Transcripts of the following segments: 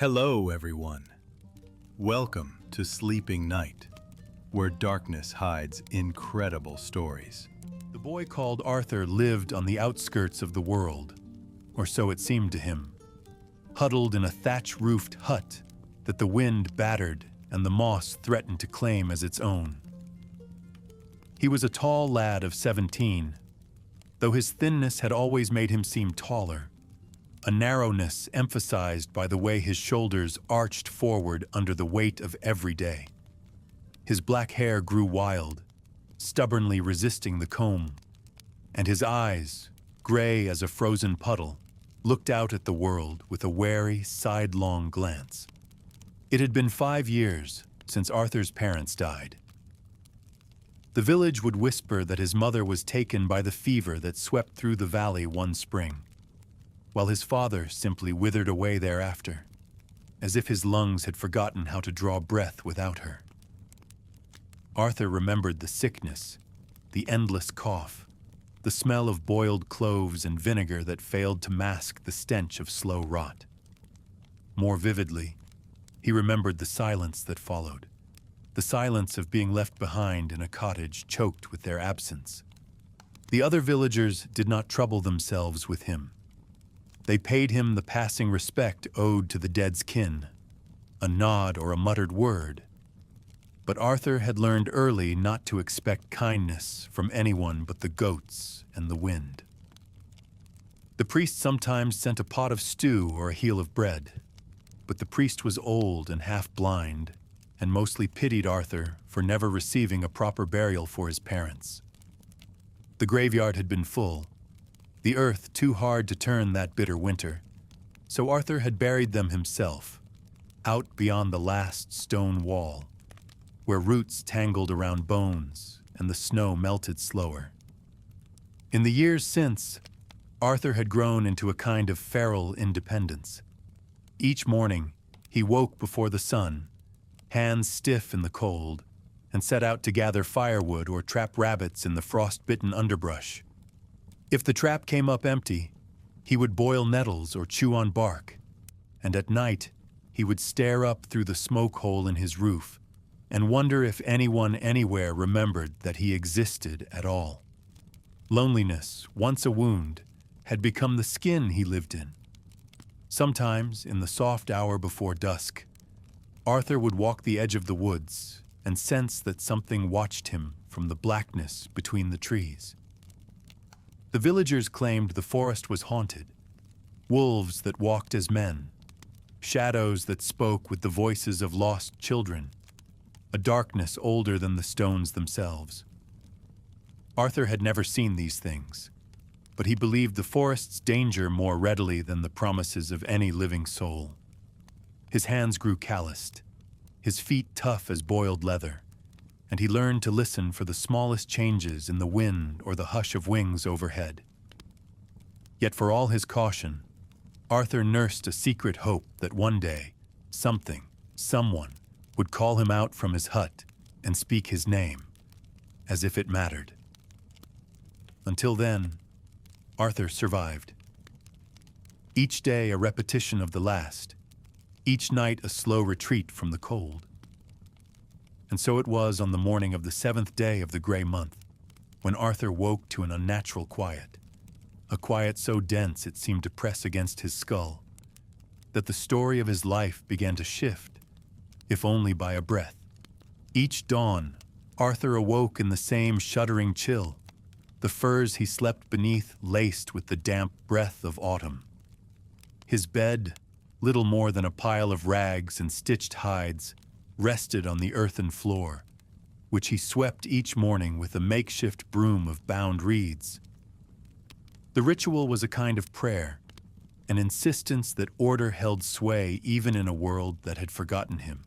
Hello, everyone. Welcome to Sleeping Night, where darkness hides incredible stories. The boy called Arthur lived on the outskirts of the world, or so it seemed to him, huddled in a thatch-roofed hut that the wind battered and the moss threatened to claim as its own. He was a tall lad of 17, though his thinness had always made him seem taller, a narrowness emphasized by the way his shoulders arched forward under the weight of every day. His black hair grew wild, stubbornly resisting the comb, and his eyes, gray as a frozen puddle, looked out at the world with a wary, sidelong glance. It had been 5 years since Arthur's parents died. The village would whisper that his mother was taken by the fever that swept through the valley one spring, while his father simply withered away thereafter, as if his lungs had forgotten how to draw breath without her. Arthur remembered the sickness, the endless cough, the smell of boiled cloves and vinegar that failed to mask the stench of slow rot. More vividly, he remembered the silence that followed, the silence of being left behind in a cottage choked with their absence. The other villagers did not trouble themselves with him. They paid him the passing respect owed to the dead's kin, a nod or a muttered word. But Arthur had learned early not to expect kindness from anyone but the goats and the wind. The priest sometimes sent a pot of stew or a heel of bread, but the priest was old and half-blind, and mostly pitied Arthur for never receiving a proper burial for his parents. The graveyard had been full, the earth too hard to turn that bitter winter, so Arthur had buried them himself, out beyond the last stone wall, where roots tangled around bones and the snow melted slower. In the years since, Arthur had grown into a kind of feral independence. Each morning, he woke before the sun, hands stiff in the cold, and set out to gather firewood or trap rabbits in the frost-bitten underbrush. If the trap came up empty, he would boil nettles or chew on bark, and at night he would stare up through the smoke hole in his roof and wonder if anyone anywhere remembered that he existed at all. Loneliness, once a wound, had become the skin he lived in. Sometimes, in the soft hour before dusk, Arthur would walk the edge of the woods and sense that something watched him from the blackness between the trees. The villagers claimed the forest was haunted, wolves that walked as men, shadows that spoke with the voices of lost children, a darkness older than the stones themselves. Arthur had never seen these things, but he believed the forest's danger more readily than the promises of any living soul. His hands grew calloused, his feet tough as boiled leather, and he learned to listen for the smallest changes in the wind or the hush of wings overhead. Yet for all his caution, Arthur nursed a secret hope that one day, someone, would call him out from his hut and speak his name, as if it mattered. Until then, Arthur survived. Each day a repetition of the last, each night a slow retreat from the cold. And so it was on the morning of the 7th day of the gray month, when Arthur woke to an unnatural quiet, a quiet so dense it seemed to press against his skull, that the story of his life began to shift, if only by a breath. Each dawn, Arthur awoke in the same shuddering chill, the furs he slept beneath laced with the damp breath of autumn. His bed, little more than a pile of rags and stitched hides, rested on the earthen floor, which he swept each morning with a makeshift broom of bound reeds. The ritual was a kind of prayer, an insistence that order held sway even in a world that had forgotten him.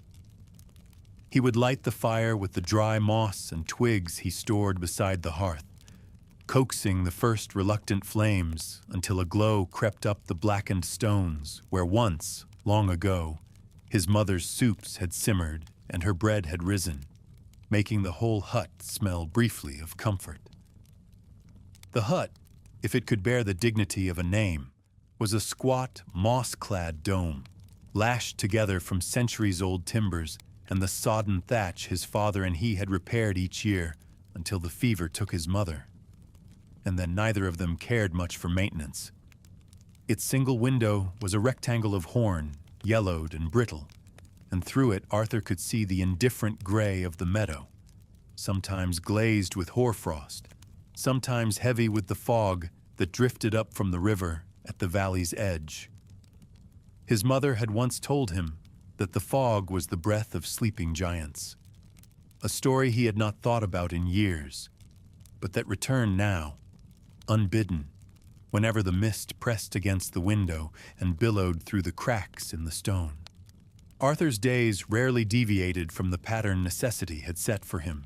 He would light the fire with the dry moss and twigs he stored beside the hearth, coaxing the first reluctant flames until a glow crept up the blackened stones where once, long ago, his mother's soups had simmered and her bread had risen, making the whole hut smell briefly of comfort. The hut, if it could bear the dignity of a name, was a squat, moss-clad dome, lashed together from centuries-old timbers and the sodden thatch his father and he had repaired each year until the fever took his mother. And then neither of them cared much for maintenance. Its single window was a rectangle of horn, yellowed and brittle, and through it Arthur could see the indifferent gray of the meadow, sometimes glazed with hoarfrost, sometimes heavy with the fog that drifted up from the river at the valley's edge. His mother had once told him that the fog was the breath of sleeping giants, a story he had not thought about in years, but that returned now, unbidden, whenever the mist pressed against the window and billowed through the cracks in the stone. Arthur's days rarely deviated from the pattern necessity had set for him.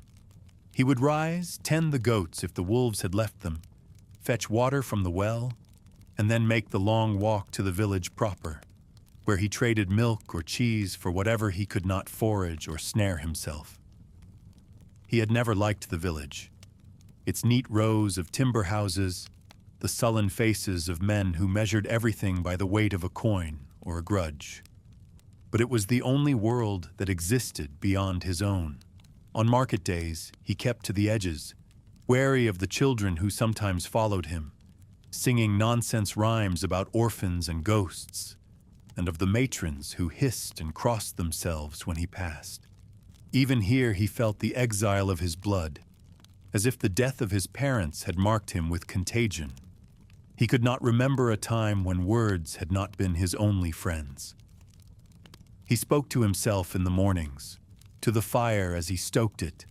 He would rise, tend the goats if the wolves had left them, fetch water from the well, and then make the long walk to the village proper, where he traded milk or cheese for whatever he could not forage or snare himself. He had never liked the village, its neat rows of timber houses, the sullen faces of men who measured everything by the weight of a coin or a grudge. But it was the only world that existed beyond his own. On market days, he kept to the edges, wary of the children who sometimes followed him, singing nonsense rhymes about orphans and ghosts, and of the matrons who hissed and crossed themselves when he passed. Even here he felt the exile of his blood, as if the death of his parents had marked him with contagion. He could not remember a time when words had not been his only friends. He spoke to himself in the mornings, to the fire as he stoked it,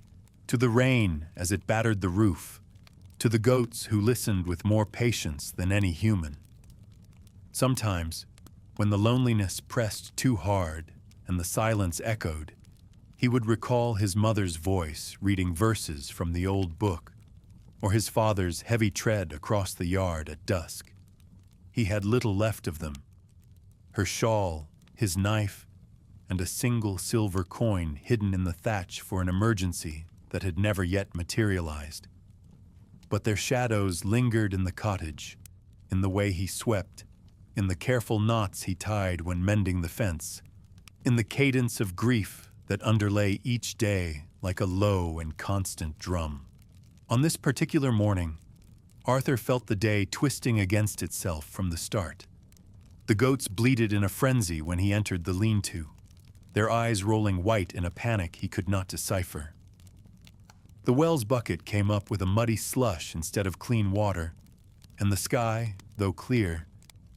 to the rain as it battered the roof, to the goats who listened with more patience than any human. Sometimes, when the loneliness pressed too hard and the silence echoed, he would recall his mother's voice reading verses from the old book, or his father's heavy tread across the yard at dusk. He had little left of them: her shawl, his knife, and a single silver coin hidden in the thatch for an emergency that had never yet materialized. But their shadows lingered in the cottage, in the way he swept, in the careful knots he tied when mending the fence, in the cadence of grief that underlay each day like a low and constant drum. On this particular morning, Arthur felt the day twisting against itself from the start. The goats bleated in a frenzy when he entered the lean-to, their eyes rolling white in a panic he could not decipher. The well's bucket came up with a muddy slush instead of clean water, and the sky, though clear,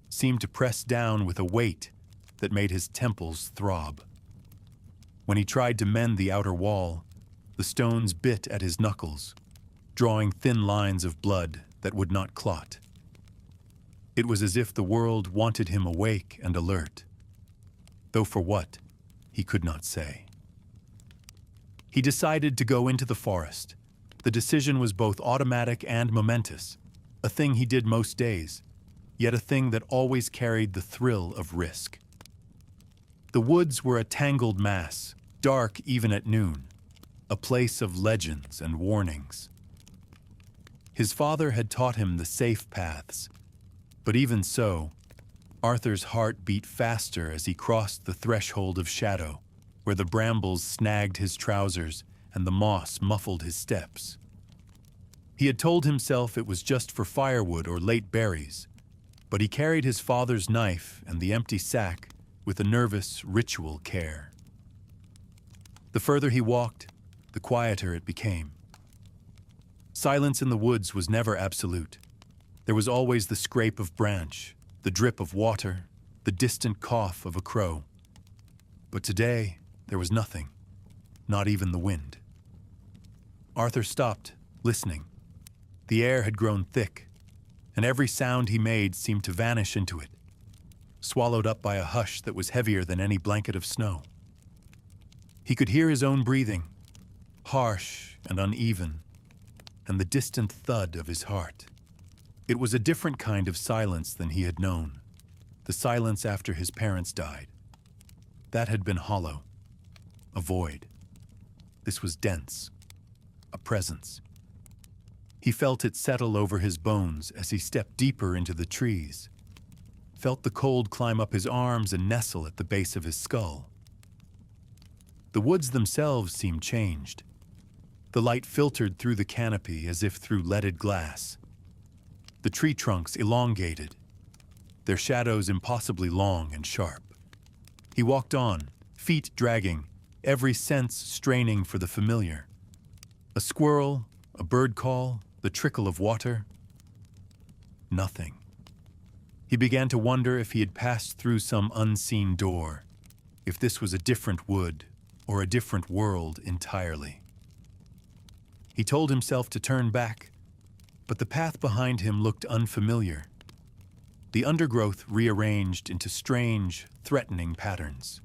seemed to press down with a weight that made his temples throb. When he tried to mend the outer wall, the stones bit at his knuckles, drawing thin lines of blood that would not clot. It was as if the world wanted him awake and alert, though for what, he could not say. He decided to go into the forest. The decision was both automatic and momentous, a thing he did most days, yet a thing that always carried the thrill of risk. The woods were a tangled mass, dark even at noon, a place of legends and warnings. His father had taught him the safe paths, but even so, Arthur's heart beat faster as he crossed the threshold of shadow, where the brambles snagged his trousers and the moss muffled his steps. He had told himself it was just for firewood or late berries, but he carried his father's knife and the empty sack with a nervous, ritual care. The further he walked, the quieter it became. Silence in the woods was never absolute. There was always the scrape of branch, the drip of water, the distant cough of a crow. But today, there was nothing, not even the wind. Arthur stopped, listening. The air had grown thick, and every sound he made seemed to vanish into it, swallowed up by a hush that was heavier than any blanket of snow. He could hear his own breathing, harsh and uneven, and the distant thud of his heart. It was a different kind of silence than he had known, the silence after his parents died. That had been hollow, a void. This was dense, a presence. He felt it settle over his bones as he stepped deeper into the trees, felt the cold climb up his arms and nestle at the base of his skull. The woods themselves seemed changed. The light filtered through the canopy as if through leaded glass. The tree trunks elongated, their shadows impossibly long and sharp. He walked on, feet dragging, every sense straining for the familiar. A squirrel, a bird call, the trickle of water. Nothing. He began to wonder if he had passed through some unseen door, if this was a different wood or a different world entirely. He told himself to turn back, but the path behind him looked unfamiliar. The undergrowth rearranged into strange, threatening patterns.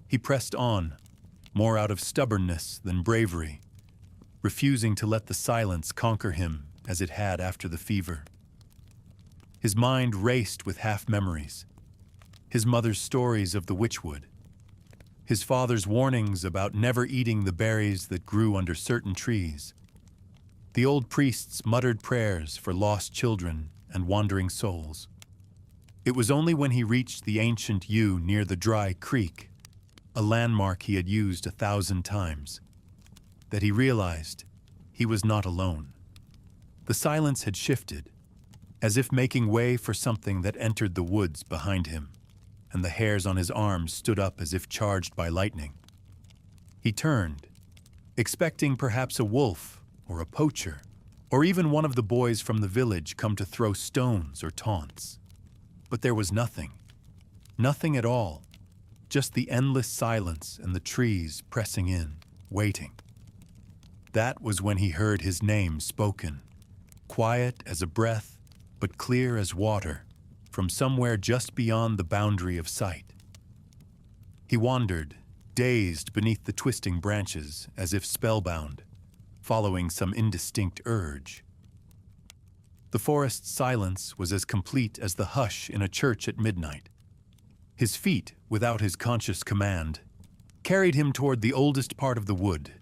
He pressed on, more out of stubbornness than bravery, refusing to let the silence conquer him as it had after the fever. His mind raced with half-memories, his mother's stories of the witchwood, his father's warnings about never eating the berries that grew under certain trees, the old priest's muttered prayers for lost children and wandering souls. It was only when he reached the ancient yew near the dry creek, a landmark he had used 1,000 times, that he realized he was not alone. The silence had shifted, as if making way for something that entered the woods behind him, and the hairs on his arms stood up as if charged by lightning. He turned, expecting perhaps a wolf or a poacher, or even one of the boys from the village come to throw stones or taunts. But there was nothing. Nothing at all. Just the endless silence and the trees pressing in, waiting. That was when he heard his name spoken, quiet as a breath, but clear as water, from somewhere just beyond the boundary of sight. He wandered, dazed beneath the twisting branches, as if spellbound, following some indistinct urge. The forest's silence was as complete as the hush in a church at midnight. His feet, without his conscious command, carried him toward the oldest part of the wood,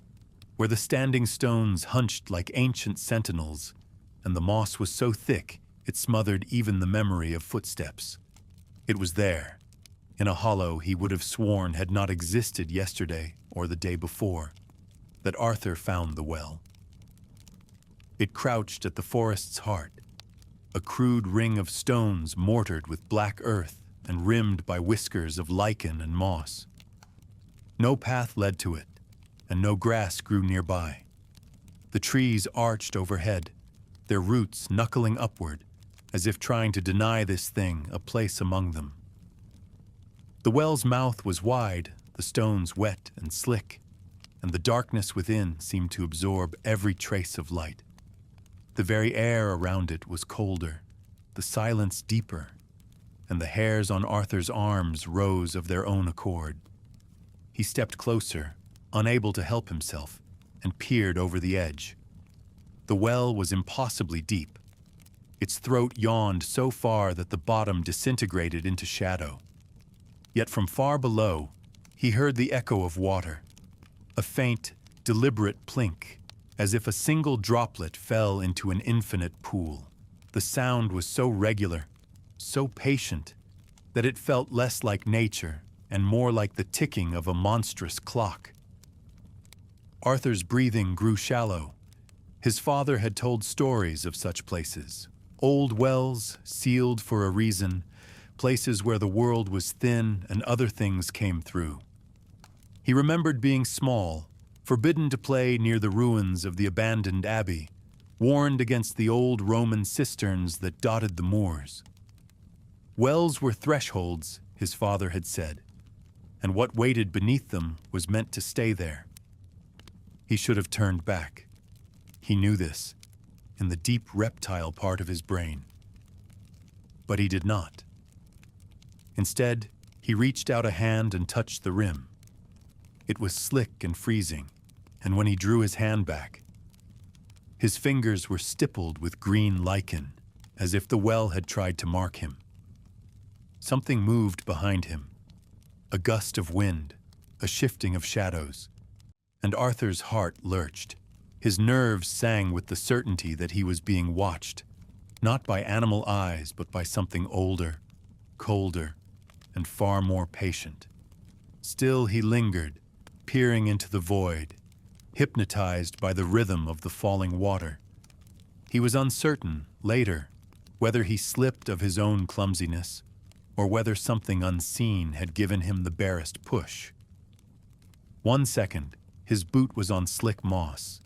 where the standing stones hunched like ancient sentinels, and the moss was so thick it smothered even the memory of footsteps. It was there, in a hollow he would have sworn had not existed yesterday or the day before, that Arthur found the well. It crouched at the forest's heart, a crude ring of stones mortared with black earth and rimmed by whiskers of lichen and moss. No path led to it, and no grass grew nearby. The trees arched overhead, their roots knuckling upward, as if trying to deny this thing a place among them. The well's mouth was wide, the stones wet and slick, and the darkness within seemed to absorb every trace of light. The very air around it was colder, the silence deeper, and the hairs on Arthur's arms rose of their own accord. He stepped closer, unable to help himself, and peered over the edge. The well was impossibly deep. Its throat yawned so far that the bottom disintegrated into shadow. Yet from far below, he heard the echo of water, a faint, deliberate plink, as if a single droplet fell into an infinite pool. The sound was so regular, so patient, that it felt less like nature and more like the ticking of a monstrous clock. Arthur's breathing grew shallow. His father had told stories of such places, old wells sealed for a reason, places where the world was thin and other things came through. He remembered being small, forbidden to play near the ruins of the abandoned abbey, warned against the old Roman cisterns that dotted the moors. Wells were thresholds, his father had said, and what waited beneath them was meant to stay there. He should have turned back. He knew this, in the deep reptile part of his brain. But he did not. Instead, he reached out a hand and touched the rim. It was slick and freezing, and when he drew his hand back, his fingers were stippled with green lichen, as if the well had tried to mark him. Something moved behind him, a gust of wind, a shifting of shadows, and Arthur's heart lurched. His nerves sang with the certainty that he was being watched, not by animal eyes, but by something older, colder, and far more patient. Still he lingered, peering into the void, hypnotized by the rhythm of the falling water. He was uncertain, later, whether he slipped of his own clumsiness, or whether something unseen had given him the barest push. 1 second, his boot was on slick moss.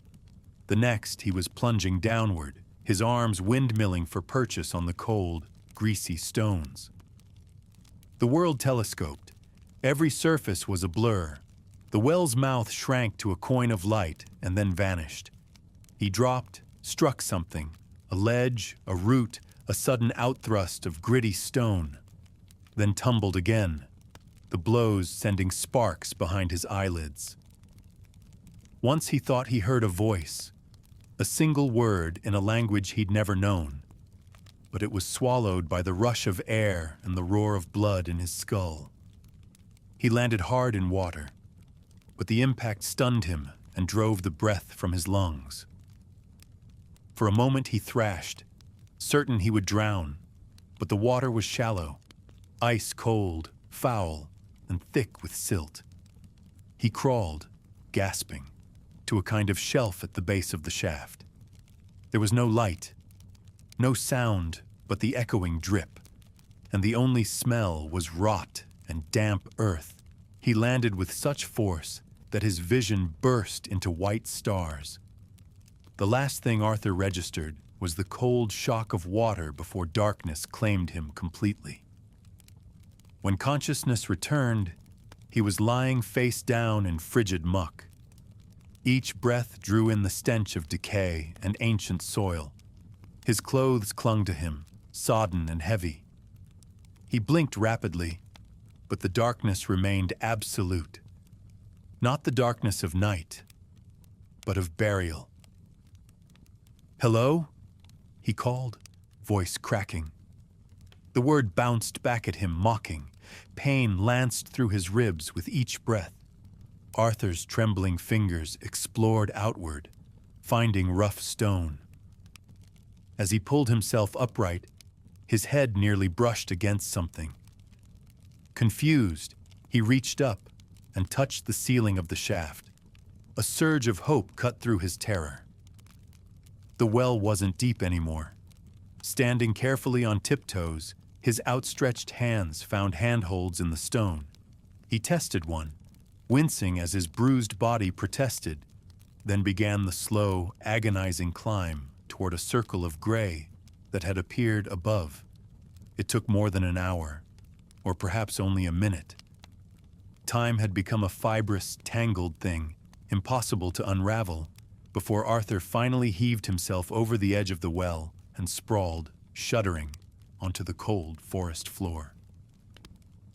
The next, he was plunging downward, his arms windmilling for purchase on the cold, greasy stones. The world telescoped. Every surface was a blur. The well's mouth shrank to a coin of light and then vanished. He dropped, struck something, a ledge, a root, a sudden outthrust of gritty stone, then tumbled again, the blows sending sparks behind his eyelids. Once he thought he heard a voice, a single word in a language he'd never known, but it was swallowed by the rush of air and the roar of blood in his skull. He landed hard in water, but the impact stunned him and drove the breath from his lungs. For a moment he thrashed, certain he would drown, but the water was shallow, ice cold, foul, and thick with silt. He crawled, gasping, to a kind of shelf at the base of the shaft. There was no light, no sound but the echoing drip, and the only smell was rot and damp earth. He landed with such force that his vision burst into white stars. The last thing Arthur registered was the cold shock of water before darkness claimed him completely. When consciousness returned, he was lying face down in frigid muck. Each breath drew in the stench of decay and ancient soil. His clothes clung to him, sodden and heavy. He blinked rapidly, but the darkness remained absolute. Not the darkness of night, but of burial. "Hello?" he called, voice cracking. The word bounced back at him, mocking. Pain lanced through his ribs with each breath. Arthur's trembling fingers explored outward, finding rough stone. As he pulled himself upright, his head nearly brushed against something. Confused, he reached up and touched the ceiling of the shaft. A surge of hope cut through his terror. The well wasn't deep anymore. Standing carefully on tiptoes, his outstretched hands found handholds in the stone. He tested one, wincing as his bruised body protested, then began the slow, agonizing climb toward a circle of gray that had appeared above. It took more than an hour, or perhaps only a minute. Time had become a fibrous, tangled thing, impossible to unravel, before Arthur finally heaved himself over the edge of the well and sprawled, shuddering, onto the cold forest floor.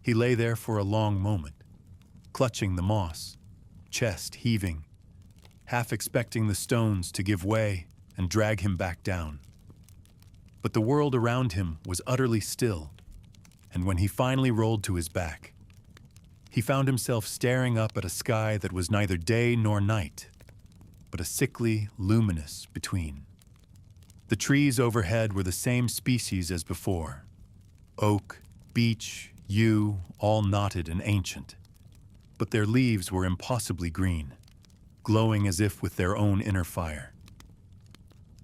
He lay there for a long moment, clutching the moss, chest heaving, half expecting the stones to give way and drag him back down. But the world around him was utterly still, and when he finally rolled to his back, he found himself staring up at a sky that was neither day nor night, but a sickly luminous between. The trees overhead were the same species as before: oak, beech, yew, all knotted and ancient. But their leaves were impossibly green, glowing as if with their own inner fire.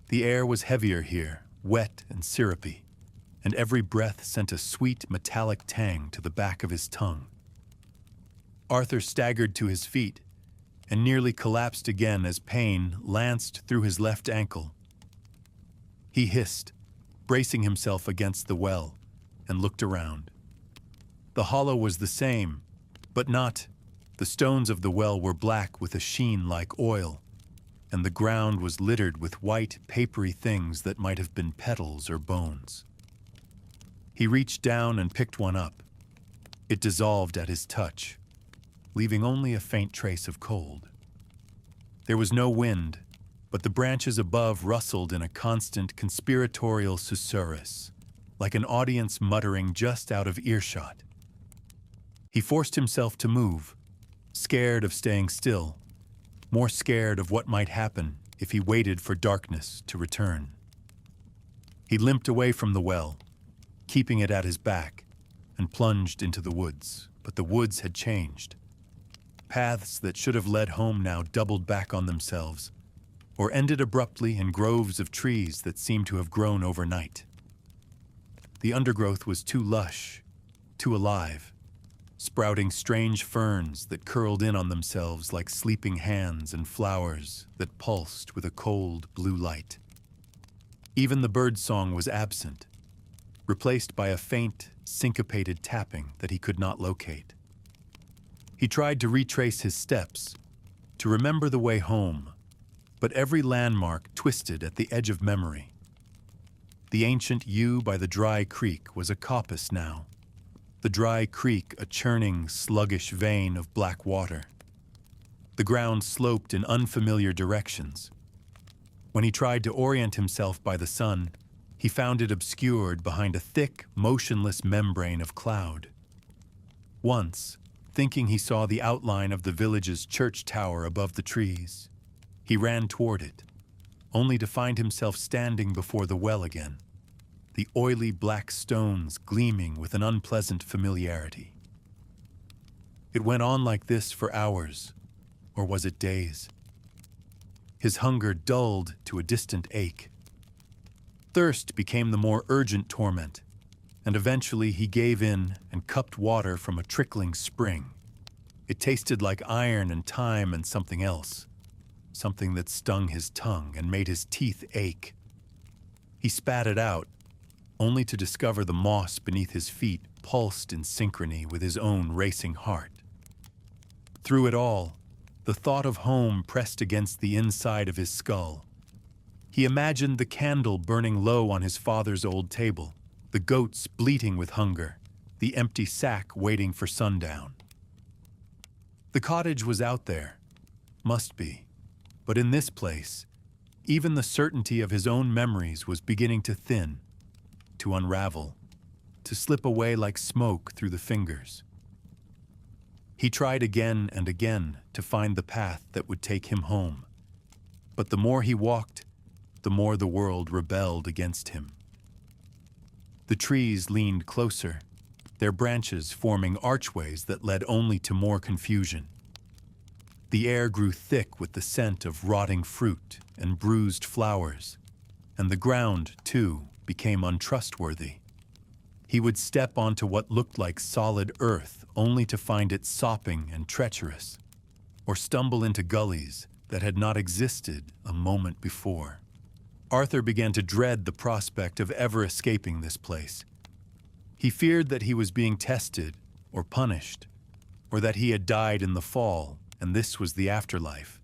The air was heavier here, wet and syrupy, and every breath sent a sweet metallic tang to the back of his tongue. Arthur staggered to his feet and nearly collapsed again as pain lanced through his left ankle. He hissed, bracing himself against the well, and looked around. The hollow was the same, but not. The stones of the well were black with a sheen like oil, and the ground was littered with white, papery things that might have been petals or bones. He reached down and picked one up. It dissolved at his touch, leaving only a faint trace of cold. There was no wind, but the branches above rustled in a constant conspiratorial susurrus, like an audience muttering just out of earshot. He forced himself to move, scared of staying still, more scared of what might happen if he waited for darkness to return. He limped away from the well, keeping it at his back, and plunged into the woods. But the woods had changed. Paths that should have led home now doubled back on themselves, or ended abruptly in groves of trees that seemed to have grown overnight. The undergrowth was too lush, too alive, sprouting strange ferns that curled in on themselves like sleeping hands and flowers that pulsed with a cold blue light. Even the bird song was absent, replaced by a faint, syncopated tapping that he could not locate. He tried to retrace his steps, to remember the way home, but every landmark twisted at the edge of memory. The ancient yew by the dry creek was a coppice now, the dry creek a churning, sluggish vein of black water. The ground sloped in unfamiliar directions. When he tried to orient himself by the sun, he found it obscured behind a thick, motionless membrane of cloud. Once, thinking he saw the outline of the village's church tower above the trees, he ran toward it, only to find himself standing before the well again, the oily black stones gleaming with an unpleasant familiarity. It went on like this for hours, or was it days? His hunger dulled to a distant ache. Thirst became the more urgent torment, and eventually he gave in and cupped water from a trickling spring. It tasted like iron and thyme and something else, something that stung his tongue and made his teeth ache. He spat it out, only to discover the moss beneath his feet pulsed in synchrony with his own racing heart. Through it all, the thought of home pressed against the inside of his skull. He imagined the candle burning low on his father's old table, the goats bleating with hunger, the empty sack waiting for sundown. The cottage was out there, must be, but in this place, even the certainty of his own memories was beginning to thin, to unravel, to slip away like smoke through the fingers. He tried again and again to find the path that would take him home, but the more he walked, the more the world rebelled against him. The trees leaned closer, their branches forming archways that led only to more confusion. The air grew thick with the scent of rotting fruit and bruised flowers, and the ground, too, became untrustworthy. He would step onto what looked like solid earth only to find it sopping and treacherous, or stumble into gullies that had not existed a moment before. Arthur began to dread the prospect of ever escaping this place. He feared that he was being tested or punished, or that he had died in the fall and this was the afterlife,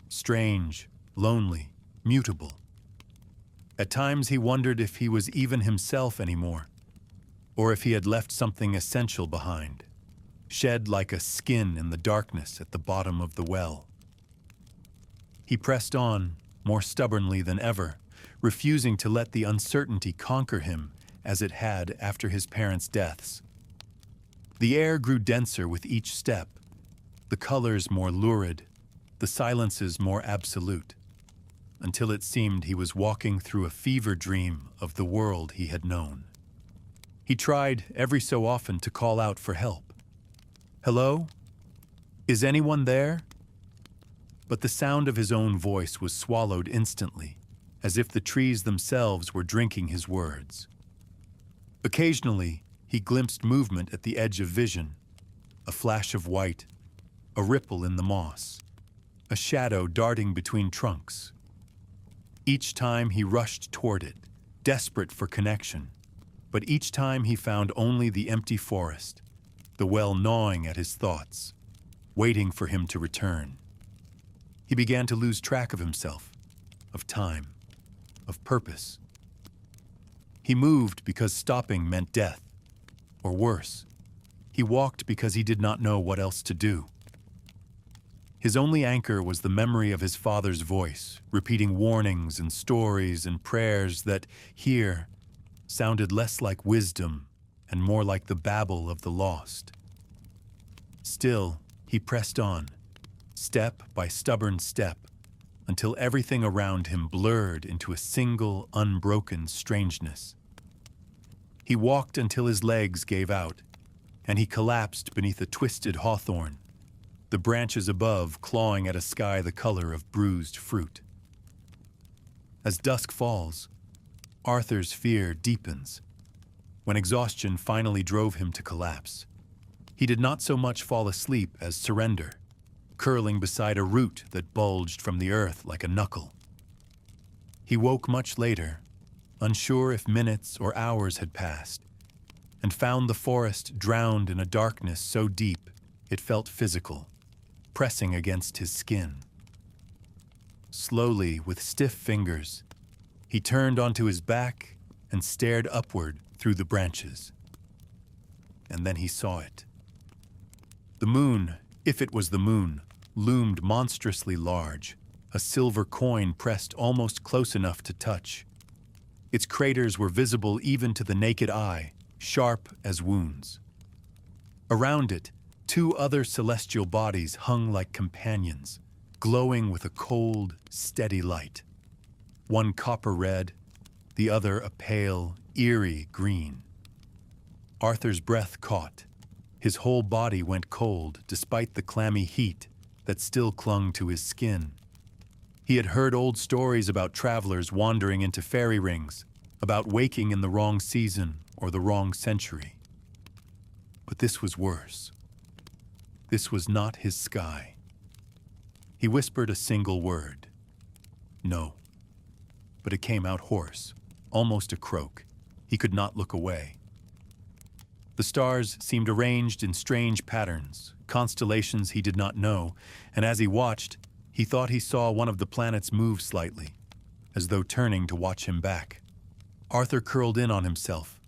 strange, lonely, mutable. At times he wondered if he was even himself anymore, or if he had left something essential behind, shed like a skin in the darkness at the bottom of the well. He pressed on, more stubbornly than ever, refusing to let the uncertainty conquer him as it had after his parents' deaths. The air grew denser with each step, the colors more lurid, the silences more absolute, until it seemed he was walking through a fever dream of the world he had known. He tried every so often to call out for help. "Hello? Is anyone there?" But the sound of his own voice was swallowed instantly, as if the trees themselves were drinking his words. Occasionally, he glimpsed movement at the edge of vision, a flash of white, a ripple in the moss, a shadow darting between trunks. Each time he rushed toward it, desperate for connection, but each time he found only the empty forest, the well gnawing at his thoughts, waiting for him to return. He began to lose track of himself, of time, of purpose. He moved because stopping meant death, or worse, he walked because he did not know what else to do. His only anchor was the memory of his father's voice, repeating warnings and stories and prayers that, here, sounded less like wisdom and more like the babble of the lost. Still, he pressed on, step by stubborn step, until everything around him blurred into a single, unbroken strangeness. He walked until his legs gave out, and he collapsed beneath a twisted hawthorn, the branches above clawing at a sky the color of bruised fruit. As dusk falls, Arthur's fear deepens. When exhaustion finally drove him to collapse, he did not so much fall asleep as surrender, curling beside a root that bulged from the earth like a knuckle. He woke much later, unsure if minutes or hours had passed, and found the forest drowned in a darkness so deep it felt physical, pressing against his skin. Slowly, with stiff fingers, he turned onto his back and stared upward through the branches. And then he saw it. The moon, if it was the moon, loomed monstrously large, a silver coin pressed almost close enough to touch. Its craters were visible even to the naked eye, sharp as wounds. Around it, two other celestial bodies hung like companions, glowing with a cold, steady light. One copper red, the other a pale, eerie green. Arthur's breath caught. His whole body went cold despite the clammy heat that still clung to his skin. He had heard old stories about travelers wandering into fairy rings, about waking in the wrong season or the wrong century. But this was worse. This was not his sky. He whispered a single word. No. But it came out hoarse, almost a croak. He could not look away. The stars seemed arranged in strange patterns, constellations he did not know, and as he watched, he thought he saw one of the planets move slightly, as though turning to watch him back. Arthur curled in on himself,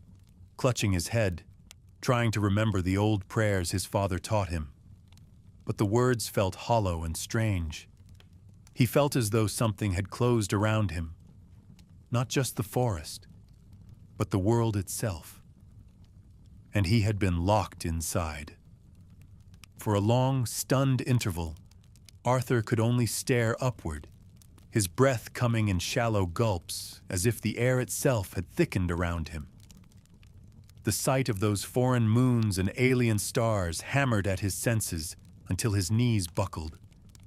clutching his head, trying to remember the old prayers his father taught him. But the words felt hollow and strange. He felt as though something had closed around him, not just the forest, but the world itself. And he had been locked inside. For a long, stunned interval, Arthur could only stare upward, his breath coming in shallow gulps, as if the air itself had thickened around him. The sight of those foreign moons and alien stars hammered at his senses until his knees buckled,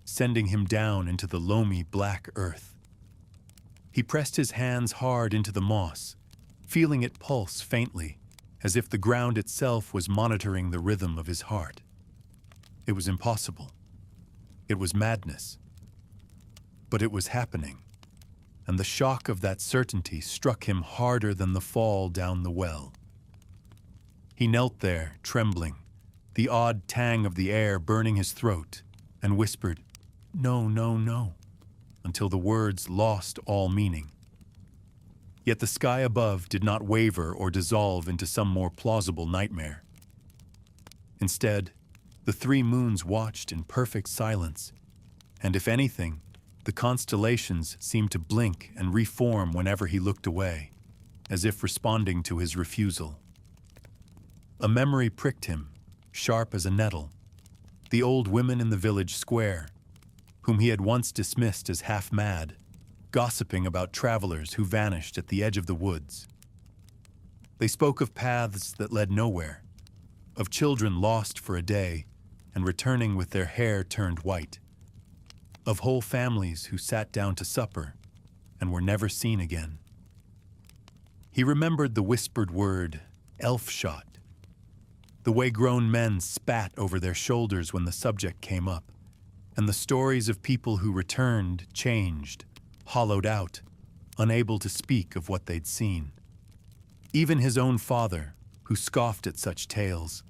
sending him down into the loamy black earth. He pressed his hands hard into the moss, feeling it pulse faintly, as if the ground itself was monitoring the rhythm of his heart. It was impossible. It was madness. But it was happening, and the shock of that certainty struck him harder than the fall down the well. He knelt there, trembling, the odd tang of the air burning his throat, and whispered, "No, no, no," until the words lost all meaning. Yet the sky above did not waver or dissolve into some more plausible nightmare. Instead, the three moons watched in perfect silence, and if anything, the constellations seemed to blink and reform whenever he looked away, as if responding to his refusal. A memory pricked him, sharp as a nettle. The old women in the village square, whom he had once dismissed as half-mad, gossiping about travelers who vanished at the edge of the woods. They spoke of paths that led nowhere, of children lost for a day and returning with their hair turned white, of whole families who sat down to supper and were never seen again. He remembered the whispered word, elf-shot, the way grown men spat over their shoulders when the subject came up, and the stories of people who returned, changed, hollowed out, unable to speak of what they'd seen. Even his own father, who scoffed at such tales,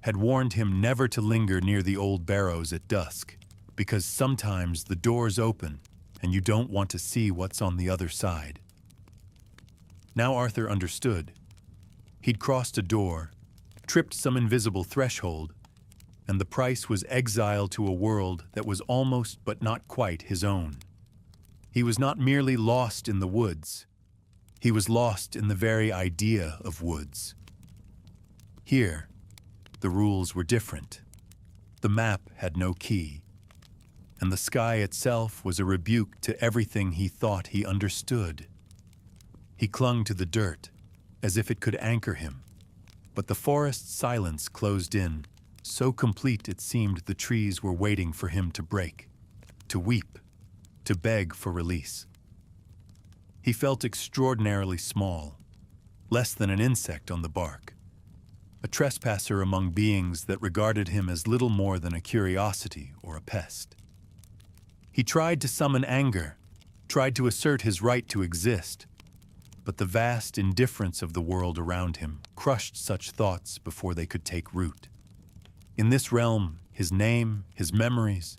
had warned him never to linger near the old barrows at dusk, because sometimes the doors open and you don't want to see what's on the other side. Now Arthur understood. He'd crossed a door, tripped some invisible threshold, and the price was exile to a world that was almost but not quite his own. He was not merely lost in the woods. He was lost in the very idea of woods. Here, the rules were different. The map had no key, and the sky itself was a rebuke to everything he thought he understood. He clung to the dirt, as if it could anchor him, but the forest's silence closed in, so complete it seemed the trees were waiting for him to break, to weep, to beg for release. He felt extraordinarily small, less than an insect on the bark, a trespasser among beings that regarded him as little more than a curiosity or a pest. He tried to summon anger, tried to assert his right to exist, but the vast indifference of the world around him crushed such thoughts before they could take root. In this realm, his name, his memories,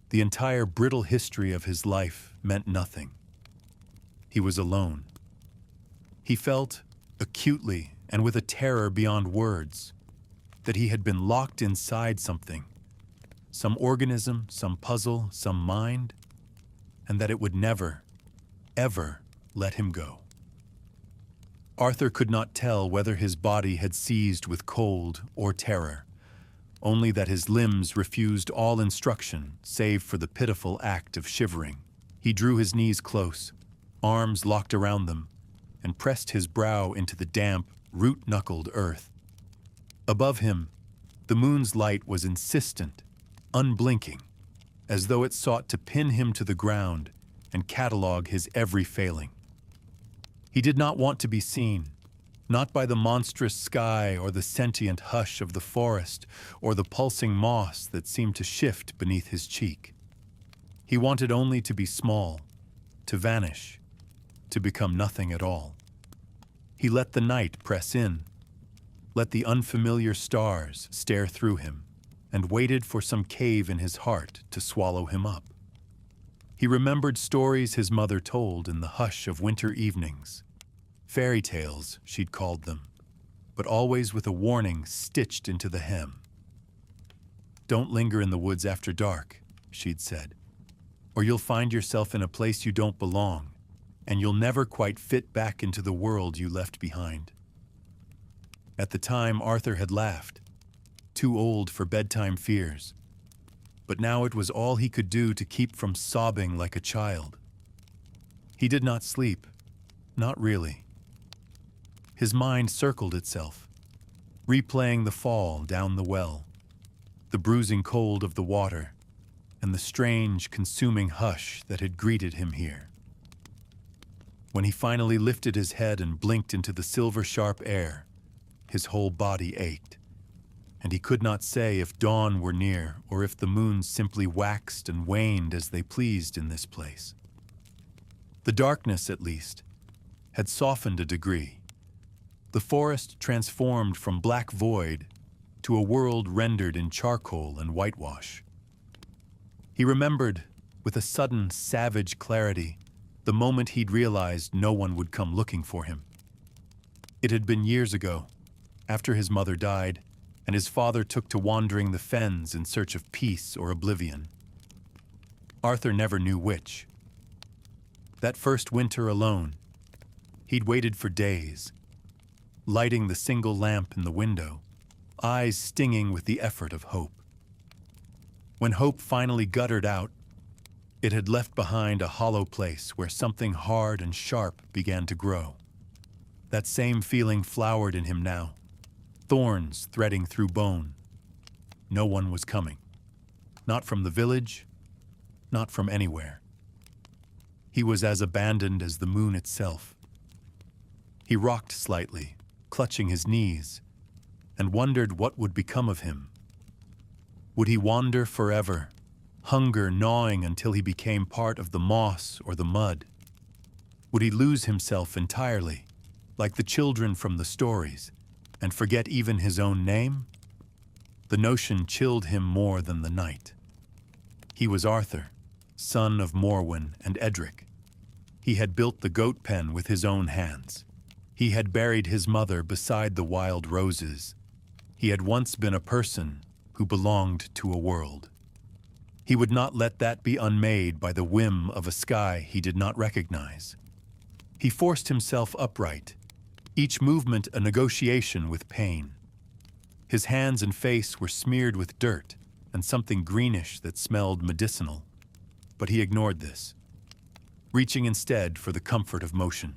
the entire brittle history of his life meant nothing. He was alone. He felt, acutely and with a terror beyond words, that he had been locked inside something, some organism, some puzzle, some mind, and that it would never, ever let him go. Arthur could not tell whether his body had seized with cold or terror, only that his limbs refused all instruction save for the pitiful act of shivering. He drew his knees close, arms locked around them, and pressed his brow into the damp, root-knuckled earth. Above him, the moon's light was insistent, unblinking, as though it sought to pin him to the ground and catalog his every failing. He did not want to be seen, not by the monstrous sky or the sentient hush of the forest or the pulsing moss that seemed to shift beneath his cheek. He wanted only to be small, to vanish, to become nothing at all. He let the night press in, let the unfamiliar stars stare through him, and waited for some cave in his heart to swallow him up. He remembered stories his mother told in the hush of winter evenings. Fairy tales, she'd called them, but always with a warning stitched into the hem. "Don't linger in the woods after dark," she'd said, "or you'll find yourself in a place you don't belong, and you'll never quite fit back into the world you left behind." At the time, Arthur had laughed, too old for bedtime fears, but now it was all he could do to keep from sobbing like a child. He did not sleep, not really. His mind circled itself, replaying the fall down the well, the bruising cold of the water, and the strange, consuming hush that had greeted him here. When he finally lifted his head and blinked into the silver-sharp air, his whole body ached, and he could not say if dawn were near or if the moon simply waxed and waned as they pleased in this place. The darkness, at least, had softened a degree. The forest transformed from black void to a world rendered in charcoal and whitewash. He remembered, with a sudden, savage clarity, the moment he'd realized no one would come looking for him. It had been years ago, after his mother died, and his father took to wandering the fens in search of peace or oblivion. Arthur never knew which. That first winter alone, he'd waited for days, lighting the single lamp in the window, eyes stinging with the effort of hope. When hope finally guttered out, it had left behind a hollow place where something hard and sharp began to grow. That same feeling flowered in him now, thorns threading through bone. No one was coming. Not from the village, not from anywhere. He was as abandoned as the moon itself. He rocked slightly, clutching his knees, and wondered what would become of him. Would he wander forever, hunger gnawing until he became part of the moss or the mud? Would he lose himself entirely, like the children from the stories, and forget even his own name? The notion chilled him more than the night. He was Arthur, son of Morwen and Edric. He had built the goat pen with his own hands. He had buried his mother beside the wild roses. He had once been a person who belonged to a world. He would not let that be unmade by the whim of a sky he did not recognize. He forced himself upright, each movement a negotiation with pain. His hands and face were smeared with dirt, and something greenish that smelled medicinal, but he ignored this, reaching instead for the comfort of motion.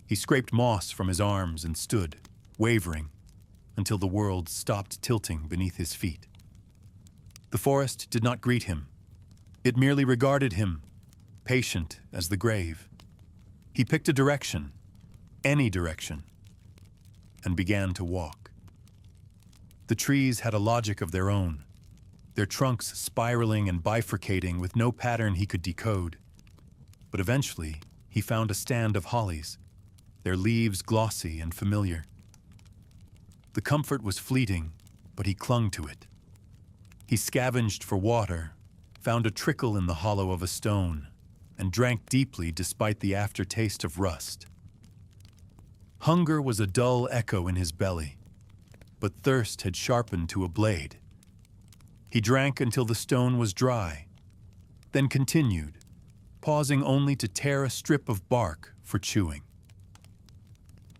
He scraped moss from his arms and stood, wavering, until the world stopped tilting beneath his feet. The forest did not greet him. It merely regarded him, patient as the grave. He picked a direction, any direction, and began to walk. The trees had a logic of their own, their trunks spiraling and bifurcating with no pattern he could decode. But eventually, he found a stand of hollies, their leaves glossy and familiar. The comfort was fleeting, but he clung to it. He scavenged for water, found a trickle in the hollow of a stone, and drank deeply despite the aftertaste of rust. Hunger was a dull echo in his belly, but thirst had sharpened to a blade. He drank until the stone was dry, then continued, pausing only to tear a strip of bark for chewing.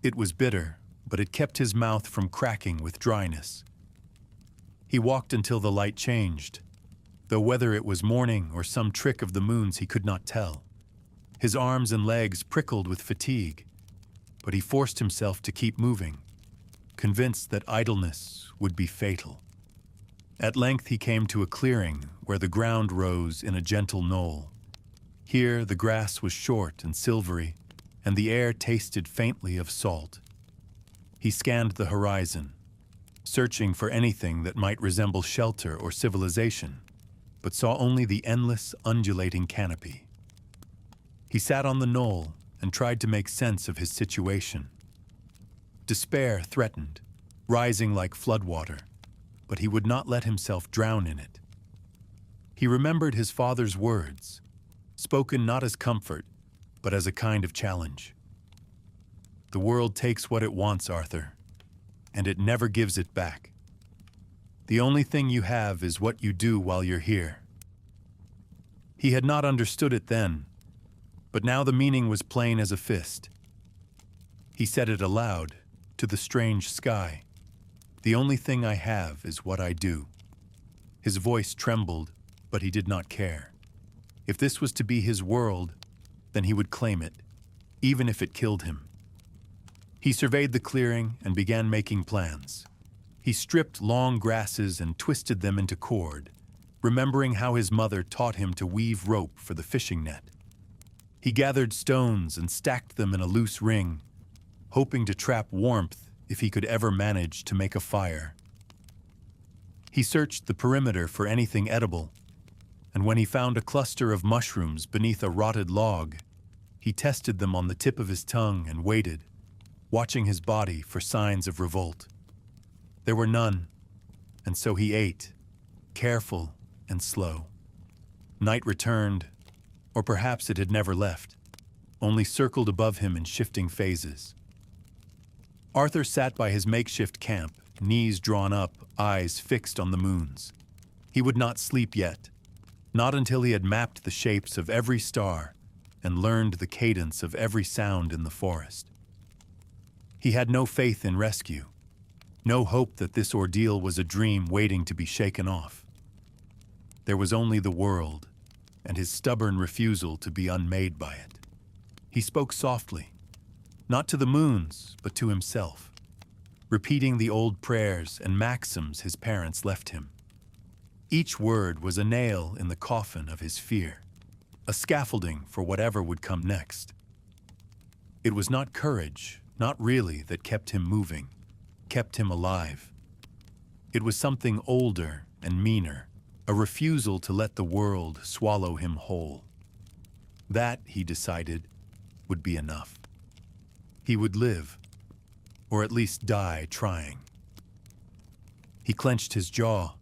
It was bitter, but it kept his mouth from cracking with dryness. He walked until the light changed, though whether it was morning or some trick of the moon's he could not tell. His arms and legs prickled with fatigue, but he forced himself to keep moving, convinced that idleness would be fatal. At length he came to a clearing where the ground rose in a gentle knoll. Here the grass was short and silvery, and the air tasted faintly of salt. He scanned the horizon, searching for anything that might resemble shelter or civilization, but saw only the endless, undulating canopy. He sat on the knoll and tried to make sense of his situation. Despair threatened, rising like floodwater, but he would not let himself drown in it. He remembered his father's words, spoken not as comfort, but as a kind of challenge. The world takes what it wants, Arthur, and it never gives it back. The only thing you have is what you do while you're here. He had not understood it then, but now the meaning was plain as a fist. He said it aloud, to the strange sky. The only thing I have is what I do. His voice trembled, but he did not care. If this was to be his world, then he would claim it, even if it killed him. He surveyed the clearing and began making plans. He stripped long grasses and twisted them into cord, remembering how his mother taught him to weave rope for the fishing net. He gathered stones and stacked them in a loose ring, hoping to trap warmth if he could ever manage to make a fire. He searched the perimeter for anything edible, and when he found a cluster of mushrooms beneath a rotted log, he tested them on the tip of his tongue and waited, watching his body for signs of revolt. There were none, and so he ate, careful and slow. Night returned, or perhaps it had never left, only circled above him in shifting phases. Arthur sat by his makeshift camp, knees drawn up, eyes fixed on the moons. He would not sleep yet, not until he had mapped the shapes of every star and learned the cadence of every sound in the forest. He had no faith in rescue, no hope that this ordeal was a dream waiting to be shaken off. There was only the world, and his stubborn refusal to be unmade by it. He spoke softly, not to the moons, but to himself, repeating the old prayers and maxims his parents left him. Each word was a nail in the coffin of his fear, a scaffolding for whatever would come next. It was not courage, not really, that kept him moving, kept him alive. It was something older and meaner, a refusal to let the world swallow him whole. That, he decided, would be enough. He would live, or at least die trying. He clenched his jaw,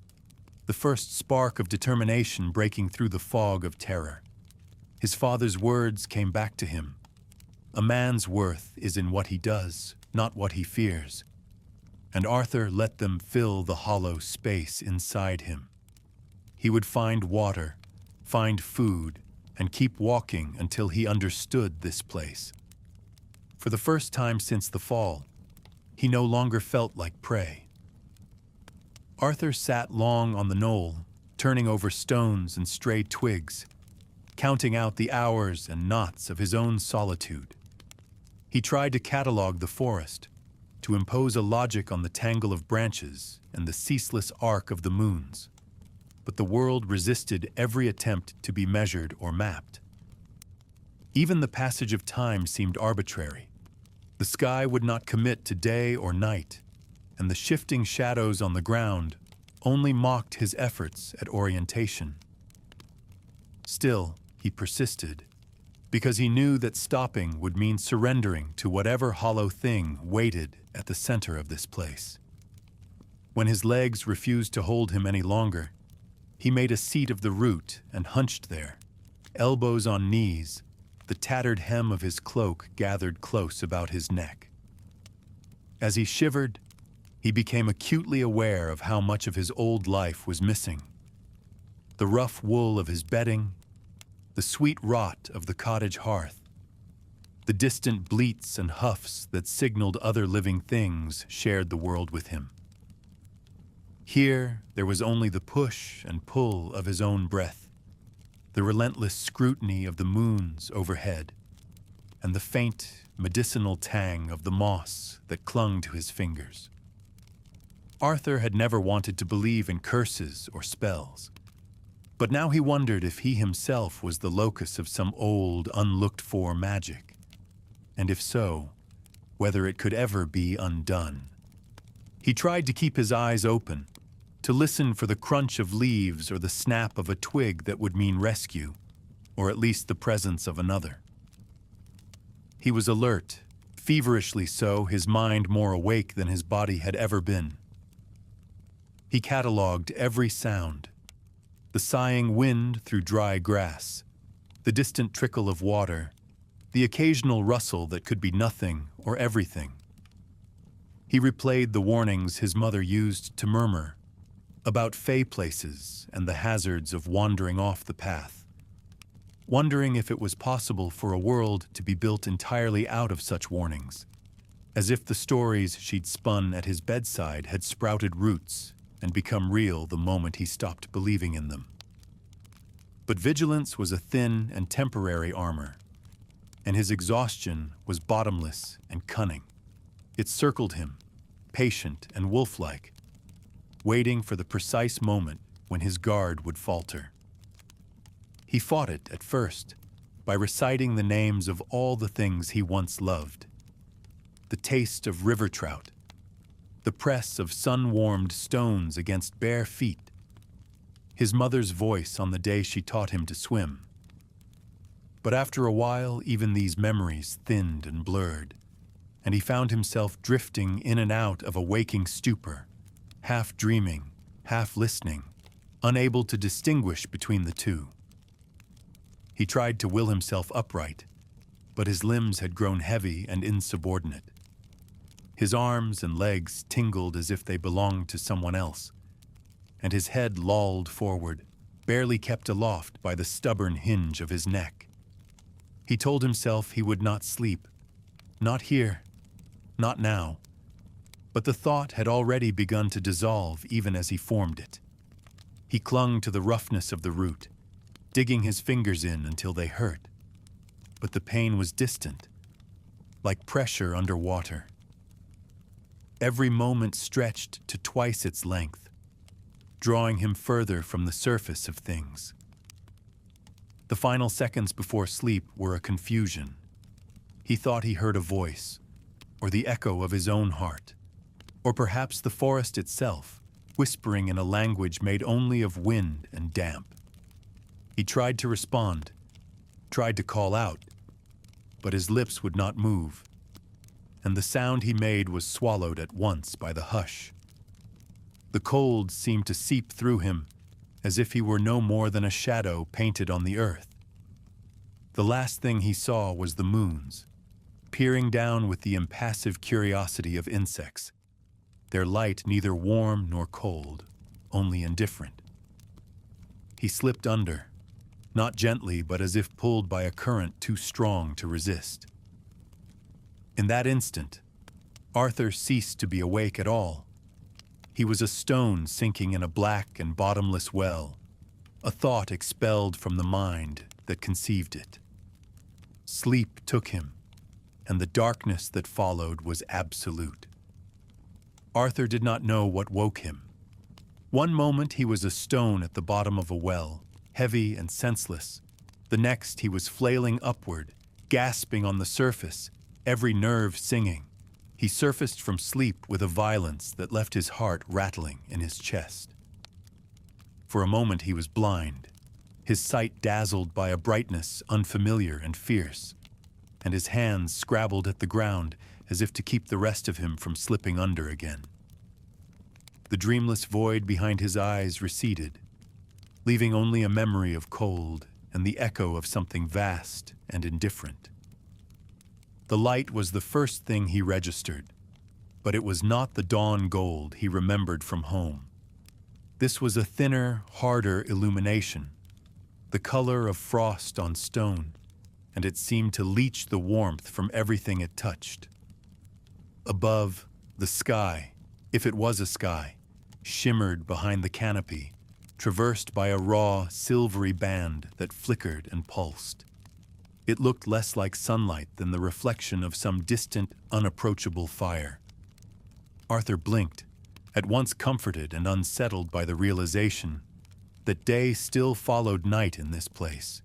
the first spark of determination breaking through the fog of terror. His father's words came back to him. A man's worth is in what he does, not what he fears. And Arthur let them fill the hollow space inside him. He would find water, find food, and keep walking until he understood this place. For the first time since the fall, he no longer felt like prey. Arthur sat long on the knoll, turning over stones and stray twigs, counting out the hours and knots of his own solitude. He tried to catalog the forest, to impose a logic on the tangle of branches and the ceaseless arc of the moons. But the world resisted every attempt to be measured or mapped. Even the passage of time seemed arbitrary. The sky would not commit to day or night, and the shifting shadows on the ground only mocked his efforts at orientation. Still, he persisted, because he knew that stopping would mean surrendering to whatever hollow thing waited at the center of this place. When his legs refused to hold him any longer, he made a seat of the root and hunched there, elbows on knees, the tattered hem of his cloak gathered close about his neck. As he shivered, he became acutely aware of how much of his old life was missing. The rough wool of his bedding, the sweet rot of the cottage hearth, the distant bleats and huffs that signaled other living things shared the world with him. Here, there was only the push and pull of his own breath, the relentless scrutiny of the moons overhead, and the faint, medicinal tang of the moss that clung to his fingers. Arthur had never wanted to believe in curses or spells, but now he wondered if he himself was the locus of some old, unlooked-for magic, and if so, whether it could ever be undone. He tried to keep his eyes open, to listen for the crunch of leaves or the snap of a twig that would mean rescue, or at least the presence of another. He was alert, feverishly so, his mind more awake than his body had ever been. He catalogued every sound, the sighing wind through dry grass, the distant trickle of water, the occasional rustle that could be nothing or everything. He replayed the warnings his mother used to murmur about fey places and the hazards of wandering off the path, wondering if it was possible for a world to be built entirely out of such warnings, as if the stories she'd spun at his bedside had sprouted roots and become real the moment he stopped believing in them. But vigilance was a thin and temporary armor, and his exhaustion was bottomless and cunning. It circled him, patient and wolf-like, waiting for the precise moment when his guard would falter. He fought it at first by reciting the names of all the things he once loved: the taste of river trout, the press of sun-warmed stones against bare feet, his mother's voice on the day she taught him to swim. But after a while, even these memories thinned and blurred, and he found himself drifting in and out of a waking stupor, half dreaming, half listening, unable to distinguish between the two. He tried to will himself upright, but his limbs had grown heavy and insubordinate. His arms and legs tingled as if they belonged to someone else, and his head lolled forward, barely kept aloft by the stubborn hinge of his neck. He told himself he would not sleep, not here, not now, but the thought had already begun to dissolve even as he formed it. He clung to the roughness of the root, digging his fingers in until they hurt, but the pain was distant, like pressure under water. Every moment stretched to twice its length, drawing him further from the surface of things. The final seconds before sleep were a confusion. He thought he heard a voice, or the echo of his own heart, or perhaps the forest itself, whispering in a language made only of wind and damp. He tried to respond, tried to call out, but his lips would not move, and the sound he made was swallowed at once by the hush. The cold seemed to seep through him, as if he were no more than a shadow painted on the earth. The last thing he saw was the moons, peering down with the impassive curiosity of insects, their light neither warm nor cold, only indifferent. He slipped under, not gently but as if pulled by a current too strong to resist. In that instant, Arthur ceased to be awake at all. He was a stone sinking in a black and bottomless well, a thought expelled from the mind that conceived it. Sleep took him, and the darkness that followed was absolute. Arthur did not know what woke him. One moment he was a stone at the bottom of a well, heavy and senseless. The next he was flailing upward, gasping on the surface, every nerve singing. He surfaced from sleep with a violence that left his heart rattling in his chest. For a moment he was blind, his sight dazzled by a brightness unfamiliar and fierce, and his hands scrabbled at the ground as if to keep the rest of him from slipping under again. The dreamless void behind his eyes receded, leaving only a memory of cold and the echo of something vast and indifferent. The light was the first thing he registered, but it was not the dawn gold he remembered from home. This was a thinner, harder illumination, the color of frost on stone, and it seemed to leach the warmth from everything it touched. Above, the sky, if it was a sky, shimmered behind the canopy, traversed by a raw, silvery band that flickered and pulsed. It looked less like sunlight than the reflection of some distant, unapproachable fire. Arthur blinked, at once comforted and unsettled by the realization that day still followed night in this place,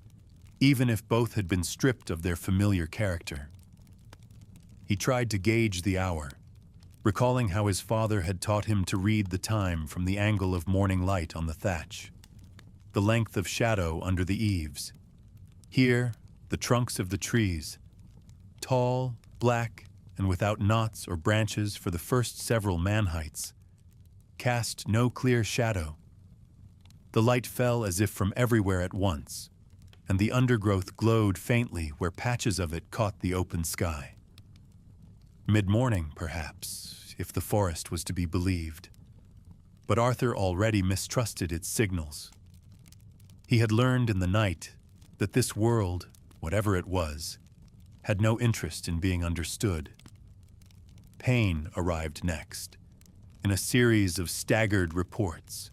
even if both had been stripped of their familiar character. He tried to gauge the hour, recalling how his father had taught him to read the time from the angle of morning light on the thatch, the length of shadow under the eaves. Here, the trunks of the trees, tall, black, and without knots or branches for the first several man-heights, cast no clear shadow. The light fell as if from everywhere at once, and the undergrowth glowed faintly where patches of it caught the open sky. Mid-morning, perhaps, if the forest was to be believed. But Arthur already mistrusted its signals. He had learned in the night that this world, whatever it was, had no interest in being understood. Pain arrived next, in a series of staggered reports.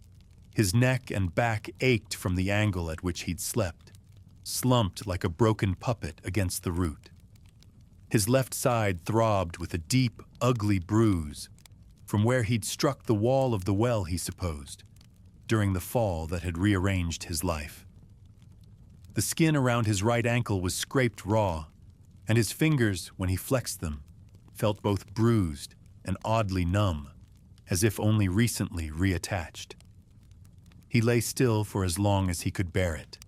His neck and back ached from the angle at which he'd slept, slumped like a broken puppet against the root. His left side throbbed with a deep, ugly bruise from where he'd struck the wall of the well, he supposed, during the fall that had rearranged his life. The skin around his right ankle was scraped raw, and his fingers, when he flexed them, felt both bruised and oddly numb, as if only recently reattached. He lay still for as long as he could bear it,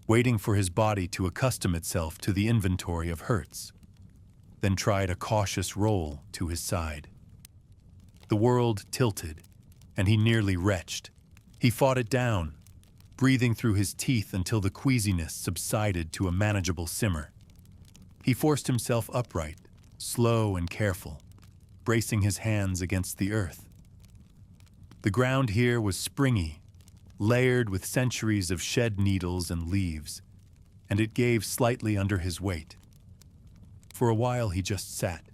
waiting for his body to accustom itself to the inventory of hurts, then tried a cautious roll to his side. The world tilted, and he nearly retched. He fought it down, breathing through his teeth until the queasiness subsided to a manageable simmer. He forced himself upright, slow and careful, bracing his hands against the earth. The ground here was springy, layered with centuries of shed needles and leaves, and it gave slightly under his weight. For a while he just sat,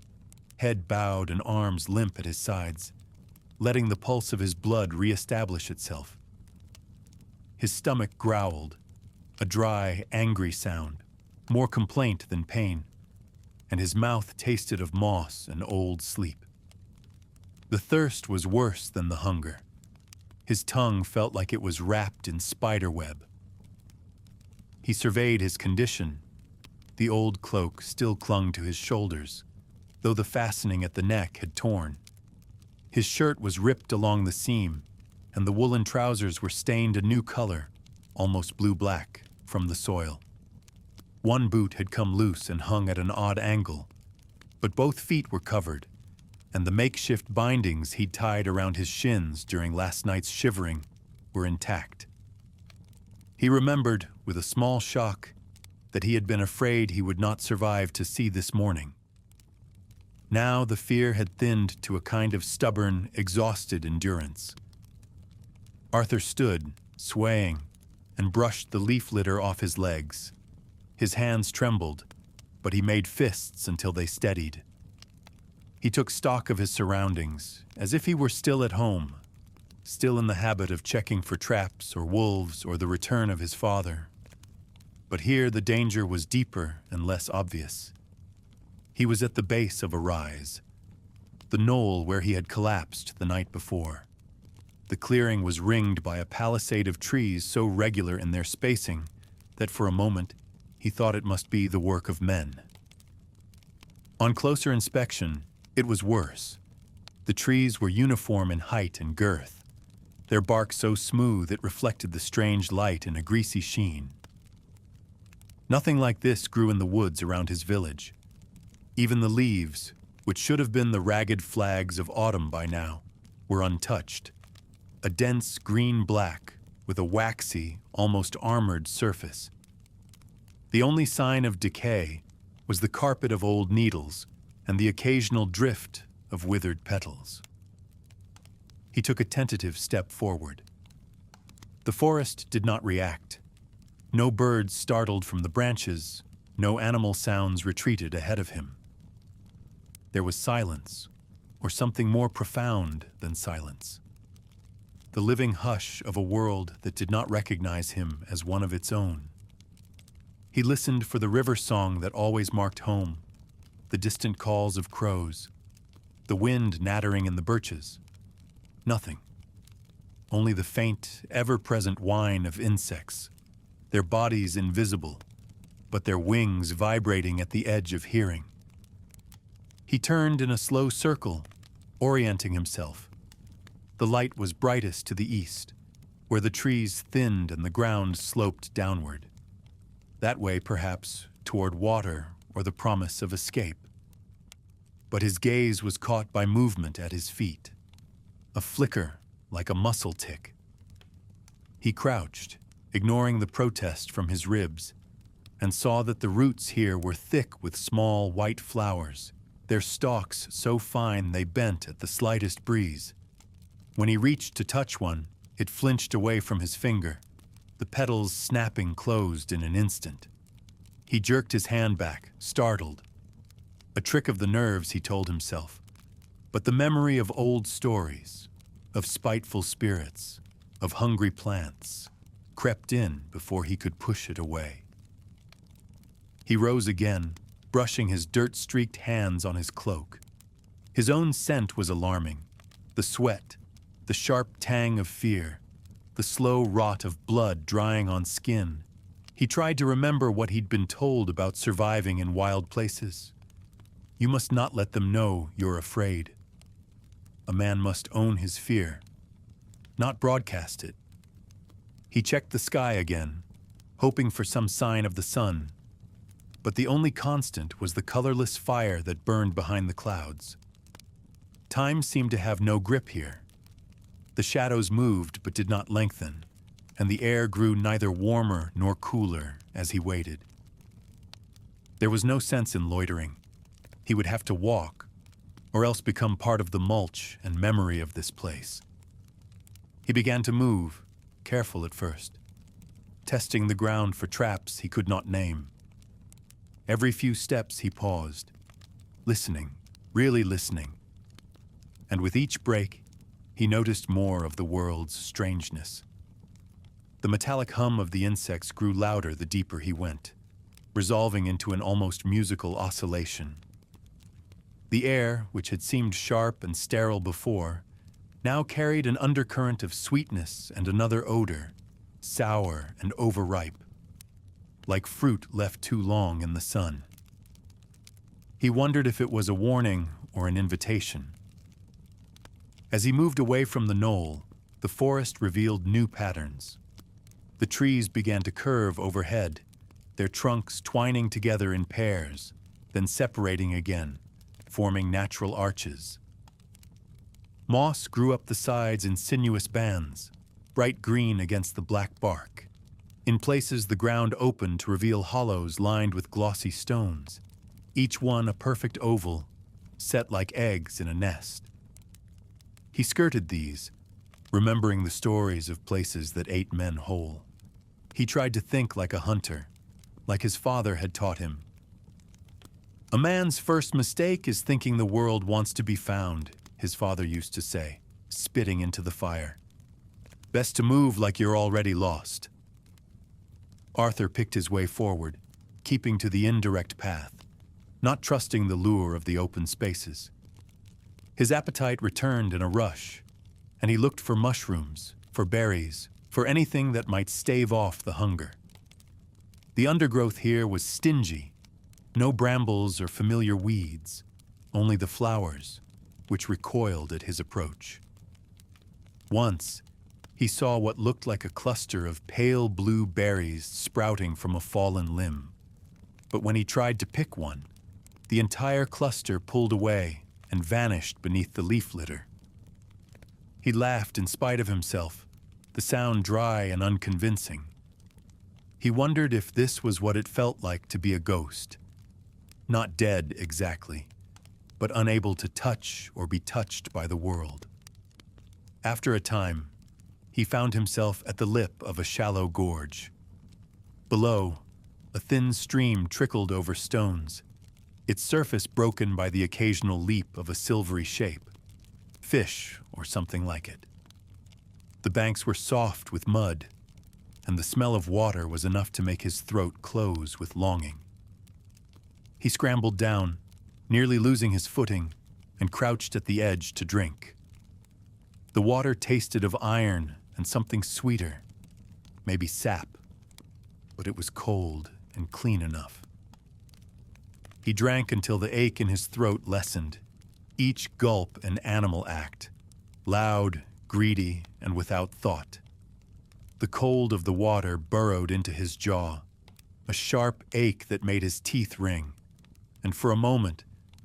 head bowed and arms limp at his sides, letting the pulse of his blood reestablish itself. His stomach growled, a dry, angry sound, more complaint than pain, and his mouth tasted of moss and old sleep. The thirst was worse than the hunger. His tongue felt like it was wrapped in spiderweb. He surveyed his condition. The old cloak still clung to his shoulders, though the fastening at the neck had torn. His shirt was ripped along the seam, and the woolen trousers were stained a new color, almost blue-black, from the soil. One boot had come loose and hung at an odd angle, but both feet were covered, and the makeshift bindings he'd tied around his shins during last night's shivering were intact. He remembered, with a small shock, that he had been afraid he would not survive to see this morning. Now the fear had thinned to a kind of stubborn, exhausted endurance. Arthur stood, swaying, and brushed the leaf litter off his legs. His hands trembled, but he made fists until they steadied. He took stock of his surroundings, as if he were still at home, still in the habit of checking for traps or wolves or the return of his father. But here the danger was deeper and less obvious. He was at the base of a rise, the knoll where he had collapsed the night before. The clearing was ringed by a palisade of trees so regular in their spacing that for a moment he thought it must be the work of men. On closer inspection, it was worse. The trees were uniform in height and girth, their bark so smooth it reflected the strange light in a greasy sheen. Nothing like this grew in the woods around his village. Even the leaves, which should have been the ragged flags of autumn by now, were untouched. A dense green-black with a waxy, almost armored surface. The only sign of decay was the carpet of old needles and the occasional drift of withered petals. He took a tentative step forward. The forest did not react. No birds startled from the branches, no animal sounds retreated ahead of him. There was silence, or something more profound than silence. The living hush of a world that did not recognize him as one of its own. He listened for the river song that always marked home, the distant calls of crows, the wind nattering in the birches. Nothing. Only the faint, ever-present whine of insects, their bodies invisible, but their wings vibrating at the edge of hearing. He turned in a slow circle, orienting himself. The light was brightest to the east, where the trees thinned and the ground sloped downward. That way, perhaps, toward water or the promise of escape. But his gaze was caught by movement at his feet, a flicker like a muscle tick. He crouched, ignoring the protest from his ribs, and saw that the roots here were thick with small white flowers, their stalks so fine they bent at the slightest breeze. When he reached to touch one, it flinched away from his finger, the petals snapping closed in an instant. He jerked his hand back, startled. A trick of the nerves, he told himself, but the memory of old stories, of spiteful spirits, of hungry plants, crept in before he could push it away. He rose again, brushing his dirt-streaked hands on his cloak. His own scent was alarming. The sweat, the sharp tang of fear, the slow rot of blood drying on skin. He tried to remember what he'd been told about surviving in wild places. You must not let them know you're afraid. A man must own his fear, not broadcast it. He checked the sky again, hoping for some sign of the sun. But the only constant was the colorless fire that burned behind the clouds. Time seemed to have no grip here. The shadows moved but did not lengthen, and the air grew neither warmer nor cooler as he waited. There was no sense in loitering. He would have to walk, or else become part of the mulch and memory of this place. He began to move, careful at first, testing the ground for traps he could not name. Every few steps he paused, listening, really listening. And with each break, he noticed more of the world's strangeness. The metallic hum of the insects grew louder the deeper he went, resolving into an almost musical oscillation. The air, which had seemed sharp and sterile before, now carried an undercurrent of sweetness and another odor, sour and overripe, like fruit left too long in the sun. He wondered if it was a warning or an invitation. As he moved away from the knoll, the forest revealed new patterns. The trees began to curve overhead, their trunks twining together in pairs, then separating again, forming natural arches. Moss grew up the sides in sinuous bands, bright green against the black bark. In places, the ground opened to reveal hollows lined with glossy stones, each one a perfect oval, set like eggs in a nest. He skirted these, remembering the stories of places that ate men whole. He tried to think like a hunter, like his father had taught him. A man's first mistake is thinking the world wants to be found, his father used to say, spitting into the fire. Best to move like you're already lost. Arthur picked his way forward, keeping to the indirect path, not trusting the lure of the open spaces. His appetite returned in a rush, and he looked for mushrooms, for berries, for anything that might stave off the hunger. The undergrowth here was stingy, no brambles or familiar weeds, only the flowers, which recoiled at his approach. Once, he saw what looked like a cluster of pale blue berries sprouting from a fallen limb. But when he tried to pick one, the entire cluster pulled away and vanished beneath the leaf litter. He laughed in spite of himself, the sound dry and unconvincing. He wondered if this was what it felt like to be a ghost. Not dead exactly, but unable to touch or be touched by the world. After a time, he found himself at the lip of a shallow gorge. Below, a thin stream trickled over stones, its surface broken by the occasional leap of a silvery shape, fish or something like it. The banks were soft with mud, and the smell of water was enough to make his throat close with longing. He scrambled down, nearly losing his footing, and crouched at the edge to drink. The water tasted of iron and something sweeter, maybe sap, but it was cold and clean enough. He drank until the ache in his throat lessened, each gulp an animal act, loud, greedy, and without thought. The cold of the water burrowed into his jaw, a sharp ache that made his teeth ring, and for a moment,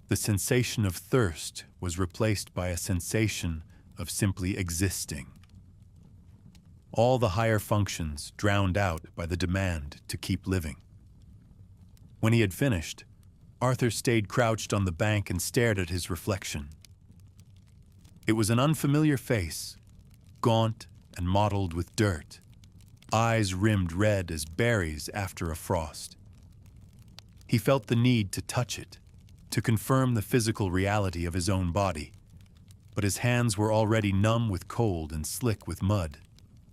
the sensation of thirst was replaced by a sensation of simply existing. All the higher functions drowned out by the demand to keep living. When he had finished, Arthur stayed crouched on the bank and stared at his reflection. It was an unfamiliar face, gaunt and mottled with dirt, eyes rimmed red as berries after a frost. He felt the need to touch it, to confirm the physical reality of his own body, but his hands were already numb with cold and slick with mud,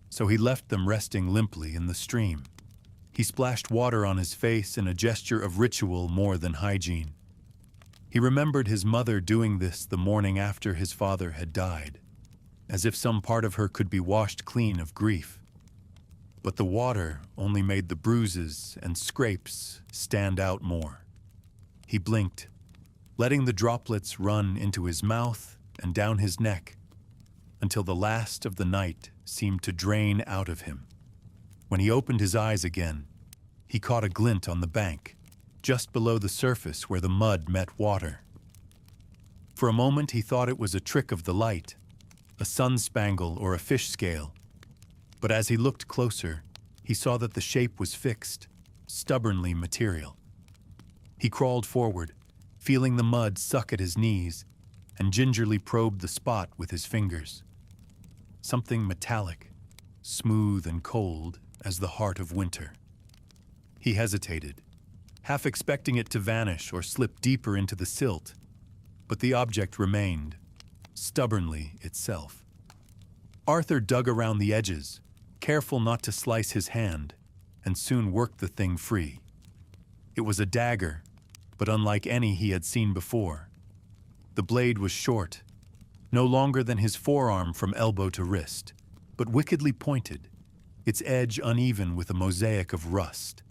so he left them resting limply in the stream. He splashed water on his face in a gesture of ritual more than hygiene. He remembered his mother doing this the morning after his father had died, as if some part of her could be washed clean of grief. But the water only made the bruises and scrapes stand out more. He blinked, letting the droplets run into his mouth and down his neck, until the last of the night seemed to drain out of him. When he opened his eyes again, he caught a glint on the bank, just below the surface where the mud met water. For a moment he thought it was a trick of the light, a sun spangle or a fish scale, but as he looked closer, he saw that the shape was fixed, stubbornly material. He crawled forward, feeling the mud suck at his knees, and gingerly probed the spot with his fingers. Something metallic, smooth and cold as the heart of winter. He hesitated, half expecting it to vanish or slip deeper into the silt, but the object remained, stubbornly itself. Arthur dug around the edges, careful not to slice his hand, and soon worked the thing free. It was a dagger, but unlike any he had seen before. The blade was short, no longer than his forearm from elbow to wrist, but wickedly pointed, its edge uneven with a mosaic of rust.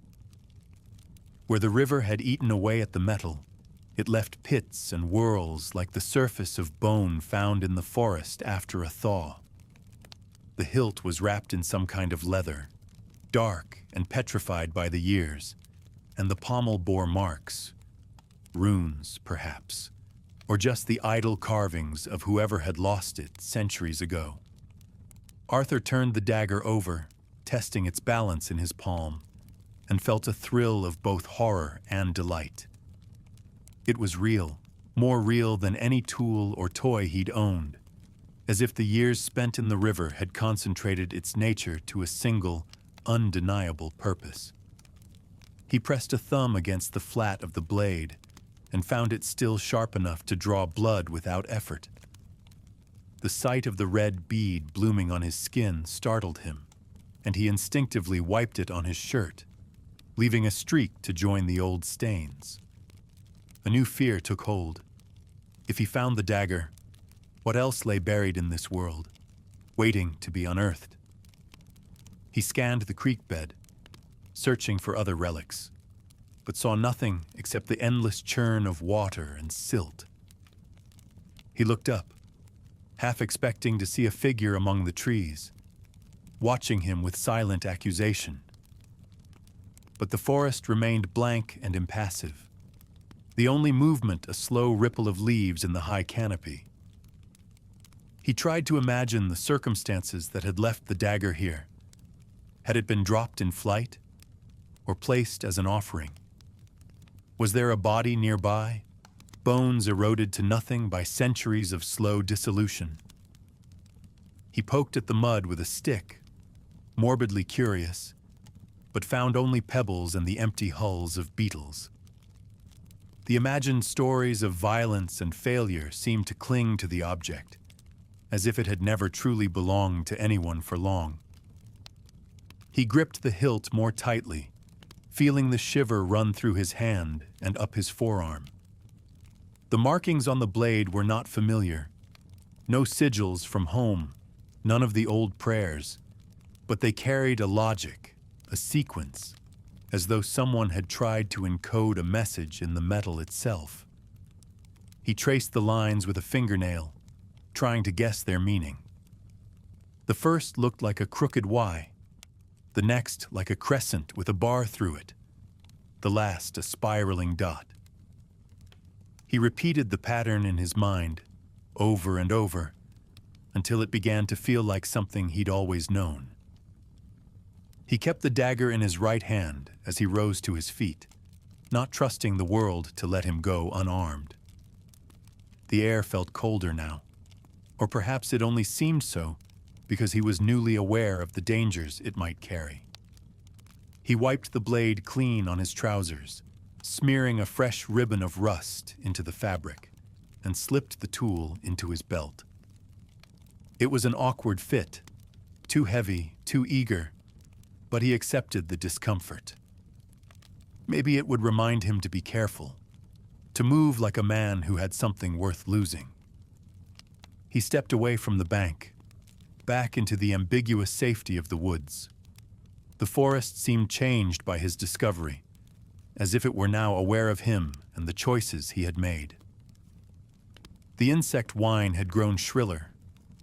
Where the river had eaten away at the metal, it left pits and whorls like the surface of bone found in the forest after a thaw. The hilt was wrapped in some kind of leather, dark and petrified by the years, and the pommel bore marks, runes perhaps, or just the idle carvings of whoever had lost it centuries ago. Arthur turned the dagger over, testing its balance in his palm, and felt a thrill of both horror and delight. It was real, more real than any tool or toy he'd owned, as if the years spent in the river had concentrated its nature to a single, undeniable purpose. He pressed a thumb against the flat of the blade and found it still sharp enough to draw blood without effort. The The sight of the red bead blooming on his skin startled him, and he instinctively wiped it on his shirt, leaving a streak to join the old stains. A new fear took hold. If he found the dagger, what else lay buried in this world, waiting to be unearthed? He scanned the creek bed, searching for other relics, but saw nothing except the endless churn of water and silt. He looked up, half expecting to see a figure among the trees, watching him with silent accusation. But the forest remained blank and impassive, the only movement a slow ripple of leaves in the high canopy. He tried to imagine the circumstances that had left the dagger here. Had it been dropped in flight, or placed as an offering? Was there a body nearby, bones eroded to nothing by centuries of slow dissolution? He poked at the mud with a stick, morbidly curious, but found only pebbles and the empty hulls of beetles. The imagined stories of violence and failure seemed to cling to the object, as if it had never truly belonged to anyone for long. He gripped the hilt more tightly, feeling the shiver run through his hand and up his forearm. The markings on the blade were not familiar. No sigils from home, none of the old prayers, but they carried a logic, a sequence, as though someone had tried to encode a message in the metal itself. He traced the lines with a fingernail, trying to guess their meaning. The first looked like a crooked Y, the next like a crescent with a bar through it, the last a spiraling dot. He repeated the pattern in his mind, over and over, until it began to feel like something he'd always known. He kept the dagger in his right hand as he rose to his feet, not trusting the world to let him go unarmed. The air felt colder now, or perhaps it only seemed so because he was newly aware of the dangers it might carry. He wiped the blade clean on his trousers, smearing a fresh ribbon of rust into the fabric, and slipped the tool into his belt. It was an awkward fit, too heavy, too eager, but he accepted the discomfort. Maybe it would remind him to be careful, to move like a man who had something worth losing. He stepped away from the bank, back into the ambiguous safety of the woods. The forest seemed changed by his discovery, as if it were now aware of him and the choices he had made. The insect whine had grown shriller,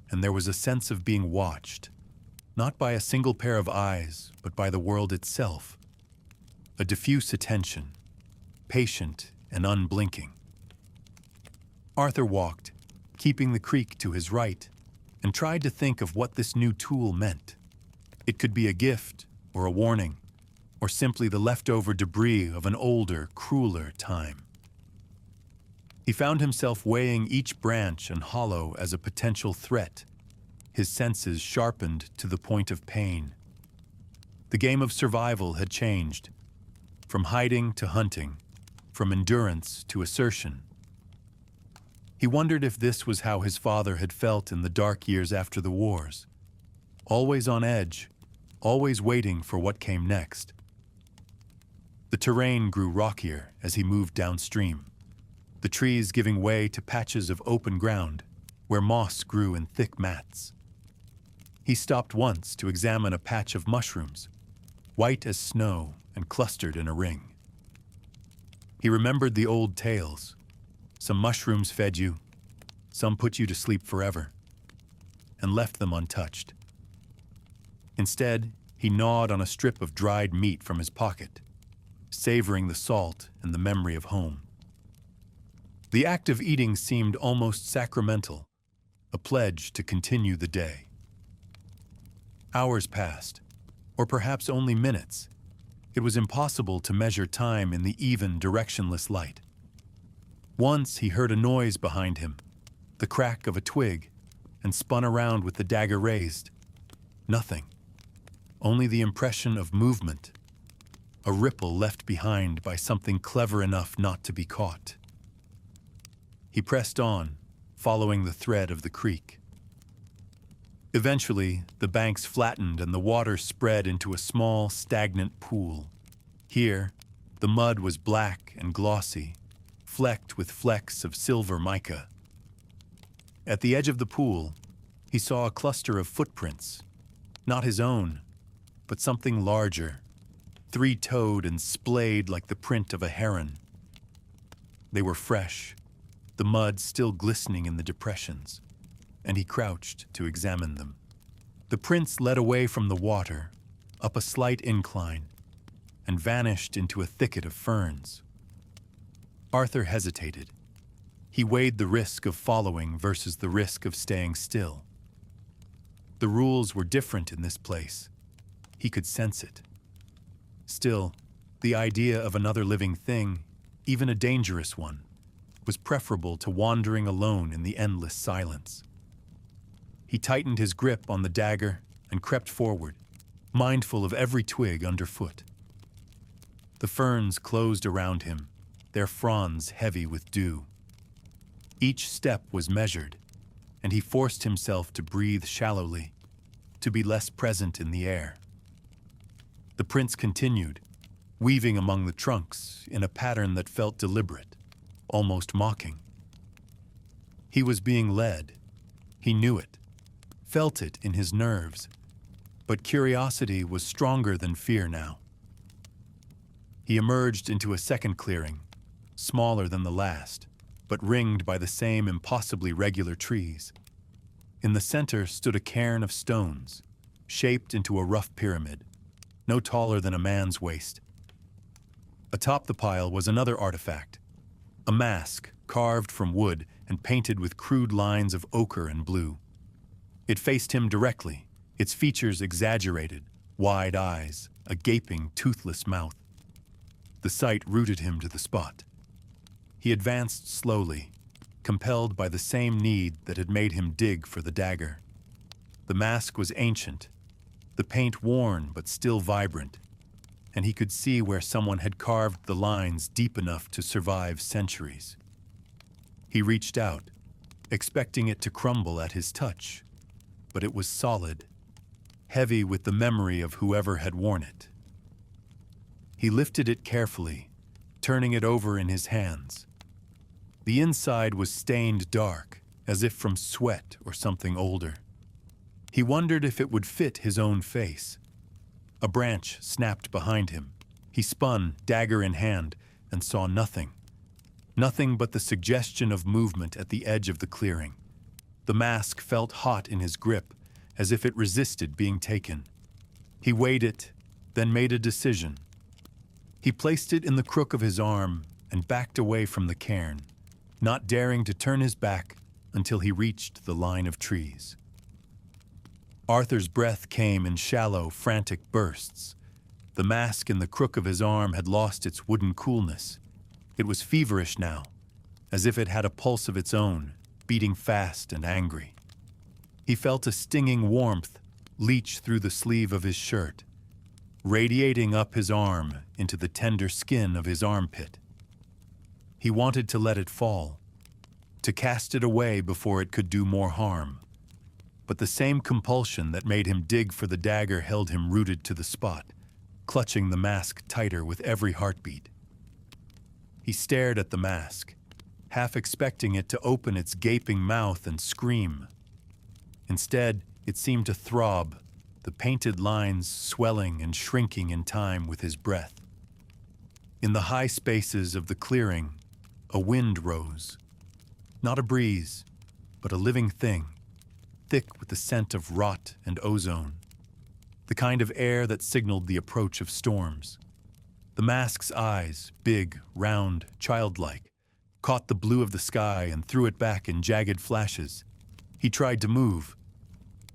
and there was a sense of being watched, not by a single pair of eyes, but by the world itself. A diffuse attention, patient and unblinking. Arthur walked, keeping the creek to his right, and tried to think of what this new tool meant. It could be a gift, or a warning, or simply the leftover debris of an older, crueler time. He found himself weighing each branch and hollow as a potential threat, his senses sharpened to the point of pain. The game of survival had changed, from hiding to hunting, from endurance to assertion. He wondered if this was how his father had felt in the dark years after the wars, always on edge, always waiting for what came next. The terrain grew rockier as he moved downstream, the trees giving way to patches of open ground where moss grew in thick mats. He stopped once to examine a patch of mushrooms, white as snow and clustered in a ring. He remembered the old tales. Some mushrooms fed you, some put you to sleep forever, and left them untouched. Instead, he gnawed on a strip of dried meat from his pocket, savoring the salt and the memory of home. The act of eating seemed almost sacramental, a pledge to continue the day. Hours passed, or perhaps only minutes. It was impossible to measure time in the even, directionless light. Once he heard a noise behind him, the crack of a twig, and spun around with the dagger raised. Nothing. Only the impression of movement, a ripple left behind by something clever enough not to be caught. He pressed on, following the thread of the creek. Eventually, the banks flattened and the water spread into a small, stagnant pool. Here, the mud was black and glossy, flecked with flecks of silver mica. At the edge of the pool, he saw a cluster of footprints, not his own, but something larger, three-toed and splayed like the print of a heron. They were fresh, the mud still glistening in the depressions, and he crouched to examine them. The prints led away from the water, up a slight incline, and vanished into a thicket of ferns. Arthur hesitated. He weighed the risk of following versus the risk of staying still. The rules were different in this place. He could sense it. Still, the idea of another living thing, even a dangerous one, was preferable to wandering alone in the endless silence. He tightened his grip on the dagger and crept forward, mindful of every twig underfoot. The ferns closed around him, their fronds heavy with dew. Each step was measured, and he forced himself to breathe shallowly, to be less present in the air. The prints continued, weaving among the trunks in a pattern that felt deliberate, almost mocking. He was being led. He knew it, felt it in his nerves, but curiosity was stronger than fear now. He emerged into a second clearing, smaller than the last, but ringed by the same impossibly regular trees. In the center stood a cairn of stones, shaped into a rough pyramid, no taller than a man's waist. Atop the pile was another artifact, a mask carved from wood and painted with crude lines of ochre and blue. It faced him directly, its features exaggerated, wide eyes, a gaping, toothless mouth. The sight rooted him to the spot. He advanced slowly, compelled by the same need that had made him dig for the dagger. The mask was ancient, the paint worn but still vibrant, and he could see where someone had carved the lines deep enough to survive centuries. He reached out, expecting it to crumble at his touch, but it was solid, heavy with the memory of whoever had worn it. He lifted it carefully, turning it over in his hands. The inside was stained dark, as if from sweat or something older. He wondered if it would fit his own face. A branch snapped behind him. He spun, dagger in hand, and saw nothing. Nothing but the suggestion of movement at the edge of the clearing. The mask felt hot in his grip, as if it resisted being taken. He weighed it, then made a decision. He placed it in the crook of his arm and backed away from the cairn, not daring to turn his back until he reached the line of trees. Arthur's breath came in shallow, frantic bursts. The mask in the crook of his arm had lost its wooden coolness. It was feverish now, as if it had a pulse of its own, beating fast and angry. He felt a stinging warmth leach through the sleeve of his shirt, radiating up his arm into the tender skin of his armpit. He wanted to let it fall, to cast it away before it could do more harm. But the same compulsion that made him dig for the dagger held him rooted to the spot, clutching the mask tighter with every heartbeat. He stared at the mask, half expecting it to open its gaping mouth and scream. Instead, it seemed to throb, the painted lines swelling and shrinking in time with his breath. In the high spaces of the clearing, a wind rose. Not a breeze, but a living thing, thick with the scent of rot and ozone, the kind of air that signaled the approach of storms. The mask's eyes, big, round, childlike, caught the blue of the sky and threw it back in jagged flashes. He tried to move,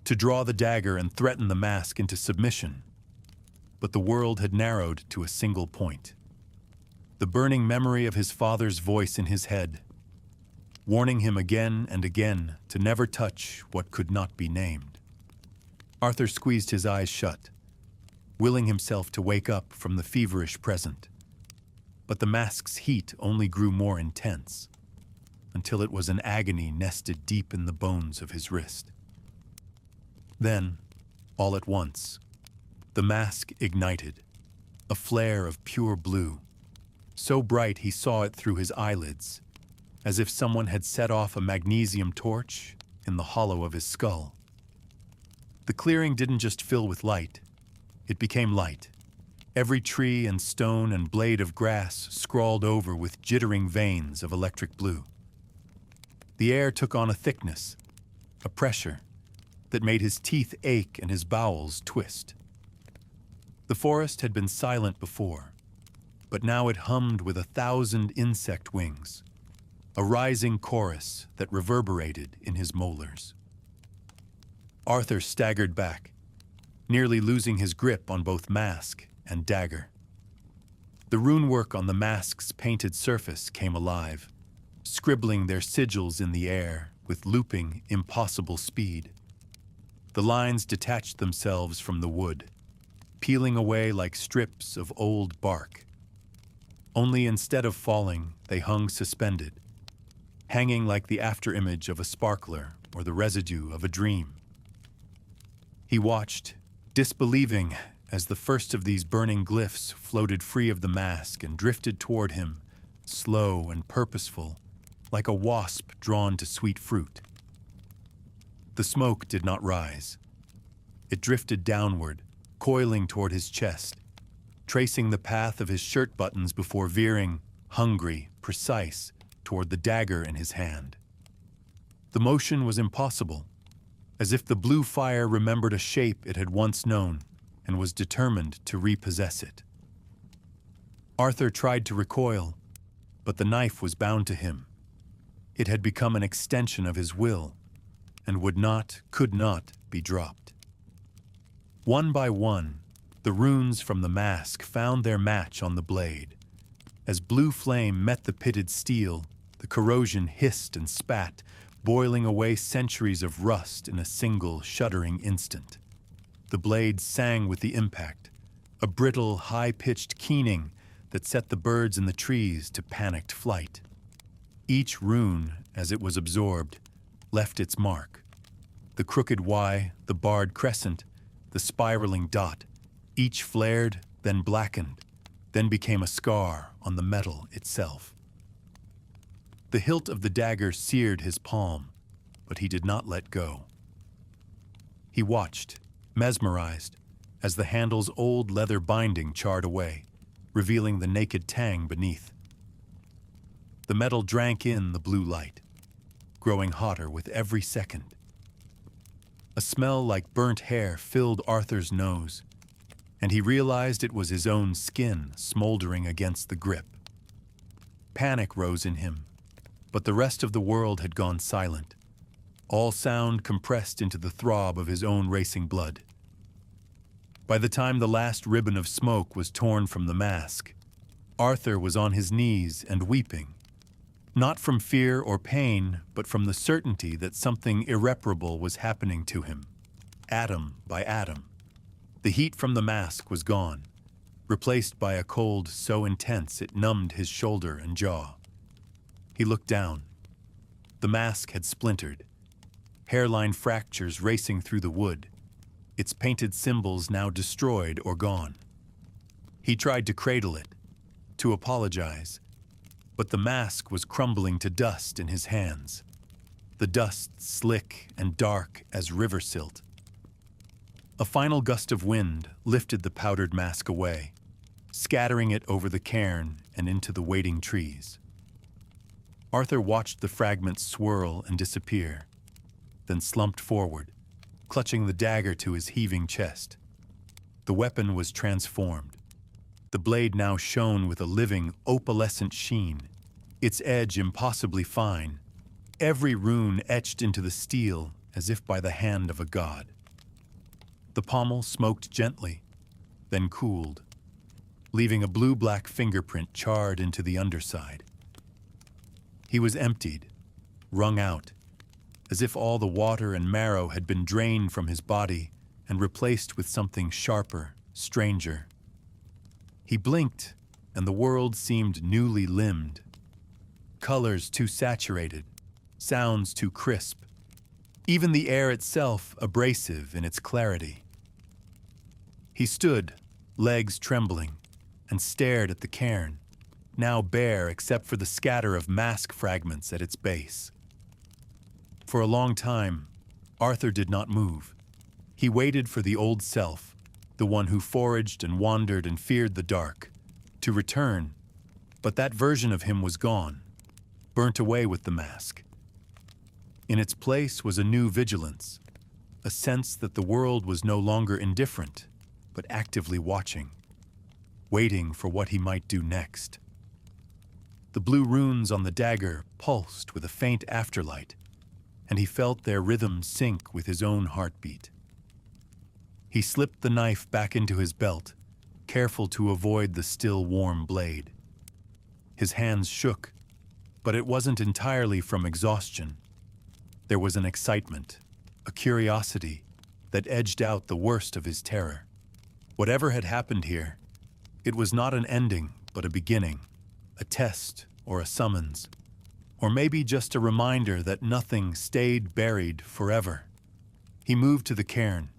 to draw the dagger and threaten the mask into submission. But the world had narrowed to a single point. The burning memory of his father's voice in his head, warning him again and again to never touch what could not be named. Arthur squeezed his eyes shut, willing himself to wake up from the feverish present. But the mask's heat only grew more intense, until it was an agony nested deep in the bones of his wrist. Then, all at once, the mask ignited, a flare of pure blue, so bright he saw it through his eyelids, as if someone had set off a magnesium torch in the hollow of his skull. The clearing didn't just fill with light, it became light. Every tree and stone and blade of grass scrawled over with jittering veins of electric blue. The air took on a thickness, a pressure, that made his teeth ache and his bowels twist. The forest had been silent before, but now it hummed with 1,000 insect wings, a rising chorus that reverberated in his molars. Arthur staggered back, nearly losing his grip on both mask and dagger. The runework on the mask's painted surface came alive, scribbling their sigils in the air with looping, impossible speed. The lines detached themselves from the wood, peeling away like strips of old bark. Only instead of falling, they hung suspended, hanging like the afterimage of a sparkler or the residue of a dream. He watched, disbelieving, as the first of these burning glyphs floated free of the mask and drifted toward him, slow and purposeful, like a wasp drawn to sweet fruit. The smoke did not rise. It drifted downward, coiling toward his chest, tracing the path of his shirt buttons before veering, hungry, precise, toward the dagger in his hand. The motion was impossible, as if the blue fire remembered a shape it had once known and was determined to repossess it. Arthur tried to recoil, but the knife was bound to him. It had become an extension of his will, and could not be dropped. One by one, the runes from the mask found their match on the blade. As blue flame met the pitted steel, the corrosion hissed and spat, boiling away centuries of rust in a single shuddering instant. The blade sang with the impact, a brittle, high-pitched keening that set the birds in the trees to panicked flight. Each rune, as it was absorbed, left its mark. The crooked Y, the barred crescent, the spiraling dot, each flared, then blackened, then became a scar on the metal itself. The hilt of the dagger seared his palm, but he did not let go. He watched, mesmerized, as the handle's old leather binding charred away, revealing the naked tang beneath. The metal drank in the blue light, growing hotter with every second. A smell like burnt hair filled Arthur's nose, and he realized it was his own skin smoldering against the grip. Panic rose in him, but the rest of the world had gone silent, all sound compressed into the throb of his own racing blood. By the time the last ribbon of smoke was torn from the mask, Arthur was on his knees and weeping, not from fear or pain, but from the certainty that something irreparable was happening to him, atom by atom. The heat from the mask was gone, replaced by a cold so intense it numbed his shoulder and jaw. He looked down. The mask had splintered, hairline fractures racing through the wood, its painted symbols now destroyed or gone. He tried to cradle it, to apologize, but the mask was crumbling to dust in his hands, the dust slick and dark as river silt. A final gust of wind lifted the powdered mask away, scattering it over the cairn and into the waiting trees. Arthur watched the fragments swirl and disappear, then slumped forward, clutching the dagger to his heaving chest. The weapon was transformed. The blade now shone with a living, opalescent sheen, its edge impossibly fine, every rune etched into the steel as if by the hand of a god. The pommel smoked gently, then cooled, leaving a blue-black fingerprint charred into the underside. He was emptied, wrung out, as if all the water and marrow had been drained from his body and replaced with something sharper, stranger. He blinked, and the world seemed newly limbed. Colors too saturated, sounds too crisp. even the air itself abrasive in its clarity. He stood, legs trembling, and stared at the cairn, now bare except for the scatter of mask fragments at its base. For a long time, Arthur did not move. He waited for the old self, the one who foraged and wandered and feared the dark, to return, but that version of him was gone, burnt away with the mask. In its place was a new vigilance, a sense that the world was no longer indifferent, but actively watching, waiting for what he might do next. The blue runes on the dagger pulsed with a faint afterlight, and he felt their rhythm sync with his own heartbeat. He slipped the knife back into his belt, careful to avoid the still warm blade. His hands shook, but it wasn't entirely from exhaustion. There was an excitement, a curiosity that edged out the worst of his terror. Whatever had happened here, it was not an ending, but a beginning, a test or a summons, or maybe just a reminder that nothing stayed buried forever. He moved to the cairn,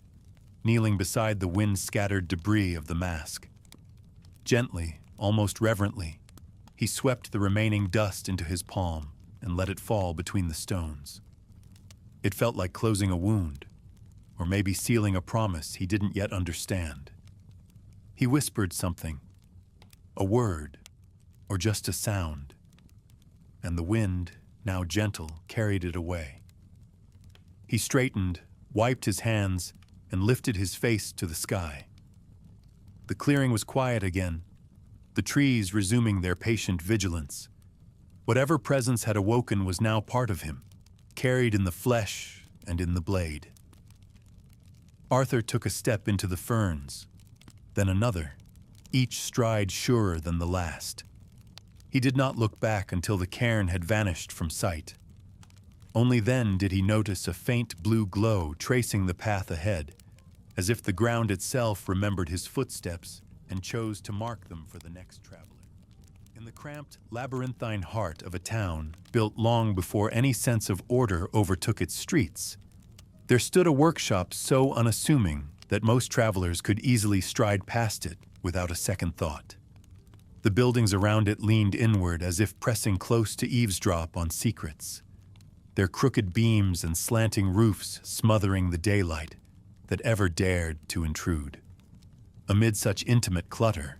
kneeling beside the wind-scattered debris of the mask. Gently, almost reverently, he swept the remaining dust into his palm and let it fall between the stones. It felt like closing a wound, or maybe sealing a promise he didn't yet understand. He whispered something, a word, or just a sound, and the wind, now gentle, carried it away. He straightened, wiped his hands, and lifted his face to the sky. The clearing was quiet again, the trees resuming their patient vigilance. Whatever presence had awoken was now part of him, carried in the flesh and in the blade. Arthur took a step into the ferns, then another, each stride surer than the last. He did not look back until the cairn had vanished from sight. Only then did he notice a faint blue glow tracing the path ahead, as if the ground itself remembered his footsteps and chose to mark them for the next traveler. In the cramped, labyrinthine heart of a town built long before any sense of order overtook its streets, there stood a workshop so unassuming that most travelers could easily stride past it without a second thought. The buildings around it leaned inward as if pressing close to eavesdrop on secrets, their crooked beams and slanting roofs smothering the daylight that ever dared to intrude. Amid such intimate clutter,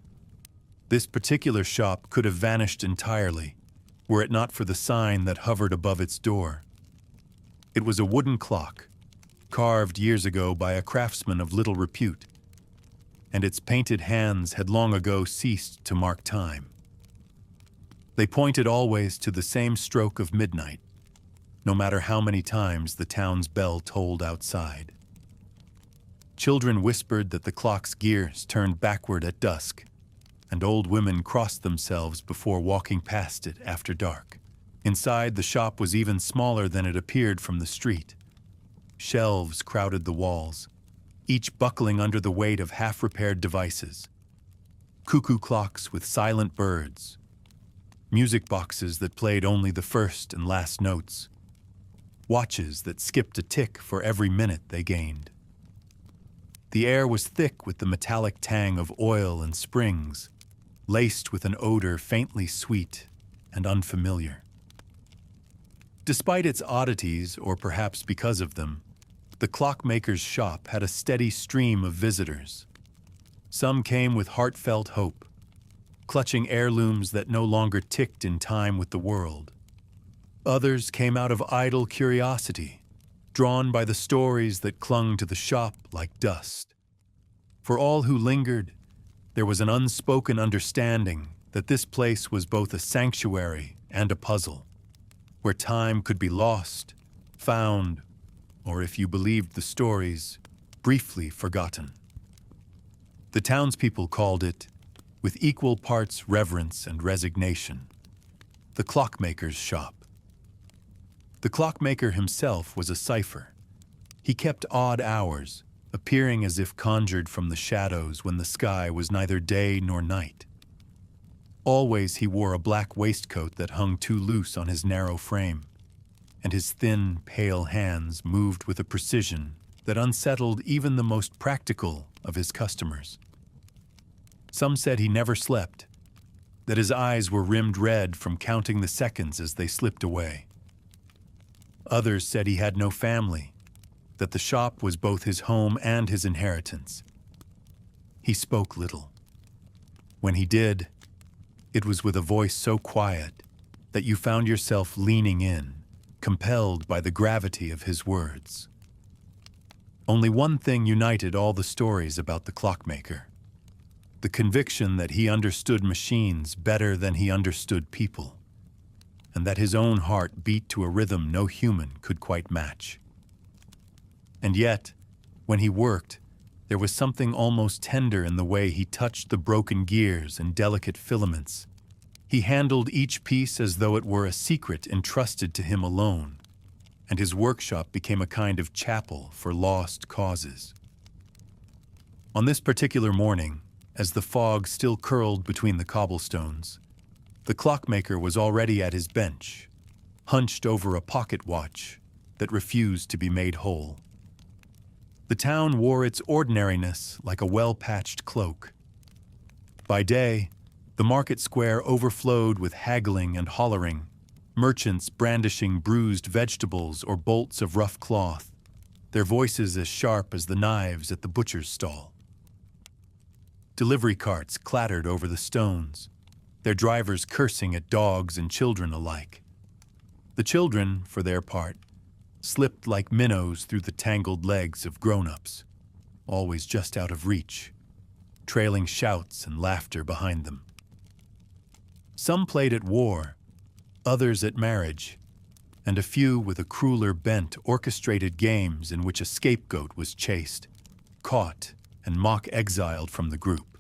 this particular shop could have vanished entirely were it not for the sign that hovered above its door. It was a wooden clock, carved years ago by a craftsman of little repute, and its painted hands had long ago ceased to mark time. They pointed always to the same stroke of midnight, no matter how many times the town's bell tolled outside. Children whispered that the clock's gears turned backward at dusk, and old women crossed themselves before walking past it after dark. Inside, the shop was even smaller than it appeared from the street. Shelves crowded the walls, each buckling under the weight of half-repaired devices. Cuckoo clocks with silent birds, music boxes that played only the first and last notes, watches that skipped a tick for every minute they gained. The air was thick with the metallic tang of oil and springs, laced with an odor faintly sweet and unfamiliar. Despite its oddities, or perhaps because of them, the clockmaker's shop had a steady stream of visitors. Some came with heartfelt hope, clutching heirlooms that no longer ticked in time with the world. Others came out of idle curiosity, drawn by the stories that clung to the shop like dust. For all who lingered, there was an unspoken understanding that this place was both a sanctuary and a puzzle, where time could be lost, found, or if you believed the stories, briefly forgotten. The townspeople called it, with equal parts reverence and resignation, the clockmaker's shop. The clockmaker himself was a cipher. He kept odd hours, appearing as if conjured from the shadows when the sky was neither day nor night. Always he wore a black waistcoat that hung too loose on his narrow frame, and his thin, pale hands moved with a precision that unsettled even the most practical of his customers. Some said he never slept, that his eyes were rimmed red from counting the seconds as they slipped away. Others said he had no family, that the shop was both his home and his inheritance. He spoke little. When he did, it was with a voice so quiet that you found yourself leaning in, compelled by the gravity of his words. Only one thing united all the stories about the clockmaker: the conviction that he understood machines better than he understood people, and that his own heart beat to a rhythm no human could quite match. And yet, when he worked, there was something almost tender in the way he touched the broken gears and delicate filaments. He handled each piece as though it were a secret entrusted to him alone, and his workshop became a kind of chapel for lost causes. On this particular morning, as the fog still curled between the cobblestones, the clockmaker was already at his bench, hunched over a pocket watch that refused to be made whole. The town wore its ordinariness like a well-patched cloak. By day, the market square overflowed with haggling and hollering, merchants brandishing bruised vegetables or bolts of rough cloth, their voices as sharp as the knives at the butcher's stall. Delivery carts clattered over the stones, their drivers cursing at dogs and children alike. The children, for their part, slipped like minnows through the tangled legs of grown-ups, always just out of reach, trailing shouts and laughter behind them. Some played at war, others at marriage, and a few with a crueler bent orchestrated games in which a scapegoat was chased, caught, and mock-exiled from the group,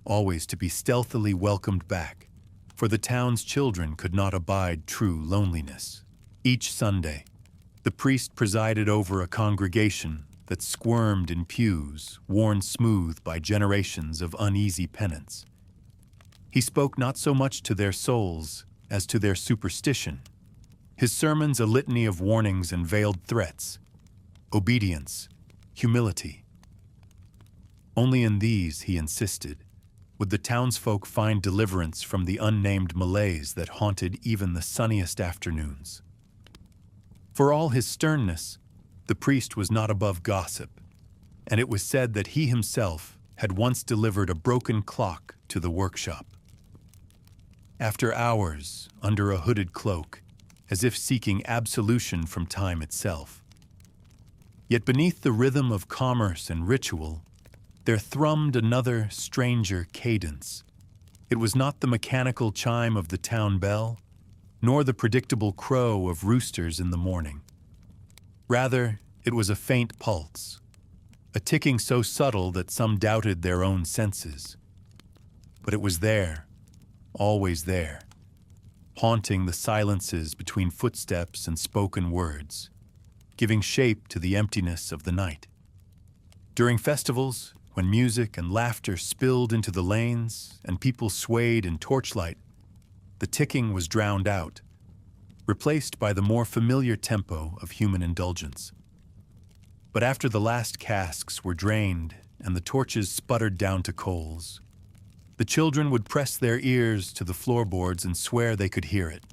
always to be stealthily welcomed back, for the town's children could not abide true loneliness. Each Sunday, the priest presided over a congregation that squirmed in pews, worn smooth by generations of uneasy penance. He spoke not so much to their souls as to their superstition, his sermons a litany of warnings and veiled threats, obedience, humility. Only in these, he insisted, would the townsfolk find deliverance from the unnamed malaise that haunted even the sunniest afternoons. For all his sternness, the priest was not above gossip, and it was said that he himself had once delivered a broken clock to the workshop. After hours under a hooded cloak, as if seeking absolution from time itself. Yet beneath the rhythm of commerce and ritual, there thrummed another, stranger cadence. It was not the mechanical chime of the town bell, nor the predictable crow of roosters in the morning. Rather, it was a faint pulse, a ticking so subtle that some doubted their own senses. But it was there, always there, haunting the silences between footsteps and spoken words, giving shape to the emptiness of the night. During festivals, when music and laughter spilled into the lanes and people swayed in torchlight, the ticking was drowned out, replaced by the more familiar tempo of human indulgence. But after the last casks were drained and the torches sputtered down to coals, the children would press their ears to the floorboards and swear they could hear it,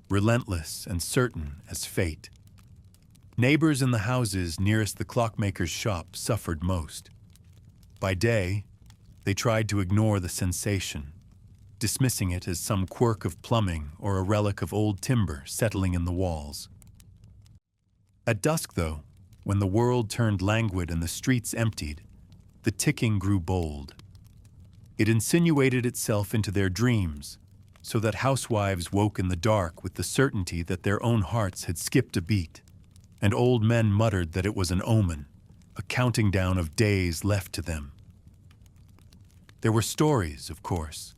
relentless and certain as fate. Neighbors in the houses nearest the clockmaker's shop suffered most. By day, they tried to ignore the sensation, dismissing it as some quirk of plumbing or a relic of old timber settling in the walls. At dusk, though, when the world turned languid and the streets emptied, the ticking grew bold. It insinuated itself into their dreams, so that housewives woke in the dark with the certainty that their own hearts had skipped a beat, and old men muttered that it was an omen, a counting down of days left to them. There were stories, of course.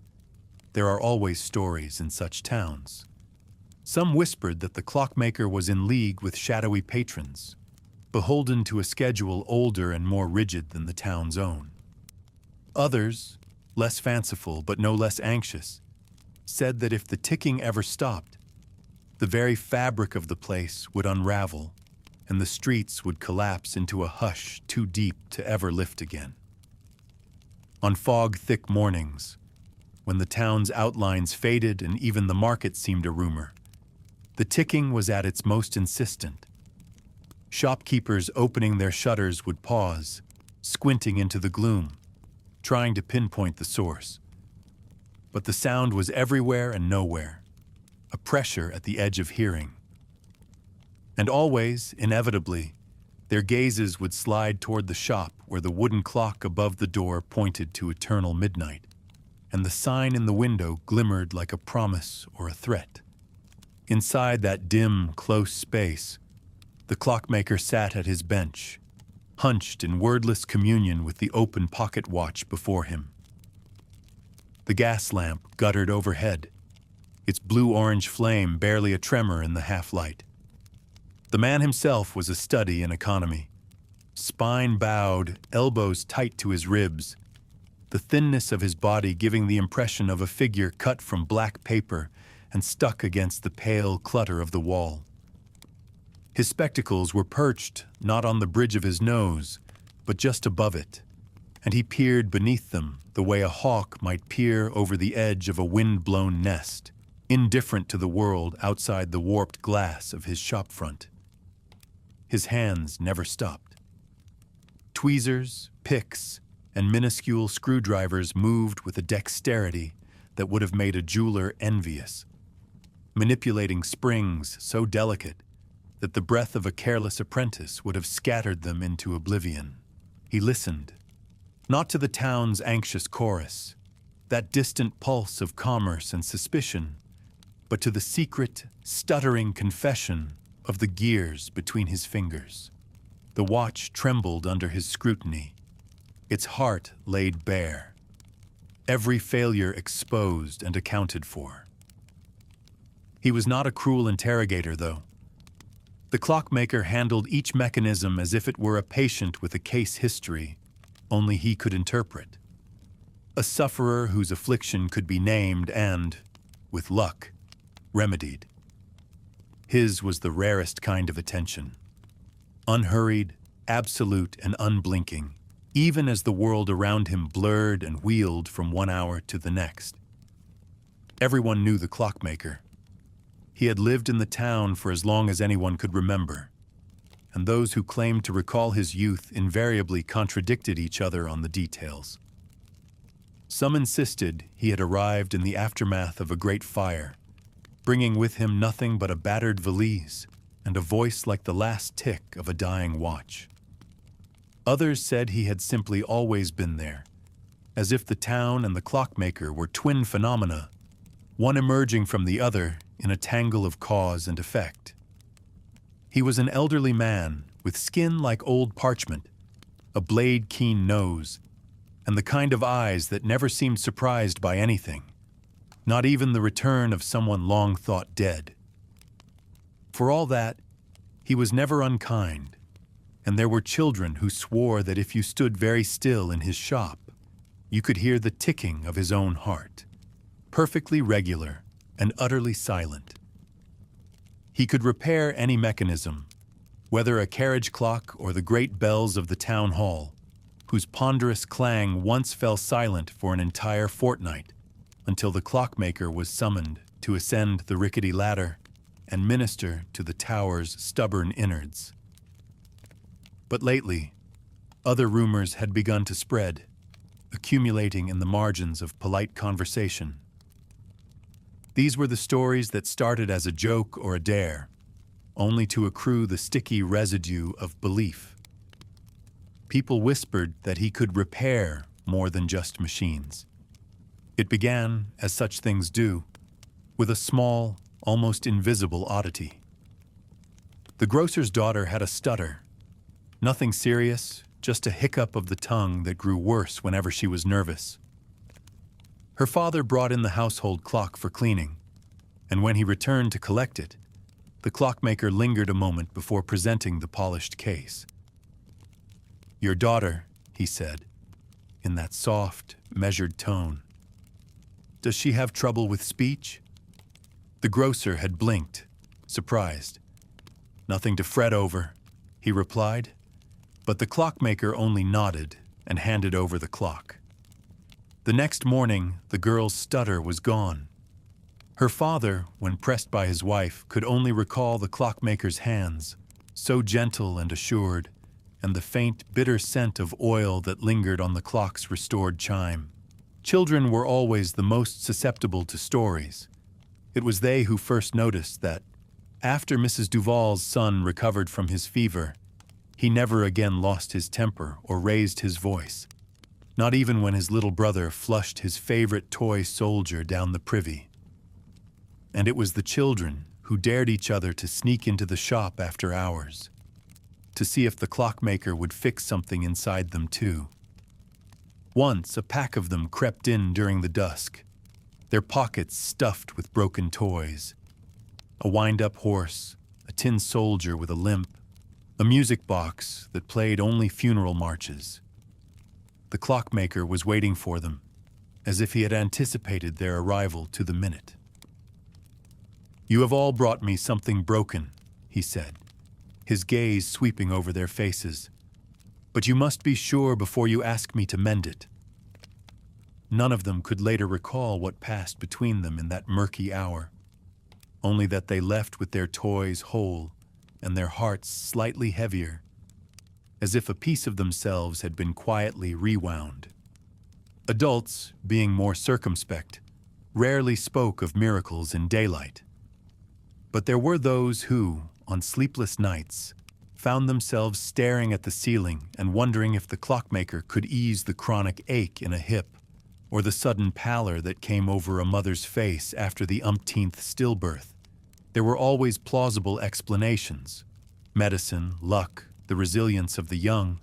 There are always stories in such towns. Some whispered that the clockmaker was in league with shadowy patrons, beholden to a schedule older and more rigid than the town's own. Others, less fanciful but no less anxious, said that if the ticking ever stopped, The very fabric of the place would unravel, and the streets would collapse into a hush too deep to ever lift again. On fog-thick mornings, when the town's outlines faded and even the market seemed a rumor, the ticking was at its most insistent. Shopkeepers opening their shutters would pause, squinting into the gloom, trying to pinpoint the source. But the sound was everywhere and nowhere, a pressure at the edge of hearing. And always, inevitably, their gazes would slide toward the shop where the wooden clock above the door pointed to eternal midnight, and the sign in the window glimmered like a promise or a threat. Inside that dim, close space, the clockmaker sat at his bench, hunched in wordless communion with the open pocket watch before him. The gas lamp guttered overhead, its blue-orange flame barely a tremor in the half-light. The man himself was a study in economy. Spine bowed, elbows tight to his ribs, the thinness of his body giving the impression of a figure cut from black paper and stuck against the pale clutter of the wall. His spectacles were perched not on the bridge of his nose, but just above it, and he peered beneath them the way a hawk might peer over the edge of a wind-blown nest, indifferent to the world outside the warped glass of his shopfront. His hands never stopped. Tweezers, picks, and minuscule screwdrivers moved with a dexterity that would have made a jeweler envious, manipulating springs so delicate that the breath of a careless apprentice would have scattered them into oblivion. He listened, not to the town's anxious chorus, that distant pulse of commerce and suspicion, but to the secret, stuttering confession of the gears between his fingers. The watch trembled under his scrutiny, its heart laid bare, every failure exposed and accounted for. He was not a cruel interrogator, though. The clockmaker handled each mechanism as if it were a patient with a case history only he could interpret. A sufferer whose affliction could be named and, with luck, remedied. His was the rarest kind of attention. Unhurried, absolute, and unblinking, even as the world around him blurred and wheeled from one hour to the next. Everyone knew the clockmaker. He had lived in the town for as long as anyone could remember, and those who claimed to recall his youth invariably contradicted each other on the details. Some insisted he had arrived in the aftermath of a great fire, bringing with him nothing but a battered valise and a voice like the last tick of a dying watch. Others said he had simply always been there, as if the town and the clockmaker were twin phenomena, one emerging from the other in a tangle of cause and effect. He was an elderly man with skin like old parchment, a blade-keen nose, and the kind of eyes that never seemed surprised by anything, not even the return of someone long thought dead. For all that, he was never unkind, and there were children who swore that if you stood very still in his shop, you could hear the ticking of his own heart, perfectly regular and utterly silent. He could repair any mechanism, whether a carriage clock or the great bells of the town hall, whose ponderous clang once fell silent for an entire fortnight until the clockmaker was summoned to ascend the rickety ladder and minister to the tower's stubborn innards. But lately, other rumors had begun to spread, accumulating in the margins of polite conversation. These were the stories that started as a joke or a dare, only to accrue the sticky residue of belief. People whispered that he could repair more than just machines. It began, as such things do, with a small, almost invisible oddity. The grocer's daughter had a stutter. Nothing serious, just a hiccup of the tongue that grew worse whenever she was nervous. Her father brought in the household clock for cleaning, and when he returned to collect it, the clockmaker lingered a moment before presenting the polished case. "Your daughter," he said, in that soft, measured tone. "Does she have trouble with speech?" The grocer had blinked, surprised. "Nothing to fret over," he replied, but the clockmaker only nodded and handed over the clock. The next morning, the girl's stutter was gone. Her father, when pressed by his wife, could only recall the clockmaker's hands, so gentle and assured, and the faint, bitter scent of oil that lingered on the clock's restored chime. Children were always the most susceptible to stories. It was they who first noticed that, after Mrs. Duval's son recovered from his fever, he never again lost his temper or raised his voice, not even when his little brother flushed his favorite toy soldier down the privy. And it was the children who dared each other to sneak into the shop after hours, to see if the clockmaker would fix something inside them too. Once a pack of them crept in during the dusk, their pockets stuffed with broken toys. A wind-up horse, a tin soldier with a limp, a music box that played only funeral marches. The clockmaker was waiting for them, as if he had anticipated their arrival to the minute. "You have all brought me something broken," he said, his gaze sweeping over their faces. "But you must be sure before you ask me to mend it." None of them could later recall what passed between them in that murky hour, only that they left with their toys whole and their hearts slightly heavier, as if a piece of themselves had been quietly rewound. Adults, being more circumspect, rarely spoke of miracles in daylight. But there were those who, on sleepless nights, found themselves staring at the ceiling and wondering if the clockmaker could ease the chronic ache in a hip, or the sudden pallor that came over a mother's face after the umpteenth stillbirth. There were always plausible explanations: medicine, luck, the resilience of the young.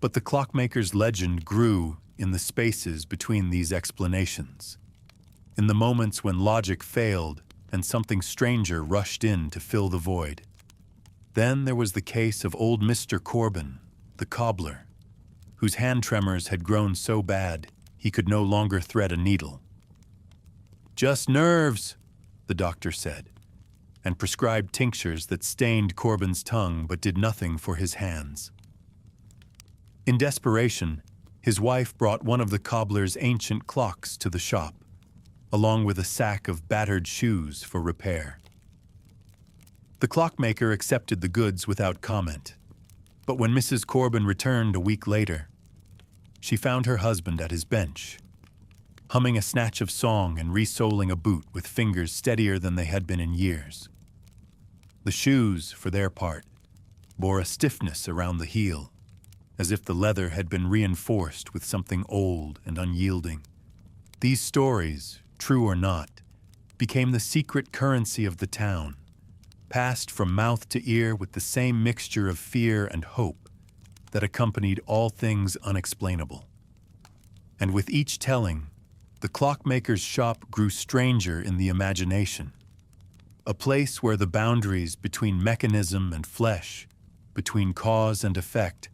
But the clockmaker's legend grew in the spaces between these explanations, in the moments when logic failed and something stranger rushed in to fill the void. Then there was the case of old Mr. Corbin, the cobbler, whose hand tremors had grown so bad he could no longer thread a needle. "Just nerves," the doctor said, and prescribed tinctures that stained Corbin's tongue but did nothing for his hands. In desperation, his wife brought one of the cobbler's ancient clocks to the shop, along with a sack of battered shoes for repair. The clockmaker accepted the goods without comment, but when Mrs. Corbin returned a week later, she found her husband at his bench, humming a snatch of song and resoling a boot with fingers steadier than they had been in years. The shoes, for their part, bore a stiffness around the heel, as if the leather had been reinforced with something old and unyielding. These stories, true or not, became the secret currency of the town, passed from mouth to ear with the same mixture of fear and hope that accompanied all things unexplainable. And with each telling, the clockmaker's shop grew stranger in the imagination, a place where the boundaries between mechanism and flesh, between cause and effect,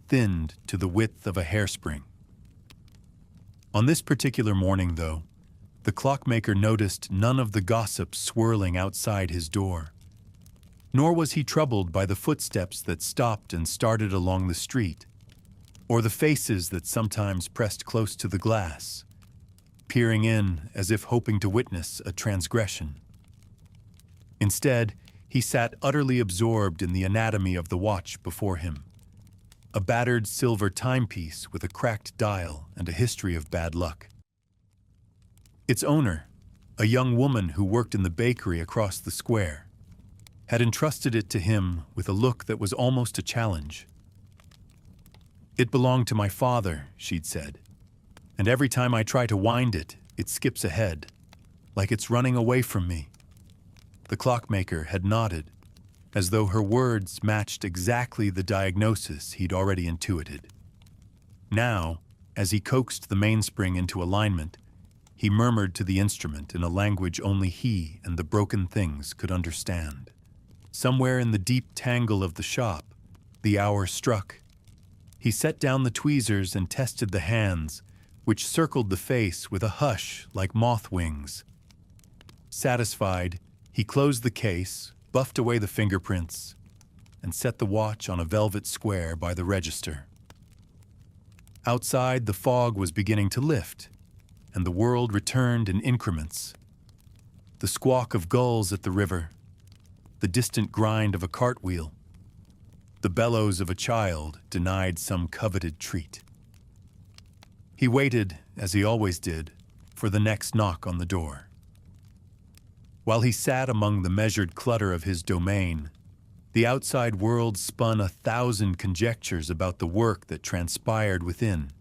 thinned to the width of a hairspring. On this particular morning, though, the clockmaker noticed none of the gossip swirling outside his door. Nor was he troubled by the footsteps that stopped and started along the street, or the faces that sometimes pressed close to the glass, peering in as if hoping to witness a transgression. Instead, he sat utterly absorbed in the anatomy of the watch before him, a battered silver timepiece with a cracked dial and a history of bad luck. Its owner, a young woman who worked in the bakery across the square, had entrusted it to him with a look that was almost a challenge. "It belonged to my father," she'd said, "and every time I try to wind it, it skips ahead, like it's running away from me." The clockmaker had nodded, as though her words matched exactly the diagnosis he'd already intuited. Now, as he coaxed the mainspring into alignment, he murmured to the instrument in a language only he and the broken things could understand. Somewhere in the deep tangle of the shop, the hour struck. He set down the tweezers and tested the hands, which circled the face with a hush like moth wings. Satisfied, he closed the case, buffed away the fingerprints, and set the watch on a velvet square by the register. Outside, the fog was beginning to lift, and the world returned in increments. The squawk of gulls at the river, the distant grind of a cartwheel, the bellows of a child denied some coveted treat. He waited, as he always did, for the next knock on the door. While he sat among the measured clutter of his domain, the outside world spun 1,000 conjectures about the work that transpired within.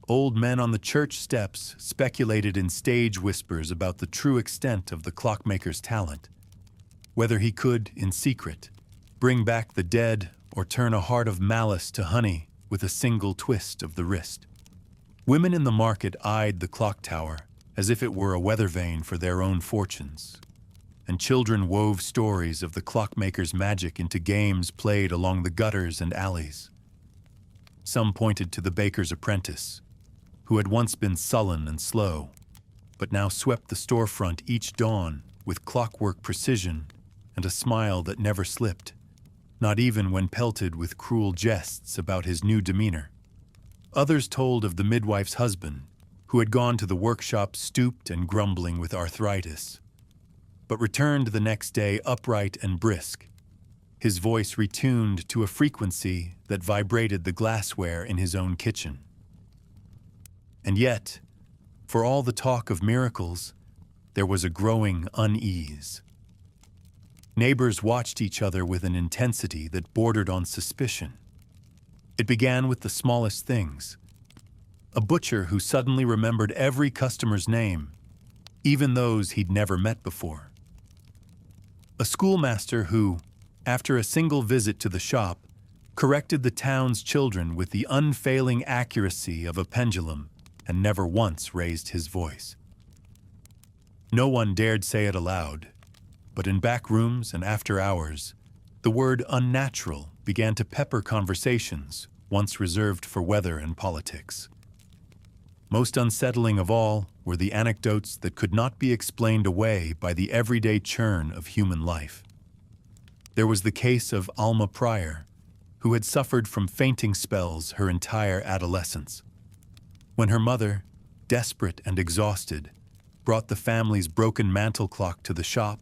Old men on the church steps speculated in stage whispers about the true extent of the clockmaker's talent, whether he could, in secret, bring back the dead or turn a heart of malice to honey with a single twist of the wrist. Women in the market eyed the clock tower as if it were a weather vane for their own fortunes, and children wove stories of the clockmaker's magic into games played along the gutters and alleys. Some pointed to the baker's apprentice, who had once been sullen and slow, but now swept the storefront each dawn with clockwork precision and a smile that never slipped, not even when pelted with cruel jests about his new demeanor. Others told of the midwife's husband, who had gone to the workshop stooped and grumbling with arthritis, but returned the next day upright and brisk, his voice retuned to a frequency that vibrated the glassware in his own kitchen. And yet, for all the talk of miracles, there was a growing unease. Neighbors watched each other with an intensity that bordered on suspicion. It began with the smallest things. A butcher who suddenly remembered every customer's name, even those he'd never met before. A schoolmaster who, after a single visit to the shop, corrected the town's children with the unfailing accuracy of a pendulum and never once raised his voice. No one dared say it aloud, but in back rooms and after hours, the word unnatural began to pepper conversations once reserved for weather and politics. Most unsettling of all were the anecdotes that could not be explained away by the everyday churn of human life. There was the case of Alma Pryor, who had suffered from fainting spells her entire adolescence. When her mother, desperate and exhausted, brought the family's broken mantel clock to the shop,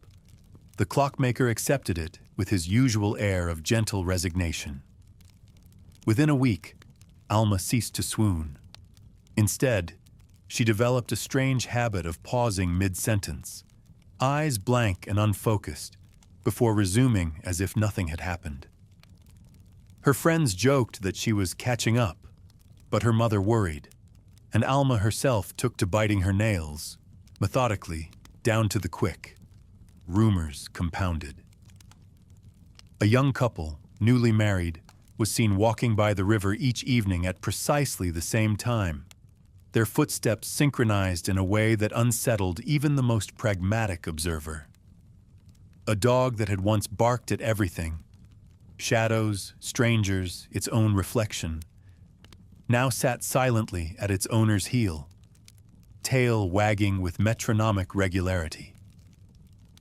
the clockmaker accepted it with his usual air of gentle resignation. Within a week, Alma ceased to swoon. Instead, she developed a strange habit of pausing mid-sentence, eyes blank and unfocused, before resuming as if nothing had happened. Her friends joked that she was catching up, but her mother worried, and Alma herself took to biting her nails, methodically, down to the quick. Rumors compounded. A young couple, newly married, was seen walking by the river each evening at precisely the same time, their footsteps synchronized in a way that unsettled even the most pragmatic observer. A dog that had once barked at everything, shadows, strangers, its own reflection, now sat silently at its owner's heel, tail wagging with metronomic regularity.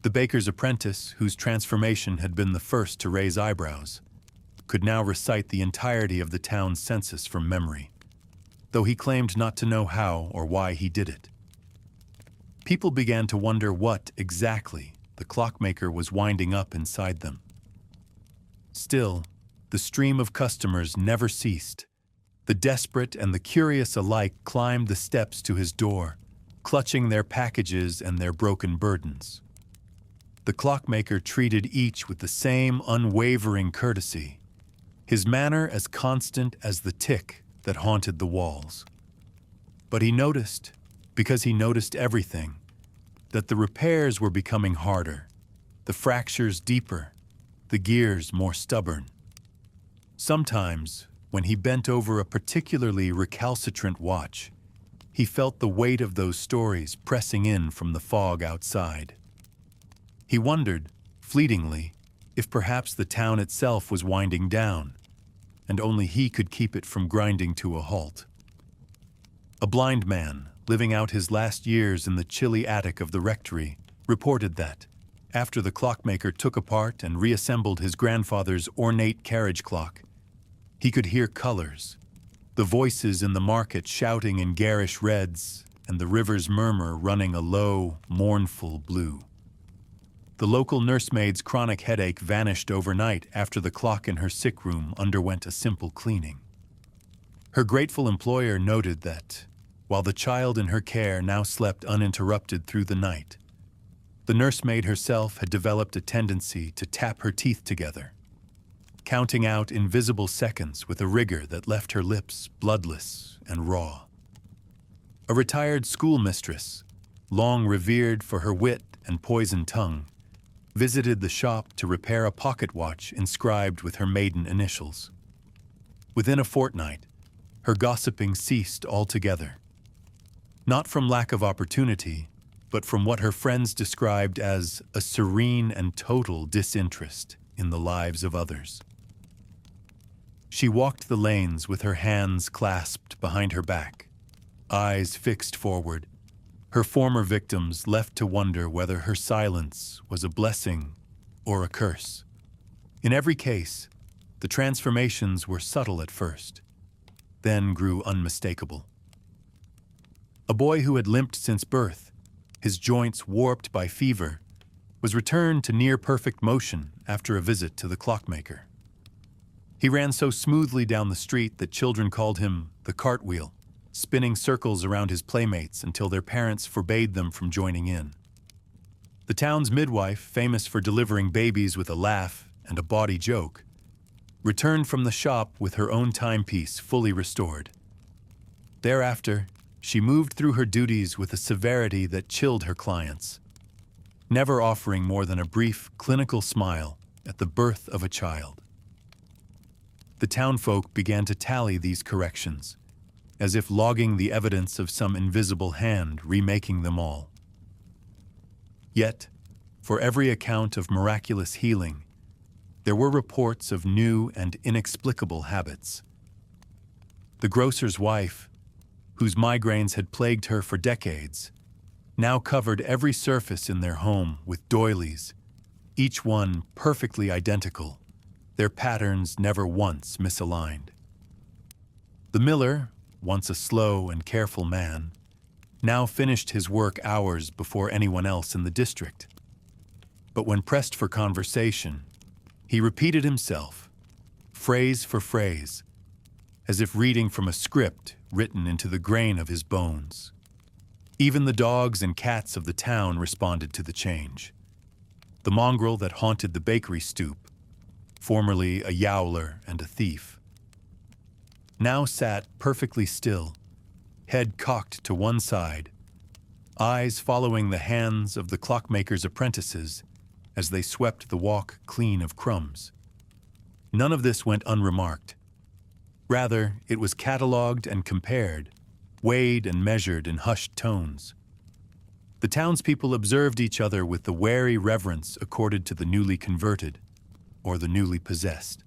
The baker's apprentice, whose transformation had been the first to raise eyebrows, could now recite the entirety of the town's census from memory, though he claimed not to know how or why he did it. People began to wonder what, exactly, the clockmaker was winding up inside them. Still, the stream of customers never ceased. The desperate and the curious alike climbed the steps to his door, clutching their packages and their broken burdens. The clockmaker treated each with the same unwavering courtesy, his manner as constant as the tick that haunted the walls. But he noticed, because he noticed everything, that the repairs were becoming harder, the fractures deeper, the gears more stubborn. Sometimes, when he bent over a particularly recalcitrant watch, he felt the weight of those stories pressing in from the fog outside. He wondered, fleetingly, if perhaps the town itself was winding down, and only he could keep it from grinding to a halt. A blind man, living out his last years in the chilly attic of the rectory, reported that, after the clockmaker took apart and reassembled his grandfather's ornate carriage clock, he could hear colors, the voices in the market shouting in garish reds, and the river's murmur running a low, mournful blue. The local nursemaid's chronic headache vanished overnight after the clock in her sick room underwent a simple cleaning. Her grateful employer noted that, while the child in her care now slept uninterrupted through the night, the nursemaid herself had developed a tendency to tap her teeth together, counting out invisible seconds with a rigor that left her lips bloodless and raw. A retired schoolmistress, long revered for her wit and poisoned tongue, visited the shop to repair a pocket watch inscribed with her maiden initials. Within a fortnight, her gossiping ceased altogether. Not from lack of opportunity, but from what her friends described as a serene and total disinterest in the lives of others. She walked the lanes with her hands clasped behind her back, eyes fixed forward, her former victims left to wonder whether her silence was a blessing or a curse. In every case, the transformations were subtle at first, then grew unmistakable. A boy who had limped since birth, his joints warped by fever, was returned to near-perfect motion after a visit to the clockmaker. He ran so smoothly down the street that children called him the cartwheel, spinning circles around his playmates until their parents forbade them from joining in. The town's midwife, famous for delivering babies with a laugh and a bawdy joke, returned from the shop with her own timepiece fully restored. Thereafter, she moved through her duties with a severity that chilled her clients, never offering more than a brief clinical smile at the birth of a child. The townfolk began to tally these corrections, as if logging the evidence of some invisible hand remaking them all. Yet, for every account of miraculous healing, there were reports of new and inexplicable habits. The grocer's wife, whose migraines had plagued her for decades, now covered every surface in their home with doilies, each one perfectly identical, their patterns never once misaligned. The miller, once a slow and careful man, now finished his work hours before anyone else in the district. But when pressed for conversation, he repeated himself, phrase for phrase, as if reading from a script written into the grain of his bones. Even the dogs and cats of the town responded to the change. The mongrel that haunted the bakery stoop, formerly a yowler and a thief, now sat perfectly still, head cocked to one side, eyes following the hands of the clockmaker's apprentices as they swept the walk clean of crumbs. None of this went unremarked. Rather, it was catalogued and compared, weighed and measured in hushed tones. The townspeople observed each other with the wary reverence accorded to the newly converted or the newly possessed.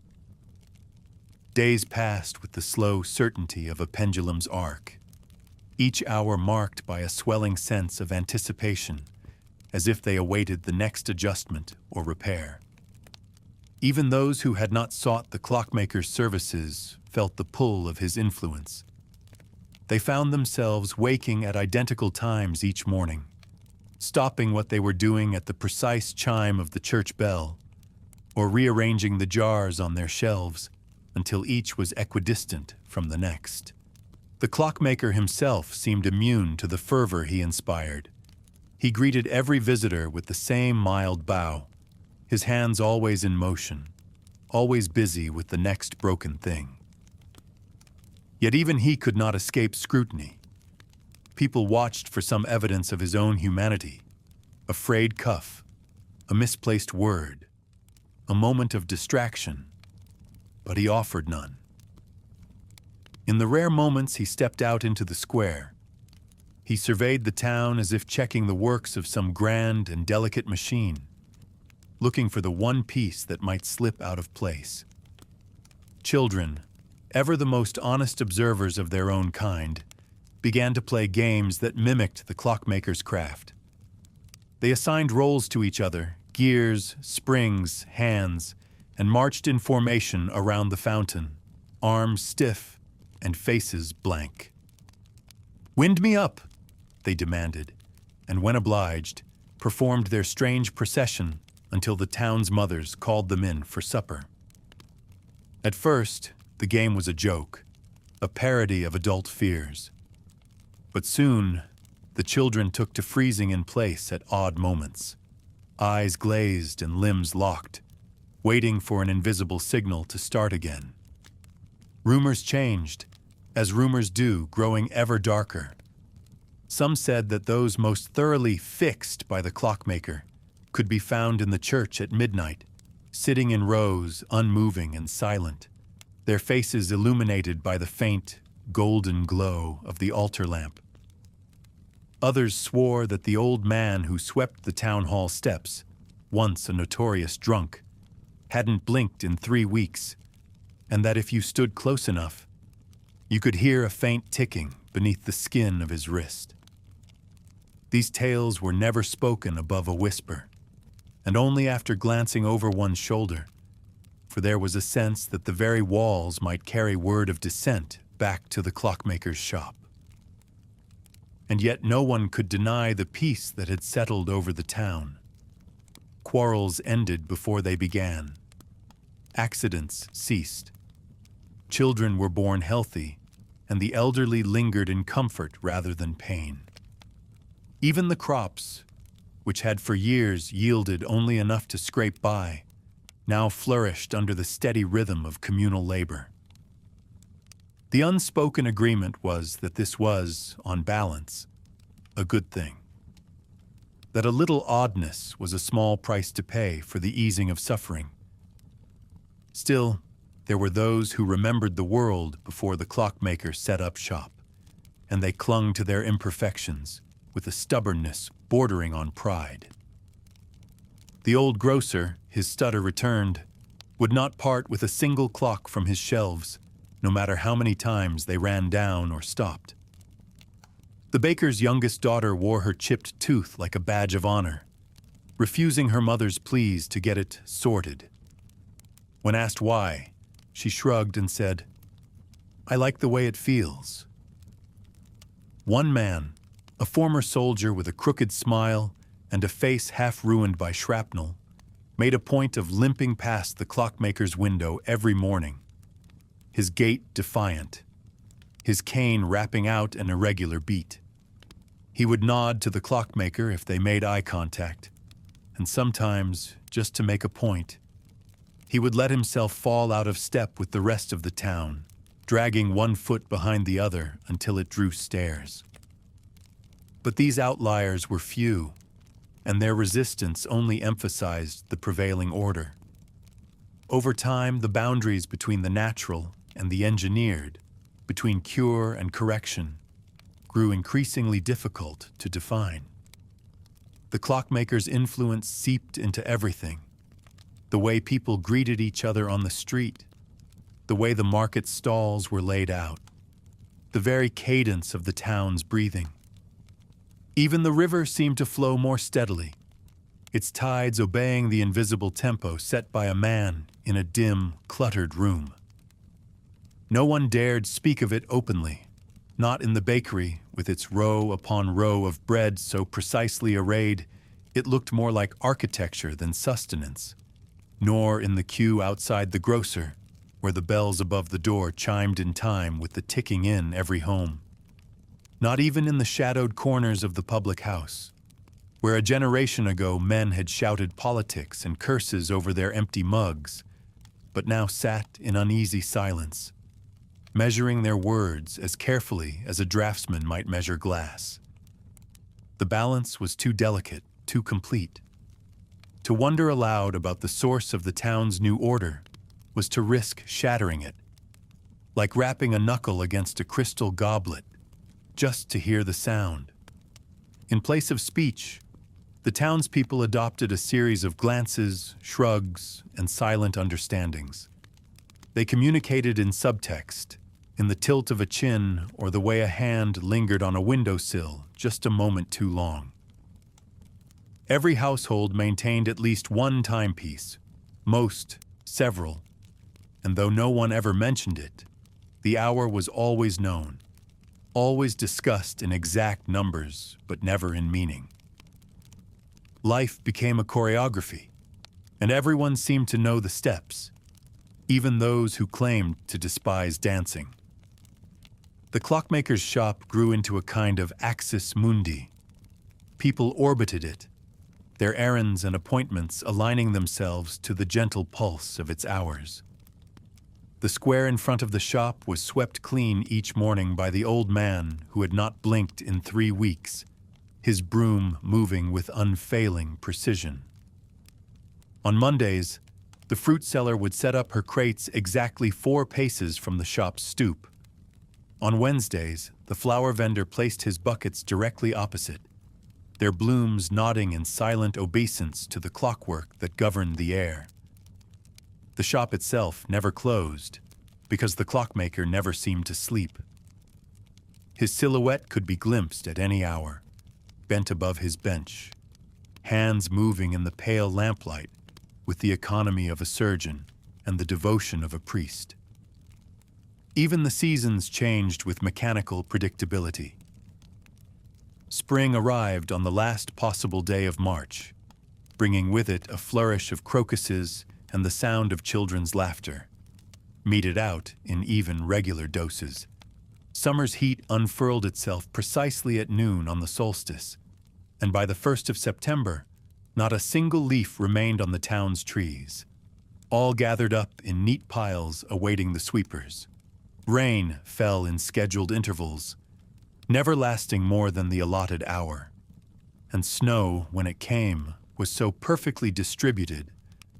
Days passed with the slow certainty of a pendulum's arc, each hour marked by a swelling sense of anticipation, as if they awaited the next adjustment or repair. Even those who had not sought the clockmaker's services felt the pull of his influence. They found themselves waking at identical times each morning, stopping what they were doing at the precise chime of the church bell, or rearranging the jars on their shelves until each was equidistant from the next. The clockmaker himself seemed immune to the fervor he inspired. He greeted every visitor with the same mild bow, his hands always in motion, always busy with the next broken thing. Yet even he could not escape scrutiny. People watched for some evidence of his own humanity, a frayed cuff, a misplaced word, a moment of distraction, but he offered none. In the rare moments he stepped out into the square, he surveyed the town as if checking the works of some grand and delicate machine, looking for the one piece that might slip out of place. Children, ever the most honest observers of their own kind, began to play games that mimicked the clockmaker's craft. They assigned roles to each other, gears, springs, hands, and marched in formation around the fountain, arms stiff and faces blank. "Wind me up," they demanded, and when obliged, performed their strange procession until the town's mothers called them in for supper. At first, the game was a joke, a parody of adult fears. But soon, the children took to freezing in place at odd moments, eyes glazed and limbs locked, waiting for an invisible signal to start again. Rumors changed, as rumors do, growing ever darker. Some said that those most thoroughly fixed by the clockmaker could be found in the church at midnight, sitting in rows, unmoving and silent, their faces illuminated by the faint, golden glow of the altar lamp. Others swore that the old man who swept the town hall steps, once a notorious drunk, hadn't blinked in 3 weeks, and that if you stood close enough, you could hear a faint ticking beneath the skin of his wrist. These tales were never spoken above a whisper, and only after glancing over one's shoulder, for there was a sense that the very walls might carry word of dissent back to the clockmaker's shop. And yet no one could deny the peace that had settled over the town. Quarrels ended before they began. Accidents ceased. Children were born healthy, and the elderly lingered in comfort rather than pain. Even the crops, which had for years yielded only enough to scrape by, now flourished under the steady rhythm of communal labor. The unspoken agreement was that this was, on balance, a good thing. That a little oddness was a small price to pay for the easing of suffering. Still, there were those who remembered the world before the clockmaker set up shop, and they clung to their imperfections with a stubbornness bordering on pride. The old grocer, his stutter returned, would not part with a single clock from his shelves, no matter how many times they ran down or stopped. The baker's youngest daughter wore her chipped tooth like a badge of honor, refusing her mother's pleas to get it sorted. When asked why, she shrugged and said, "I like the way it feels." One man, a former soldier with a crooked smile and a face half ruined by shrapnel, made a point of limping past the clockmaker's window every morning, his gait defiant, his cane rapping out an irregular beat. He would nod to the clockmaker if they made eye contact, and sometimes, just to make a point, he would let himself fall out of step with the rest of the town, dragging one foot behind the other until it drew stares. But these outliers were few, and their resistance only emphasized the prevailing order. Over time, the boundaries between the natural and the engineered, between cure and correction, grew increasingly difficult to define. The clockmaker's influence seeped into everything: the way people greeted each other on the street, the way the market stalls were laid out, the very cadence of the town's breathing. Even the river seemed to flow more steadily, its tides obeying the invisible tempo set by a man in a dim, cluttered room. No one dared speak of it openly, not in the bakery with its row upon row of bread so precisely arrayed it looked more like architecture than sustenance, nor in the queue outside the grocer, where the bells above the door chimed in time with the ticking in every home. Not even in the shadowed corners of the public house, where a generation ago men had shouted politics and curses over their empty mugs, but now sat in uneasy silence, measuring their words as carefully as a draftsman might measure glass. The balance was too delicate, too complete. To wonder aloud about the source of the town's new order was to risk shattering it, like rapping a knuckle against a crystal goblet, just to hear the sound. In place of speech, the townspeople adopted a series of glances, shrugs, and silent understandings. They communicated in subtext, in the tilt of a chin or the way a hand lingered on a windowsill just a moment too long. Every household maintained at least one timepiece, most several, and though no one ever mentioned it, the hour was always known, always discussed in exact numbers, but never in meaning. Life became a choreography, and everyone seemed to know the steps, even those who claimed to despise dancing. The clockmaker's shop grew into a kind of axis mundi. People orbited it, their errands and appointments aligning themselves to the gentle pulse of its hours. The square in front of the shop was swept clean each morning by the old man who had not blinked in 3 weeks, his broom moving with unfailing precision. On Mondays, the fruit seller would set up her crates exactly 4 paces from the shop's stoop. On Wednesdays, the flower vendor placed his buckets directly opposite, their blooms nodding in silent obeisance to the clockwork that governed the air. The shop itself never closed, because the clockmaker never seemed to sleep. His silhouette could be glimpsed at any hour, bent above his bench, hands moving in the pale lamplight with the economy of a surgeon and the devotion of a priest. Even the seasons changed with mechanical predictability. Spring arrived on the last possible day of March, bringing with it a flourish of crocuses and the sound of children's laughter, meted out in even regular doses. Summer's heat unfurled itself precisely at noon on the solstice, and by the 1st of September, not a single leaf remained on the town's trees, all gathered up in neat piles awaiting the sweepers. Rain fell in scheduled intervals, never lasting more than the allotted hour, and snow, when it came, was so perfectly distributed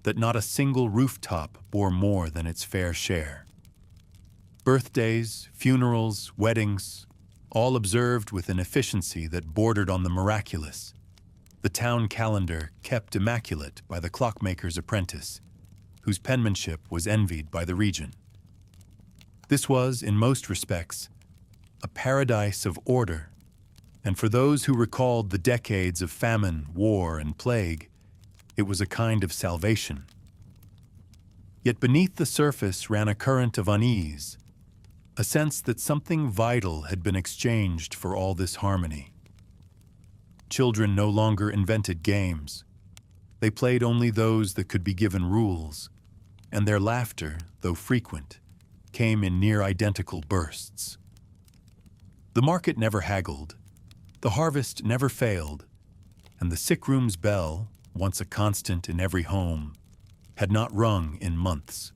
that not a single rooftop bore more than its fair share. Birthdays, funerals, weddings, all observed with an efficiency that bordered on the miraculous. The town calendar kept immaculate by the clockmaker's apprentice, whose penmanship was envied by the region. This was, in most respects, a paradise of order, and for those who recalled the decades of famine, war, and plague, it was a kind of salvation. Yet beneath the surface ran a current of unease, a sense that something vital had been exchanged for all this harmony. Children no longer invented games. They played only those that could be given rules, and their laughter, though frequent, came in near identical bursts. The market never haggled, the harvest never failed, and the sick room's bell, once a constant in every home, had not rung in months.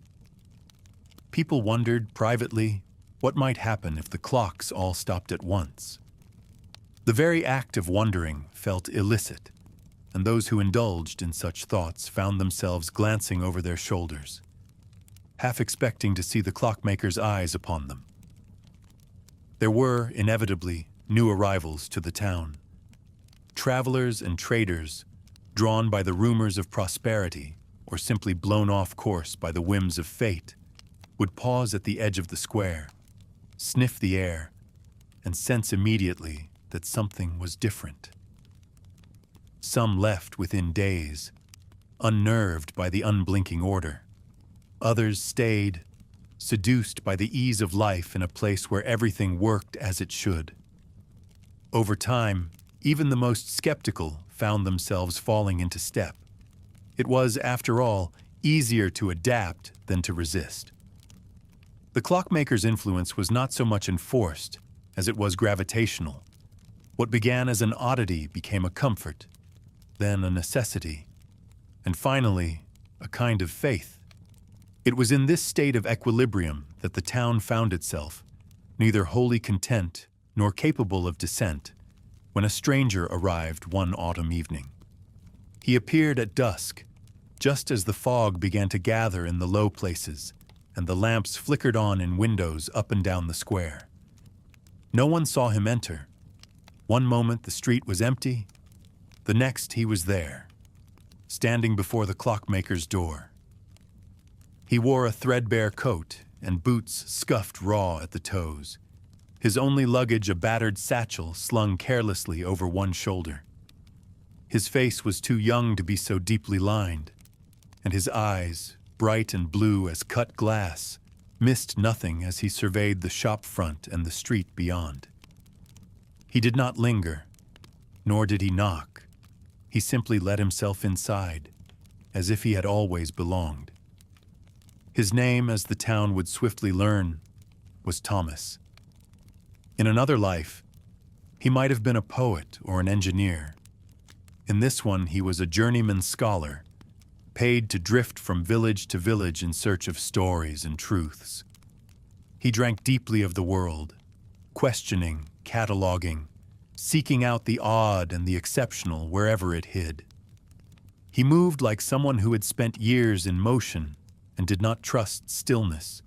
People wondered privately what might happen if the clocks all stopped at once. The very act of wondering felt illicit, and those who indulged in such thoughts found themselves glancing over their shoulders, half expecting to see the clockmaker's eyes upon them. There were, inevitably, new arrivals to the town. Travelers and traders, drawn by the rumors of prosperity or simply blown off course by the whims of fate, would pause at the edge of the square, sniff the air, and sense immediately that something was different. Some left within days, unnerved by the unblinking order. Others stayed, seduced by the ease of life in a place where everything worked as it should. Over time, even the most skeptical found themselves falling into step. It was, after all, easier to adapt than to resist. The clockmaker's influence was not so much enforced as it was gravitational. What began as an oddity became a comfort, then a necessity, and finally, a kind of faith. It was in this state of equilibrium that the town found itself, neither wholly content nor capable of dissent, when a stranger arrived one autumn evening. He appeared at dusk, just as the fog began to gather in the low places, and the lamps flickered on in windows up and down the square. No one saw him enter. One moment the street was empty, the next he was there, standing before the clockmaker's door. He wore a threadbare coat and boots scuffed raw at the toes, his only luggage a battered satchel slung carelessly over one shoulder. His face was too young to be so deeply lined, and his eyes, bright and blue as cut glass, missed nothing as he surveyed the shop front and the street beyond. He did not linger, nor did he knock. He simply let himself inside, as if he had always belonged. His name, as the town would swiftly learn, was Thomas. In another life, he might have been a poet or an engineer. In this one, he was a journeyman scholar, paid to drift from village to village in search of stories and truths. He drank deeply of the world, questioning, cataloging, seeking out the odd and the exceptional wherever it hid. He moved like someone who had spent years in motion and did not trust stillness.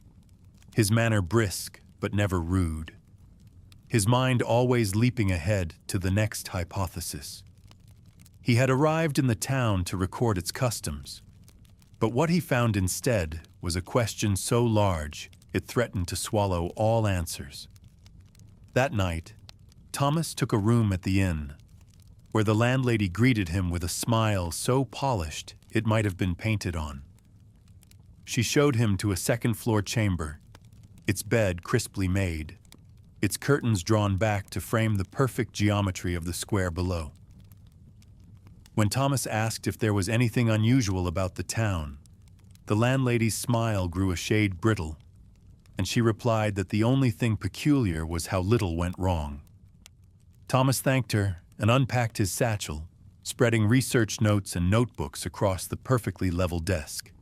His manner brisk, but never rude. His mind always leaping ahead to the next hypothesis. He had arrived in the town to record its customs, but what he found instead was a question so large it threatened to swallow all answers. That night, Thomas took a room at the inn, where the landlady greeted him with a smile so polished it might have been painted on. She showed him to a second-floor chamber, its bed crisply made, its curtains drawn back to frame the perfect geometry of the square below. When Thomas asked if there was anything unusual about the town, the landlady's smile grew a shade brittle, and she replied that the only thing peculiar was how little went wrong. Thomas thanked her and unpacked his satchel, spreading research notes and notebooks across the perfectly level desk.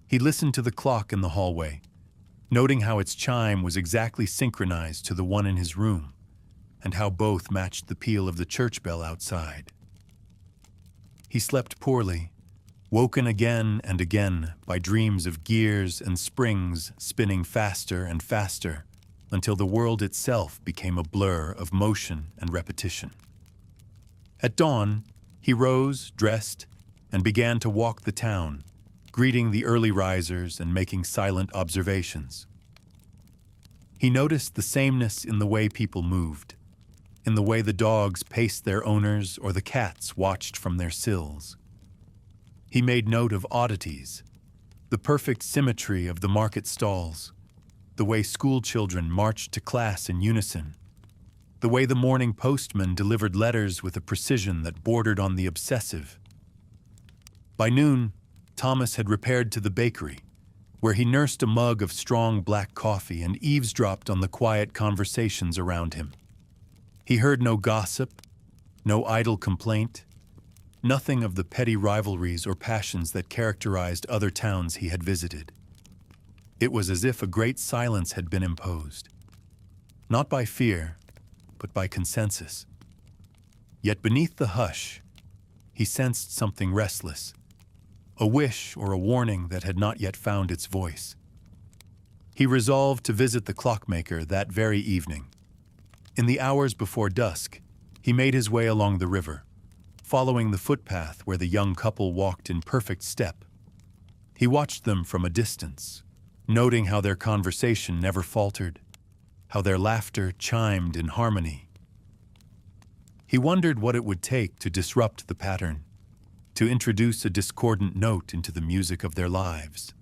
He listened to the clock in the hallway, noting how its chime was exactly synchronized to the one in his room, and how both matched the peal of the church bell outside. He slept poorly, woken again and again by dreams of gears and springs spinning faster and faster until the world itself became a blur of motion and repetition. At dawn, he rose, dressed, and began to walk the town, greeting the early risers and making silent observations. He noticed the sameness in the way people moved, in the way the dogs paced their owners or the cats watched from their sills. He made note of oddities, the perfect symmetry of the market stalls, the way school children marched to class in unison, the way the morning postman delivered letters with a precision that bordered on the obsessive. By noon, Thomas had repaired to the bakery, where he nursed a mug of strong black coffee and eavesdropped on the quiet conversations around him. He heard no gossip, no idle complaint, nothing of the petty rivalries or passions that characterized other towns he had visited. It was as if a great silence had been imposed, not by fear, but by consensus. Yet beneath the hush, he sensed something restless, a wish or a warning that had not yet found its voice. He resolved to visit the clockmaker that very evening. In the hours before dusk, he made his way along the river, following the footpath where the young couple walked in perfect step. He watched them from a distance, noting how their conversation never faltered, how their laughter chimed in harmony. He wondered what it would take to disrupt the pattern, to introduce a discordant note into the music of their lives.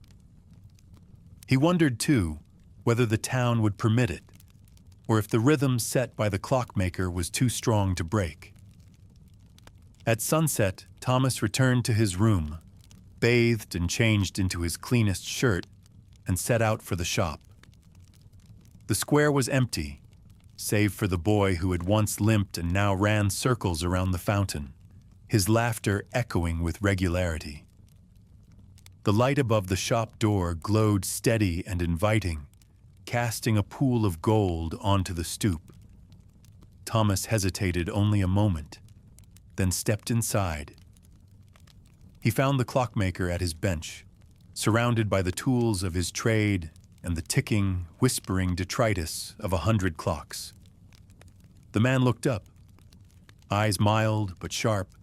He wondered, too, whether the town would permit it, or if the rhythm set by the clockmaker was too strong to break. At sunset, Thomas returned to his room, bathed and changed into his cleanest shirt, and set out for the shop. The square was empty, save for the boy who had once limped and now ran circles around the fountain, his laughter echoing with regularity. The light above the shop door glowed steady and inviting, casting a pool of gold onto the stoop. Thomas hesitated only a moment, then stepped inside. He found the clockmaker at his bench, surrounded by the tools of his trade and the ticking, whispering detritus of 100 clocks. The man looked up, eyes mild but sharp,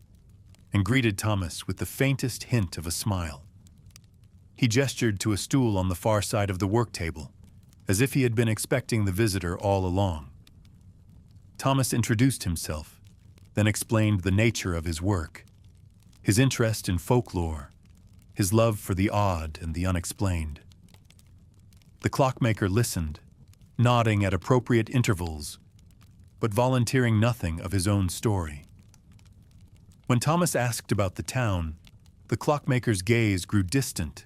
and greeted Thomas with the faintest hint of a smile. He gestured to a stool on the far side of the work table, as if he had been expecting the visitor all along. Thomas introduced himself, then explained the nature of his work, his interest in folklore, his love for the odd and the unexplained. The clockmaker listened, nodding at appropriate intervals, but volunteering nothing of his own story. When Thomas asked about the town, the clockmaker's gaze grew distant,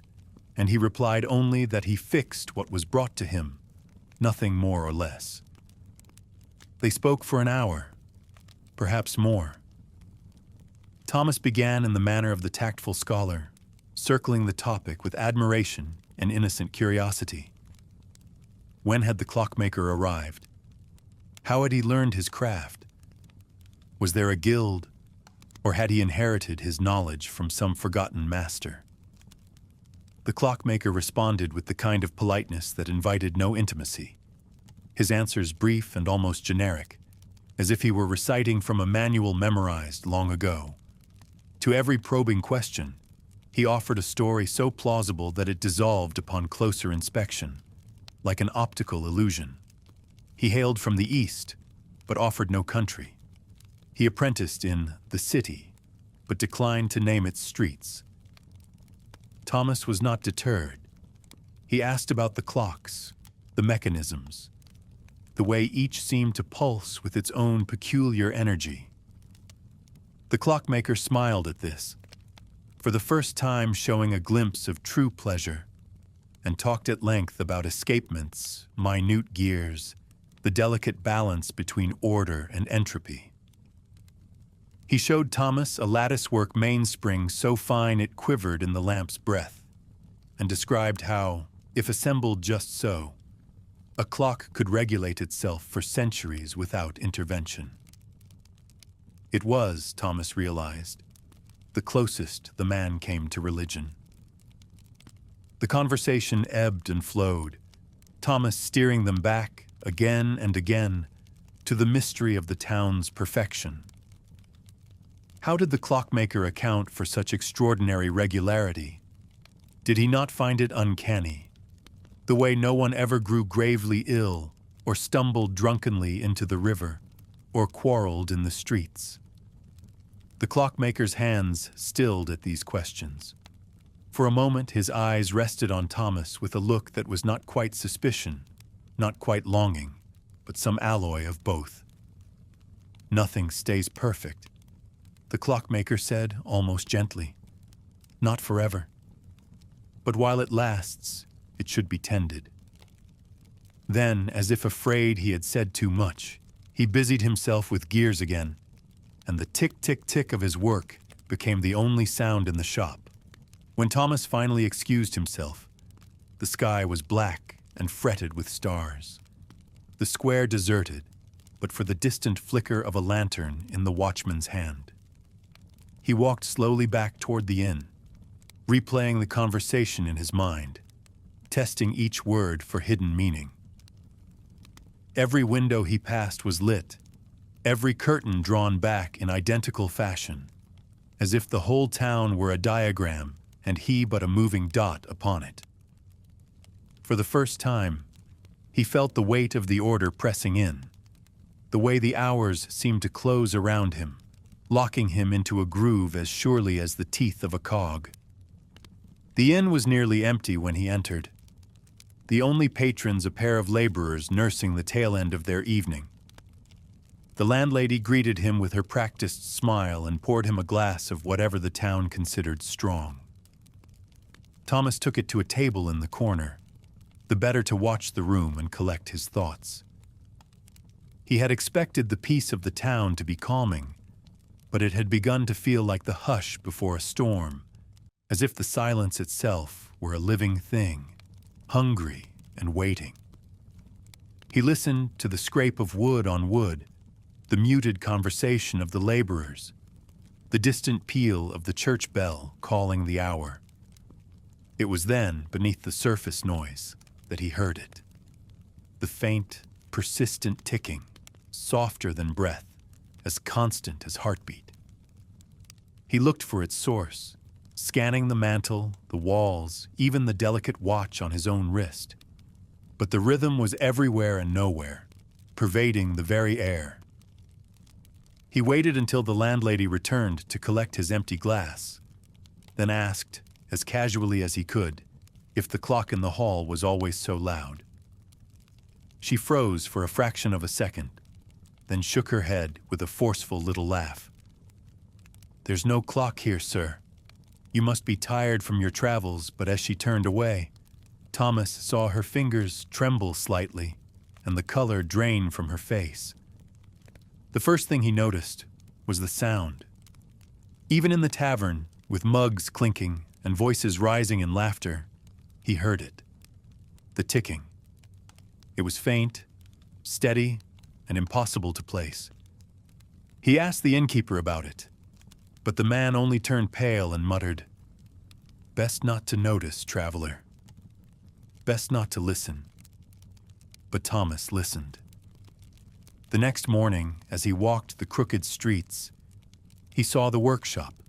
and he replied only that he fixed what was brought to him, nothing more or less. They spoke for an hour, perhaps more. Thomas began in the manner of the tactful scholar, circling the topic with admiration and innocent curiosity. When had the clockmaker arrived? How had he learned his craft? Was there a guild, or had he inherited his knowledge from some forgotten master? The clockmaker responded with the kind of politeness that invited no intimacy, his answers brief and almost generic, as if he were reciting from a manual memorized long ago. To every probing question, he offered a story so plausible that it dissolved upon closer inspection, like an optical illusion. He hailed from the east, but offered no country. He apprenticed in the city, but declined to name its streets. Thomas was not deterred. He asked about the clocks, the mechanisms, the way each seemed to pulse with its own peculiar energy. The clockmaker smiled at this, for the first time showing a glimpse of true pleasure, and talked at length about escapements, minute gears, the delicate balance between order and entropy. He showed Thomas a latticework mainspring so fine it quivered in the lamp's breath, and described how, if assembled just so, a clock could regulate itself for centuries without intervention. It was, Thomas realized, the closest the man came to religion. The conversation ebbed and flowed, Thomas steering them back, again and again, to the mystery of the town's perfection. How did the clockmaker account for such extraordinary regularity? Did he not find it uncanny, the way no one ever grew gravely ill, or stumbled drunkenly into the river, or quarreled in the streets? The clockmaker's hands stilled at these questions. For a moment his eyes rested on Thomas with a look that was not quite suspicion, not quite longing, but some alloy of both. "Nothing stays perfect," the clockmaker said, almost gently. "Not forever. But while it lasts, it should be tended." Then, as if afraid he had said too much, he busied himself with gears again, and the tick-tick-tick of his work became the only sound in the shop. When Thomas finally excused himself, the sky was black and fretted with stars. The square deserted, but for the distant flicker of a lantern in the watchman's hand. He walked slowly back toward the inn, replaying the conversation in his mind, testing each word for hidden meaning. Every window he passed was lit, every curtain drawn back in identical fashion, as if the whole town were a diagram and he but a moving dot upon it. For the first time, he felt the weight of the order pressing in, the way the hours seemed to close around him, locking him into a groove as surely as the teeth of a cog. The inn was nearly empty when he entered, the only patrons a pair of laborers nursing the tail end of their evening. The landlady greeted him with her practiced smile and poured him a glass of whatever the town considered strong. Thomas took it to a table in the corner, the better to watch the room and collect his thoughts. He had expected the peace of the town to be calming, but it had begun to feel like the hush before a storm, as if the silence itself were a living thing, hungry and waiting. He listened to the scrape of wood on wood, the muted conversation of the laborers, the distant peal of the church bell calling the hour. It was then, beneath the surface noise, that he heard it. The faint, persistent ticking, softer than breath, as constant as heartbeat. He looked for its source, scanning the mantel, the walls, even the delicate watch on his own wrist. But the rhythm was everywhere and nowhere, pervading the very air. He waited until the landlady returned to collect his empty glass, then asked, as casually as he could, if the clock in the hall was always so loud. She froze for a fraction of a second, then shook her head with a forceful little laugh. "There's no clock here, sir. You must be tired from your travels," but as she turned away, Thomas saw her fingers tremble slightly and the color drain from her face. The first thing he noticed was the sound. Even in the tavern, with mugs clinking and voices rising in laughter, he heard it. The ticking. It was faint, steady, and impossible to place. He asked the innkeeper about it, but the man only turned pale and muttered, "Best not to notice, traveler. Best not to listen." But Thomas listened. The next morning, as he walked the crooked streets, he saw the workshop,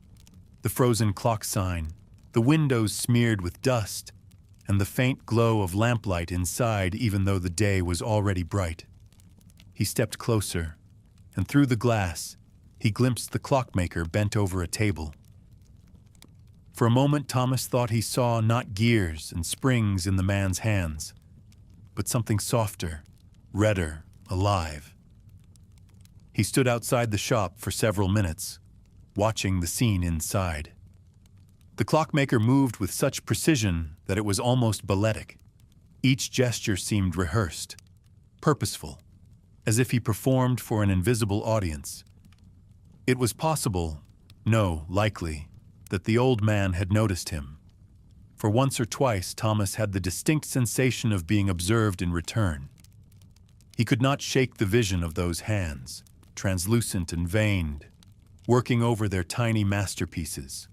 the frozen clock sign, the windows smeared with dust, and the faint glow of lamplight inside even though the day was already bright. He stepped closer, and through the glass, he glimpsed the clockmaker bent over a table. For a moment, Thomas thought he saw not gears and springs in the man's hands, but something softer, redder, alive. He stood outside the shop for several minutes, watching the scene inside. The clockmaker moved with such precision that it was almost balletic. Each gesture seemed rehearsed, purposeful, as if he performed for an invisible audience. It was possible, no, likely, that the old man had noticed him. For once or twice, Thomas had the distinct sensation of being observed in return. He could not shake the vision of those hands, translucent and veined, working over their tiny masterpieces.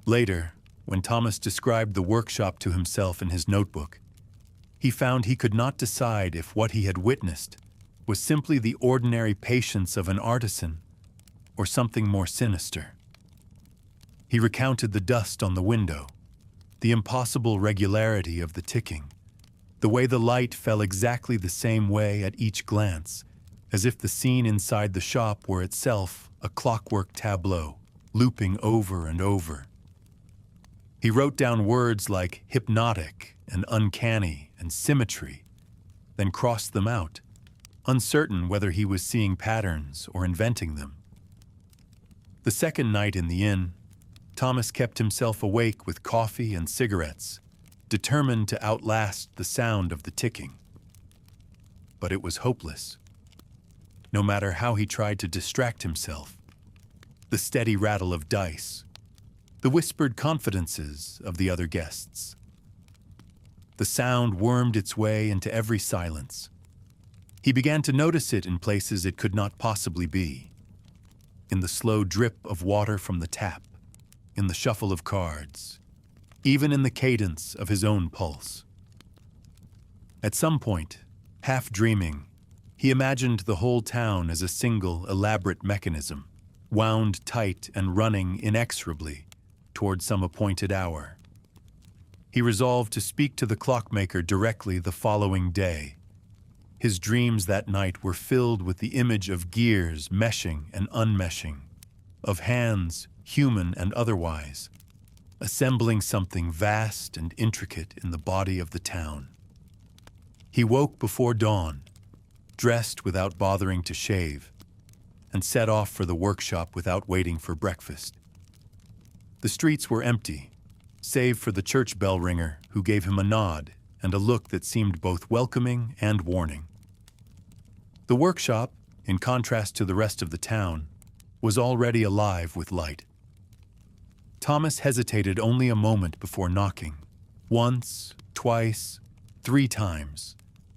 Later, when Thomas described the workshop to himself in his notebook, he found he could not decide if what he had witnessed was simply the ordinary patience of an artisan or something more sinister. He recounted the dust on the window, the impossible regularity of the ticking, the way the light fell exactly the same way at each glance, as if the scene inside the shop were itself a clockwork tableau, looping over and over. He wrote down words like hypnotic and uncanny and symmetry, then crossed them out, uncertain whether he was seeing patterns or inventing them. The second night in the inn, Thomas kept himself awake with coffee and cigarettes, determined to outlast the sound of the ticking. But it was hopeless. No matter how he tried to distract himself, the steady rattle of dice, the whispered confidences of the other guests. The sound wormed its way into every silence. He began to notice it in places it could not possibly be. In the slow drip of water from the tap, in the shuffle of cards, even in the cadence of his own pulse. At some point, half dreaming, he imagined the whole town as a single, elaborate mechanism, wound tight and running inexorably toward some appointed hour. He resolved to speak to the clockmaker directly the following day. His dreams that night were filled with the image of gears meshing and unmeshing, of hands, human and otherwise, assembling something vast and intricate in the body of the town. He woke before dawn, dressed without bothering to shave, and set off for the workshop without waiting for breakfast. The streets were empty, save for the church bell ringer who gave him a nod and a look that seemed both welcoming and warning. The workshop, in contrast to the rest of the town, was already alive with light. Thomas hesitated only a moment before knocking. Once, twice, 3 times,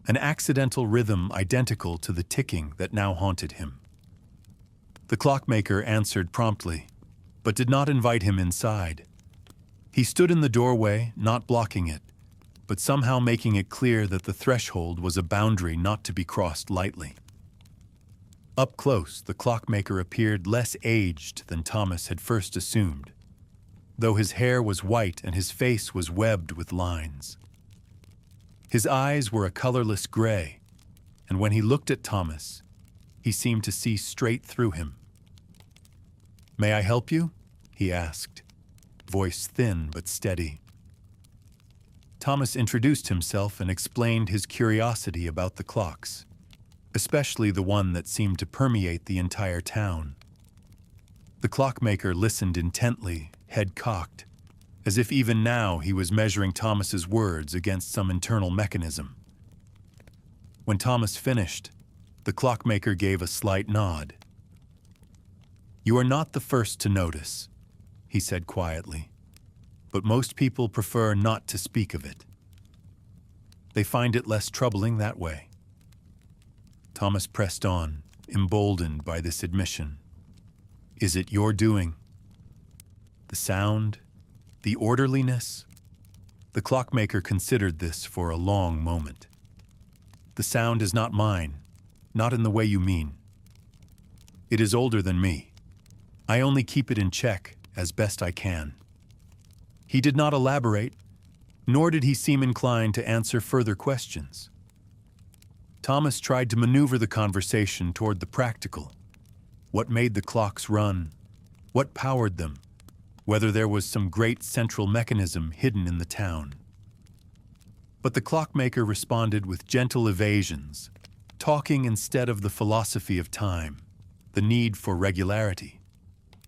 an accidental rhythm identical to the ticking that now haunted him. The clockmaker answered promptly, but did not invite him inside. He stood in the doorway, not blocking it, but somehow making it clear that the threshold was a boundary not to be crossed lightly. Up close, the clockmaker appeared less aged than Thomas had first assumed, though his hair was white and his face was webbed with lines. His eyes were a colorless gray, and when he looked at Thomas, he seemed to see straight through him. "May I help you?" he asked, voice thin but steady. Thomas introduced himself and explained his curiosity about the clocks, especially the one that seemed to permeate the entire town. The clockmaker listened intently, head cocked, as if even now he was measuring Thomas's words against some internal mechanism. When Thomas finished, the clockmaker gave a slight nod. "You are not the first to notice," he said quietly, "but most people prefer not to speak of it. They find it less troubling that way." Thomas pressed on, emboldened by this admission. "Is it your doing? The sound, the orderliness?" The clockmaker considered this for a long moment. "The sound is not mine, not in the way you mean. It is older than me. I only keep it in check as best I can." He did not elaborate, nor did he seem inclined to answer further questions. Thomas tried to maneuver the conversation toward the practical. What made the clocks run? What powered them? Whether there was some great central mechanism hidden in the town. But the clockmaker responded with gentle evasions, talking instead of the philosophy of time, the need for regularity,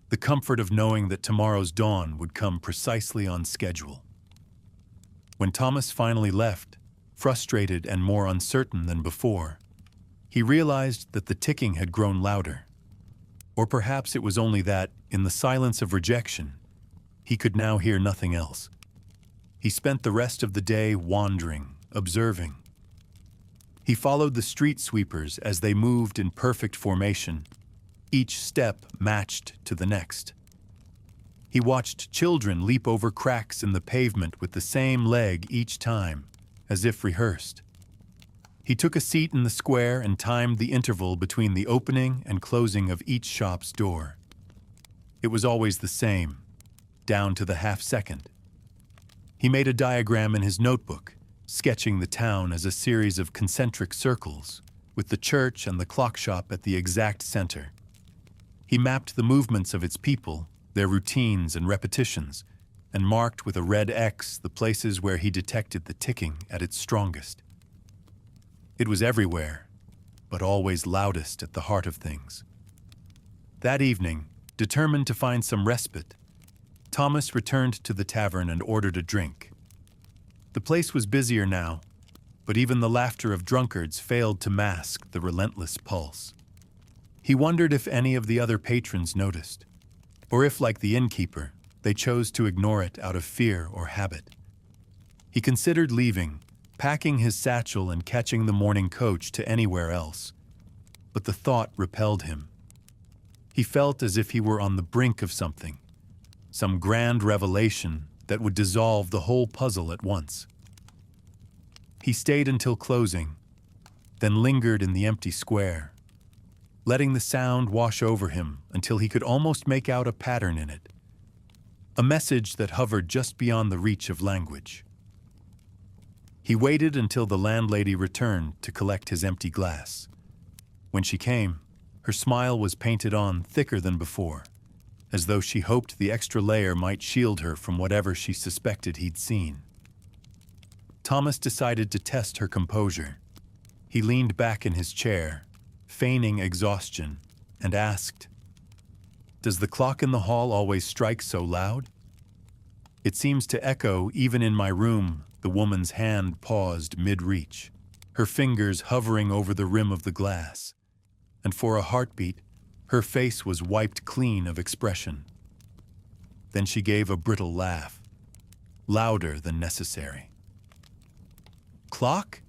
the comfort of knowing that tomorrow's dawn would come precisely on schedule. When Thomas finally left, frustrated and more uncertain than before, he realized that the ticking had grown louder. Or perhaps it was only that, in the silence of rejection, he could now hear nothing else. He spent the rest of the day wandering, observing. He followed the street sweepers as they moved in perfect formation, each step matched to the next. He watched children leap over cracks in the pavement with the same leg each time, as if rehearsed. He took a seat in the square and timed the interval between the opening and closing of each shop's door. It was always the same, down to the half-second. He made a diagram in his notebook, sketching the town as a series of concentric circles, with the church and the clock shop at the exact center. He mapped the movements of its people, their routines and repetitions, and marked with a red X the places where he detected the ticking at its strongest. It was everywhere, but always loudest at the heart of things. That evening, determined to find some respite, Thomas returned to the tavern and ordered a drink. The place was busier now, but even the laughter of drunkards failed to mask the relentless pulse. He wondered if any of the other patrons noticed, or if, like the innkeeper, they chose to ignore it out of fear or habit. He considered leaving, packing his satchel and catching the morning coach to anywhere else, but the thought repelled him. He felt as if he were on the brink of something, some grand revelation that would dissolve the whole puzzle at once. He stayed until closing, then lingered in the empty square, letting the sound wash over him until he could almost make out a pattern in it, a message that hovered just beyond the reach of language. He waited until the landlady returned to collect his empty glass. When she came, her smile was painted on thicker than before, as though she hoped the extra layer might shield her from whatever she suspected he'd seen. Thomas decided to test her composure. He leaned back in his chair, feigning exhaustion, and asked, "Does the clock in the hall always strike so loud?" "It seems to echo even in my room." The woman's hand paused mid-reach, her fingers hovering over the rim of the glass, and for a heartbeat, her face was wiped clean of expression. Then she gave a brittle laugh, louder than necessary. "Clock?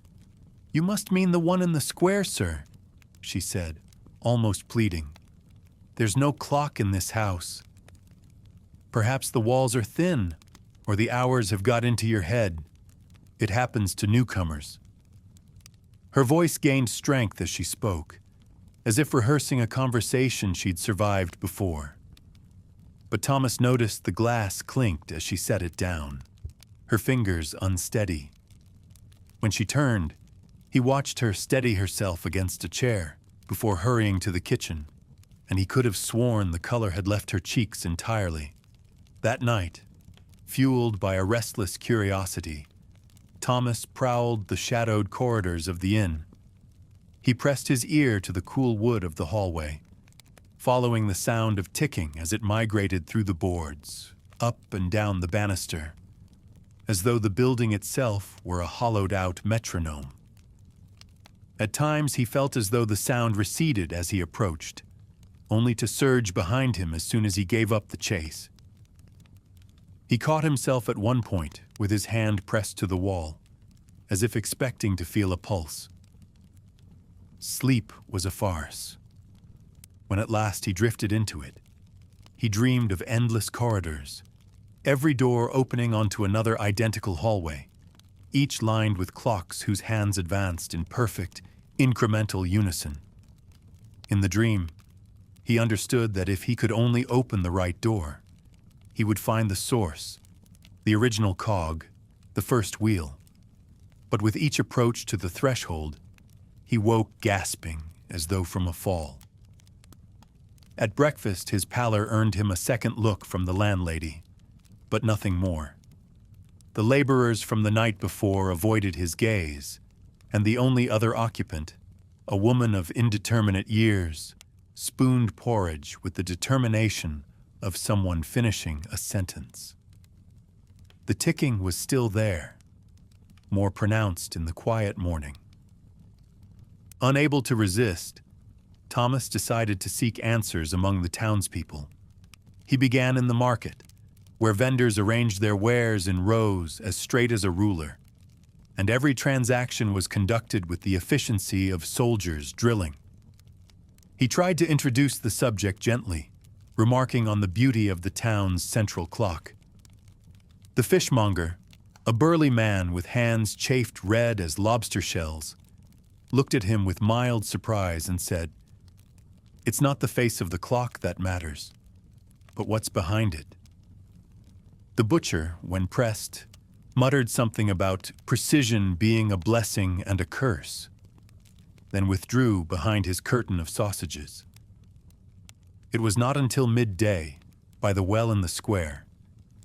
You must mean the one in the square, sir," she said, almost pleading. "There's no clock in this house. Perhaps the walls are thin, or the hours have got into your head. It happens to newcomers." Her voice gained strength as she spoke, as if rehearsing a conversation she'd survived before. But Thomas noticed the glass clinked as she set it down, her fingers unsteady. When she turned, he watched her steady herself against a chair before hurrying to the kitchen and he could have sworn the color had left her cheeks entirely. That night, fueled by a restless curiosity, Thomas prowled the shadowed corridors of the inn. He pressed his ear to the cool wood of the hallway, following the sound of ticking as it migrated through the boards, up and down the banister, as though the building itself were a hollowed-out metronome. At times he felt as though the sound receded as he approached, only to surge behind him as soon as he gave up the chase. He caught himself at one point with his hand pressed to the wall, as if expecting to feel a pulse. Sleep was a farce. When at last he drifted into it, he dreamed of endless corridors, every door opening onto another identical hallway, each lined with clocks whose hands advanced in perfect, incremental unison. In the dream, he understood that if he could only open the right door, he would find the source, the original cog, the first wheel. But with each approach to the threshold, he woke gasping as though from a fall. At breakfast, his pallor earned him a second look from the landlady, but nothing more. The laborers from the night before avoided his gaze, and the only other occupant, a woman of indeterminate years, spooned porridge with the determination of someone finishing a sentence. The ticking was still there, more pronounced in the quiet morning. Unable to resist, Thomas decided to seek answers among the townspeople. He began in the market, where vendors arranged their wares in rows as straight as a ruler, and every transaction was conducted with the efficiency of soldiers drilling. He tried to introduce the subject gently, remarking on the beauty of the town's central clock. The fishmonger, a burly man with hands chafed red as lobster shells, looked at him with mild surprise and said, "It's not the face of the clock that matters, but what's behind it." The butcher, when pressed, muttered something about precision being a blessing and a curse, then withdrew behind his curtain of sausages. It was not until midday, by the well in the square,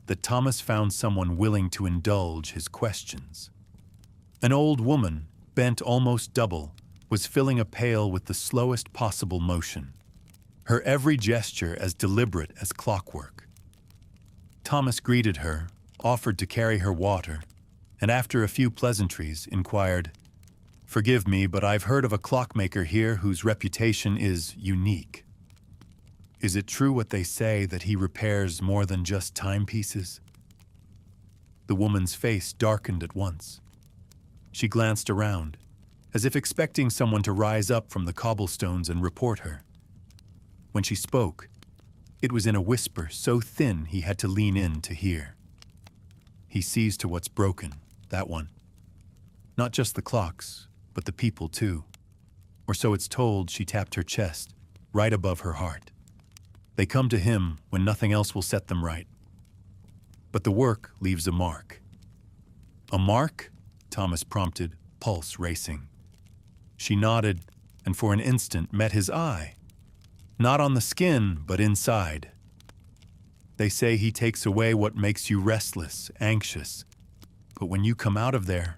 that Thomas found someone willing to indulge his questions. An old woman, bent almost double, was filling a pail with the slowest possible motion, her every gesture as deliberate as clockwork. Thomas greeted her, offered to carry her water, and after a few pleasantries, inquired, "Forgive me, but I've heard of a clockmaker here whose reputation is unique. Is it true what they say that he repairs more than just timepieces?" The woman's face darkened at once. She glanced around, as if expecting someone to rise up from the cobblestones and report her. When she spoke, it was in a whisper so thin he had to lean in to hear. "He sees to what's broken, that one. Not just the clocks, but the people too. Or so it's told," she tapped her chest, right above her heart. "They come to him when nothing else will set them right. But the work leaves a mark." "A mark?" Thomas prompted, pulse racing. She nodded, and for an instant met his eye. "Not on the skin, but inside. They say he takes away what makes you restless, anxious. But when you come out of there..."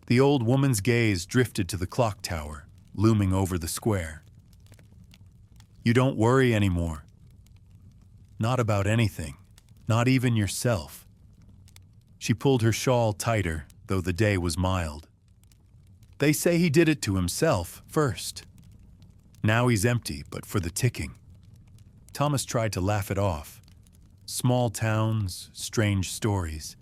The old woman's gaze drifted to the clock tower, looming over the square. "You don't worry anymore." "Not about anything, not even yourself." She pulled her shawl tighter, though the day was mild. "They say he did it to himself first. Now he's empty, but for the ticking." Thomas tried to laugh it off. Small towns, strange stories.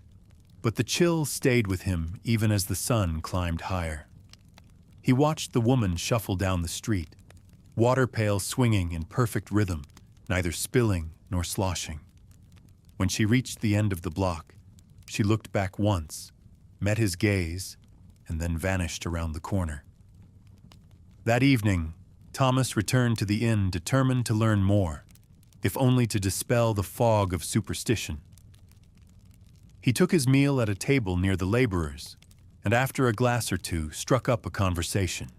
But the chill stayed with him even as the sun climbed higher. He watched the woman shuffle down the street, water pail swinging in perfect rhythm, neither spilling nor sloshing. When she reached the end of the block, she looked back once, met his gaze, and then vanished around the corner. That evening, Thomas returned to the inn determined to learn more, if only to dispel the fog of superstition. He took his meal at a table near the laborers, and after a glass or two struck up a conversation.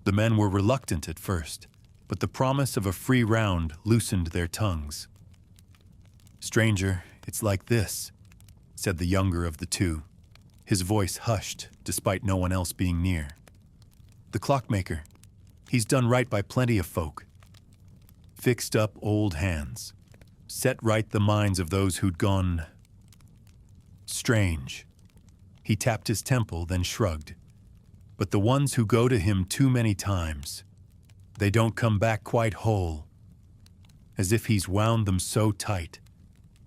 The men were reluctant at first, but the promise of a free round loosened their tongues. "Stranger, it's like this," said the younger of the two, his voice hushed despite no one else being near. "The clockmaker, he's done right by plenty of folk. Fixed up old hands, set right the minds of those who'd gone strange." He tapped his temple, then shrugged. "But the ones who go to him too many times, they don't come back quite whole. As if he's wound them so tight,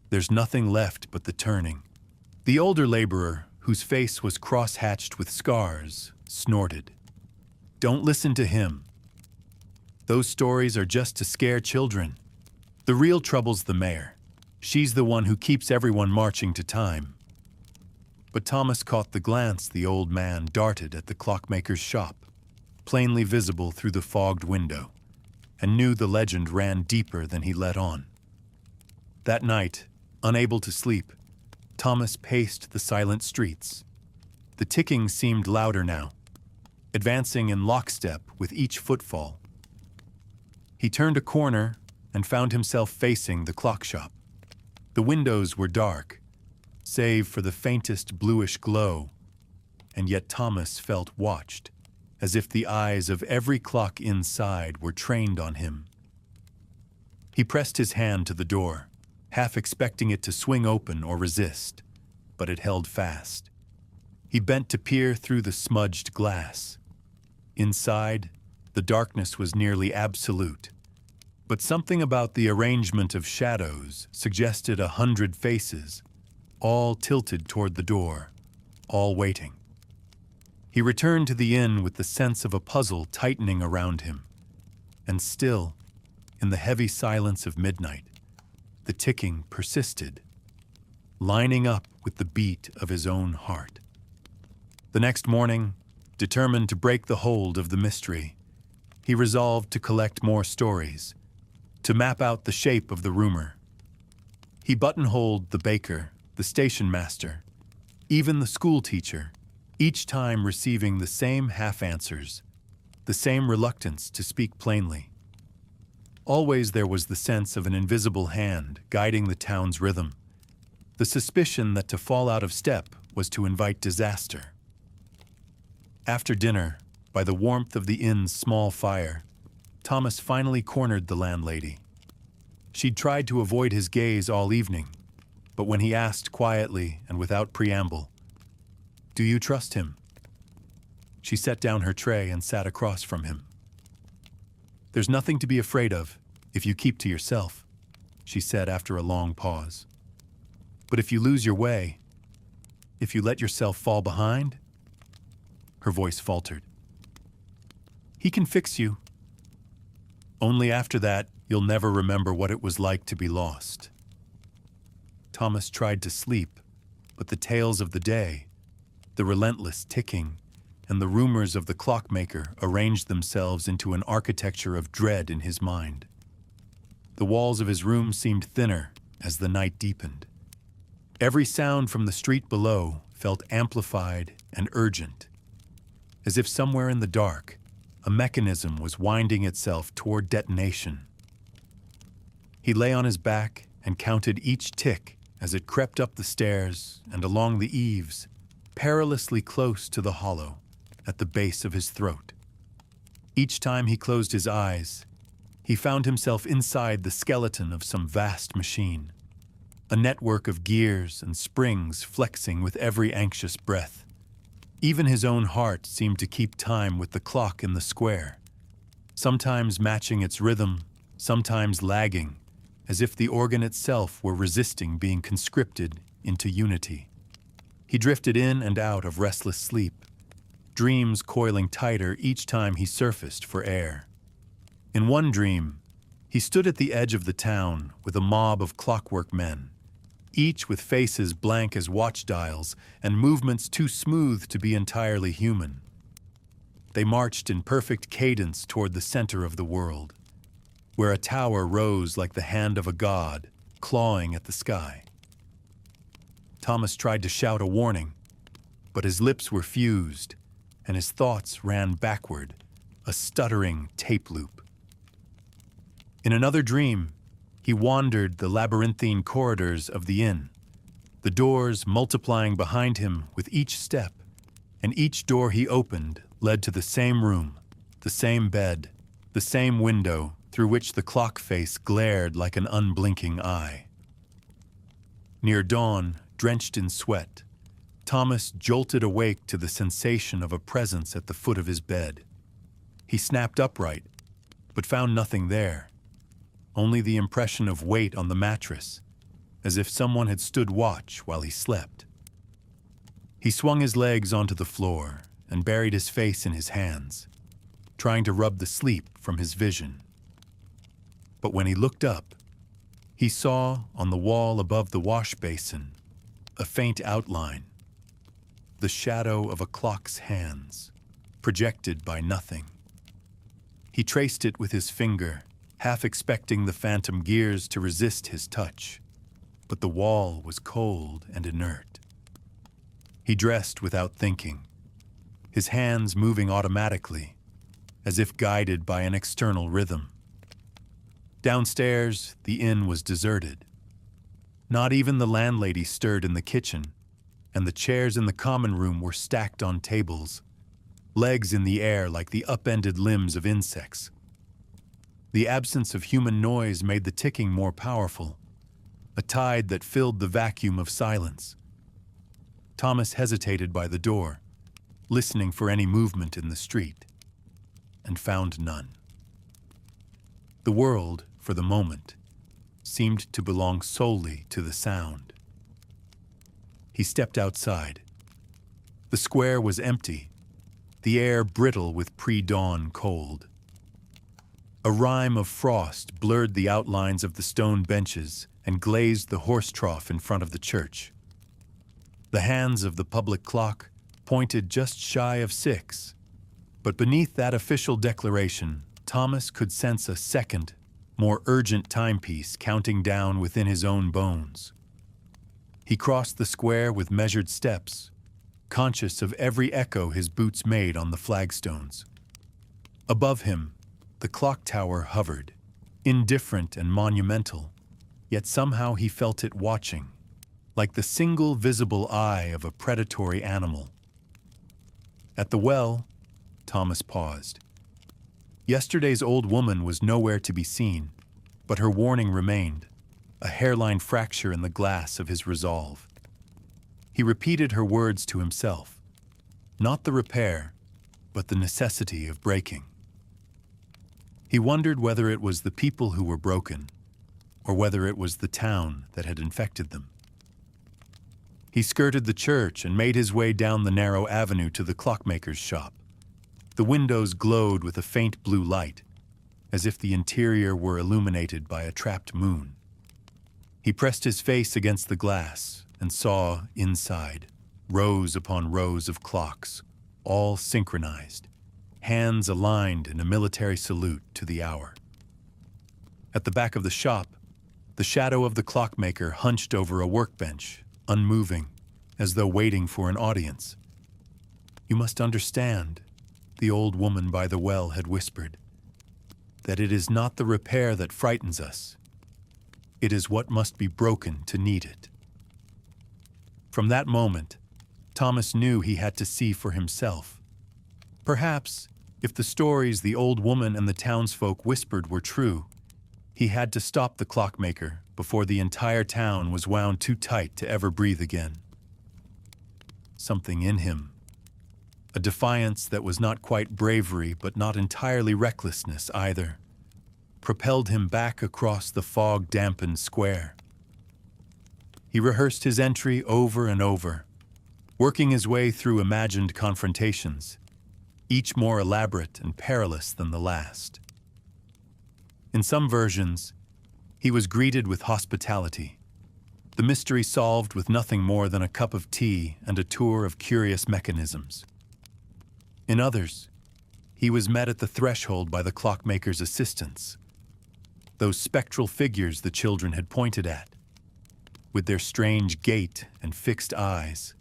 there's nothing left but the turning." The older laborer, whose face was cross-hatched with scars, snorted. "Don't listen to him. Those stories are just to scare children. The real trouble's the mayor. She's the one who keeps everyone marching to time." But Thomas caught the glance the old man darted at the clockmaker's shop, plainly visible through the fogged window, and knew the legend ran deeper than he let on. That night, unable to sleep, Thomas paced the silent streets. The ticking seemed louder now, advancing in lockstep with each footfall. He turned a corner and found himself facing the clock shop. The windows were dark, save for the faintest bluish glow, and yet Thomas felt watched, as if the eyes of every clock inside were trained on him. He pressed his hand to the door, half expecting it to swing open or resist, but it held fast. He bent to peer through the smudged glass. Inside, the darkness was nearly absolute, but something about the arrangement of shadows suggested 100 faces, all tilted toward the door, all waiting. He returned to the inn with the sense of a puzzle tightening around him, and still, in the heavy silence of midnight, the ticking persisted, lining up with the beat of his own heart. The next morning, determined to break the hold of the mystery, he resolved to collect more stories, to map out the shape of the rumor. He buttonholed the baker, the station master, even the school teacher, each time receiving the same half-answers, the same reluctance to speak plainly. Always there was the sense of an invisible hand guiding the town's rhythm, the suspicion that to fall out of step was to invite disaster. After dinner, by the warmth of the inn's small fire, Thomas finally cornered the landlady. She'd tried to avoid his gaze all evening, but when he asked quietly and without preamble, "Do you trust him?" she set down her tray and sat across from him. "There's nothing to be afraid of if you keep to yourself," she said after a long pause. "But if you lose your way, if you let yourself fall behind," her voice faltered, "he can fix you. Only after that, you'll never remember what it was like to be lost." Thomas tried to sleep, but the tales of the day, the relentless ticking, and the rumors of the clockmaker arranged themselves into an architecture of dread in his mind. The walls of his room seemed thinner as the night deepened. Every sound from the street below felt amplified and urgent, as if somewhere in the dark, a mechanism was winding itself toward detonation. He lay on his back and counted each tick as it crept up the stairs and along the eaves, perilously close to the hollow at the base of his throat. Each time he closed his eyes, he found himself inside the skeleton of some vast machine, a network of gears and springs flexing with every anxious breath. Even his own heart seemed to keep time with the clock in the square, sometimes matching its rhythm, sometimes lagging, as if the organ itself were resisting being conscripted into unity. He drifted in and out of restless sleep, dreams coiling tighter each time he surfaced for air. In one dream, he stood at the edge of the town with a mob of clockwork men, each with faces blank as watch dials and movements too smooth to be entirely human. They marched in perfect cadence toward the center of the world, where a tower rose like the hand of a god, clawing at the sky. Thomas tried to shout a warning, but his lips were fused, and his thoughts ran backward, a stuttering tape loop. In another dream, he wandered the labyrinthine corridors of the inn, the doors multiplying behind him with each step, and each door he opened led to the same room, the same bed, the same window through which the clock face glared like an unblinking eye. Near dawn, drenched in sweat, Thomas jolted awake to the sensation of a presence at the foot of his bed. He snapped upright, but found nothing there, only the impression of weight on the mattress, as if someone had stood watch while he slept. He swung his legs onto the floor and buried his face in his hands, trying to rub the sleep from his vision. But when he looked up, he saw on the wall above the wash basin a faint outline, the shadow of a clock's hands, projected by nothing. He traced it with his finger, half expecting the phantom gears to resist his touch, but the wall was cold and inert. He dressed without thinking, his hands moving automatically, as if guided by an external rhythm. Downstairs, the inn was deserted. Not even the landlady stirred in the kitchen, and the chairs in the common room were stacked on tables, legs in the air like the upended limbs of insects. The absence of human noise made the ticking more powerful, a tide that filled the vacuum of silence. Thomas hesitated by the door, listening for any movement in the street, and found none. The world, for the moment, seemed to belong solely to the sound. He stepped outside. The square was empty, the air brittle with pre-dawn cold. A rime of frost blurred the outlines of the stone benches and glazed the horse trough in front of the church. The hands of the public clock pointed just shy of 6, but beneath that official declaration, Thomas could sense a second, more urgent timepiece counting down within his own bones. He crossed the square with measured steps, conscious of every echo his boots made on the flagstones. Above him, the clock tower hovered, indifferent and monumental, yet somehow he felt it watching, like the single visible eye of a predatory animal. At the well, Thomas paused. Yesterday's old woman was nowhere to be seen, but her warning remained, a hairline fracture in the glass of his resolve. He repeated her words to himself, not the repair, but the necessity of breaking. He wondered whether it was the people who were broken, or whether it was the town that had infected them. He skirted the church and made his way down the narrow avenue to the clockmaker's shop. The windows glowed with a faint blue light, as if the interior were illuminated by a trapped moon. He pressed his face against the glass and saw, inside, rows upon rows of clocks, all synchronized, hands aligned in a military salute to the hour. At the back of the shop, the shadow of the clockmaker hunched over a workbench, unmoving, as though waiting for an audience. "You must understand," the old woman by the well had whispered, "that it is not the repair that frightens us. It is what must be broken to need it." From that moment, Thomas knew he had to see for himself. Perhaps, if the stories the old woman and the townsfolk whispered were true, he had to stop the clockmaker before the entire town was wound too tight to ever breathe again. Something in him, a defiance that was not quite bravery but not entirely recklessness either, propelled him back across the fog-dampened square. He rehearsed his entry over and over, working his way through imagined confrontations, each more elaborate and perilous than the last. In some versions, he was greeted with hospitality, the mystery solved with nothing more than a cup of tea and a tour of curious mechanisms. In others, he was met at the threshold by the clockmaker's assistants, those spectral figures the children had pointed at, with their strange gait and fixed eyes.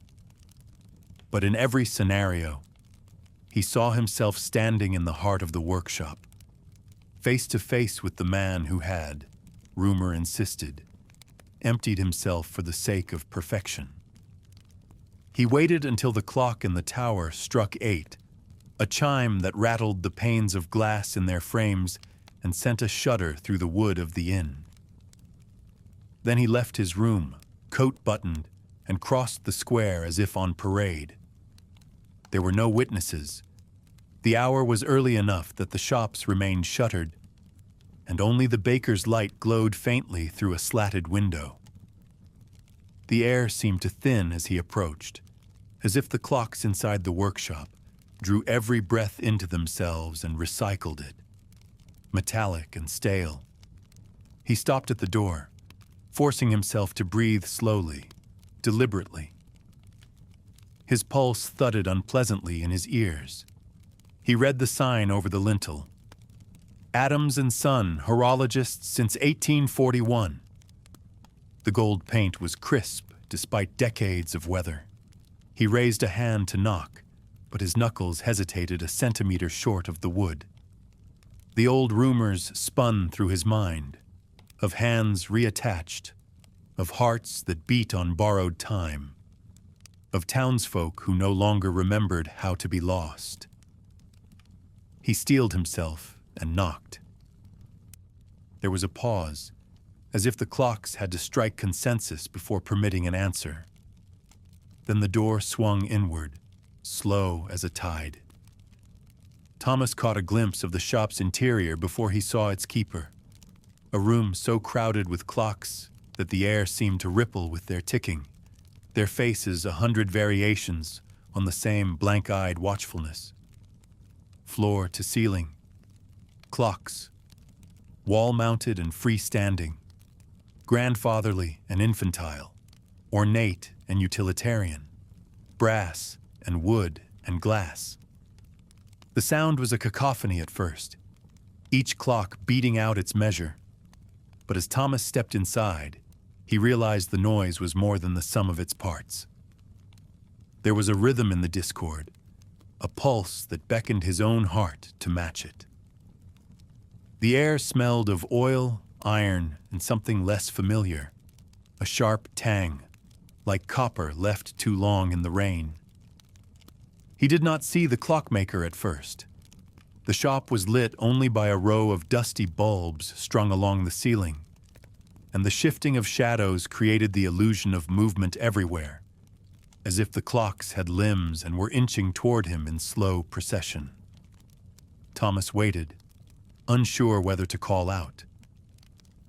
But in every scenario, he saw himself standing in the heart of the workshop, face to face with the man who had, rumor insisted, emptied himself for the sake of perfection. He waited until the clock in the tower struck 8, a chime that rattled the panes of glass in their frames and sent a shudder through the wood of the inn. Then he left his room, coat buttoned, and crossed the square as if on parade. There were no witnesses. The hour was early enough that the shops remained shuttered, and only the baker's light glowed faintly through a slatted window. The air seemed to thin as he approached, as if the clocks inside the workshop drew every breath into themselves and recycled it, metallic and stale. He stopped at the door, forcing himself to breathe slowly, deliberately. His pulse thudded unpleasantly in his ears. He read the sign over the lintel. Adams and Son, horologists since 1841. The gold paint was crisp despite decades of weather. He raised a hand to knock, but his knuckles hesitated a centimeter short of the wood. The old rumors spun through his mind, of hands reattached, of hearts that beat on borrowed time, of townsfolk who no longer remembered how to be lost. He steeled himself and knocked. There was a pause, as if the clocks had to strike consensus before permitting an answer. Then the door swung inward, slow as a tide. Thomas caught a glimpse of the shop's interior before he saw its keeper, a room so crowded with clocks that the air seemed to ripple with their ticking, their faces 100 variations on the same blank-eyed watchfulness. Floor to ceiling, clocks, wall-mounted and freestanding, grandfatherly and infantile, ornate and utilitarian, brass and wood and glass. The sound was a cacophony at first, each clock beating out its measure. But as Thomas stepped inside, he realized the noise was more than the sum of its parts. There was a rhythm in the discord, a pulse that beckoned his own heart to match it. The air smelled of oil, iron, and something less familiar, a sharp tang, like copper left too long in the rain. He did not see the clockmaker at first. The shop was lit only by a row of dusty bulbs strung along the ceiling, and the shifting of shadows created the illusion of movement everywhere, as if the clocks had limbs and were inching toward him in slow procession. Thomas waited, unsure whether to call out.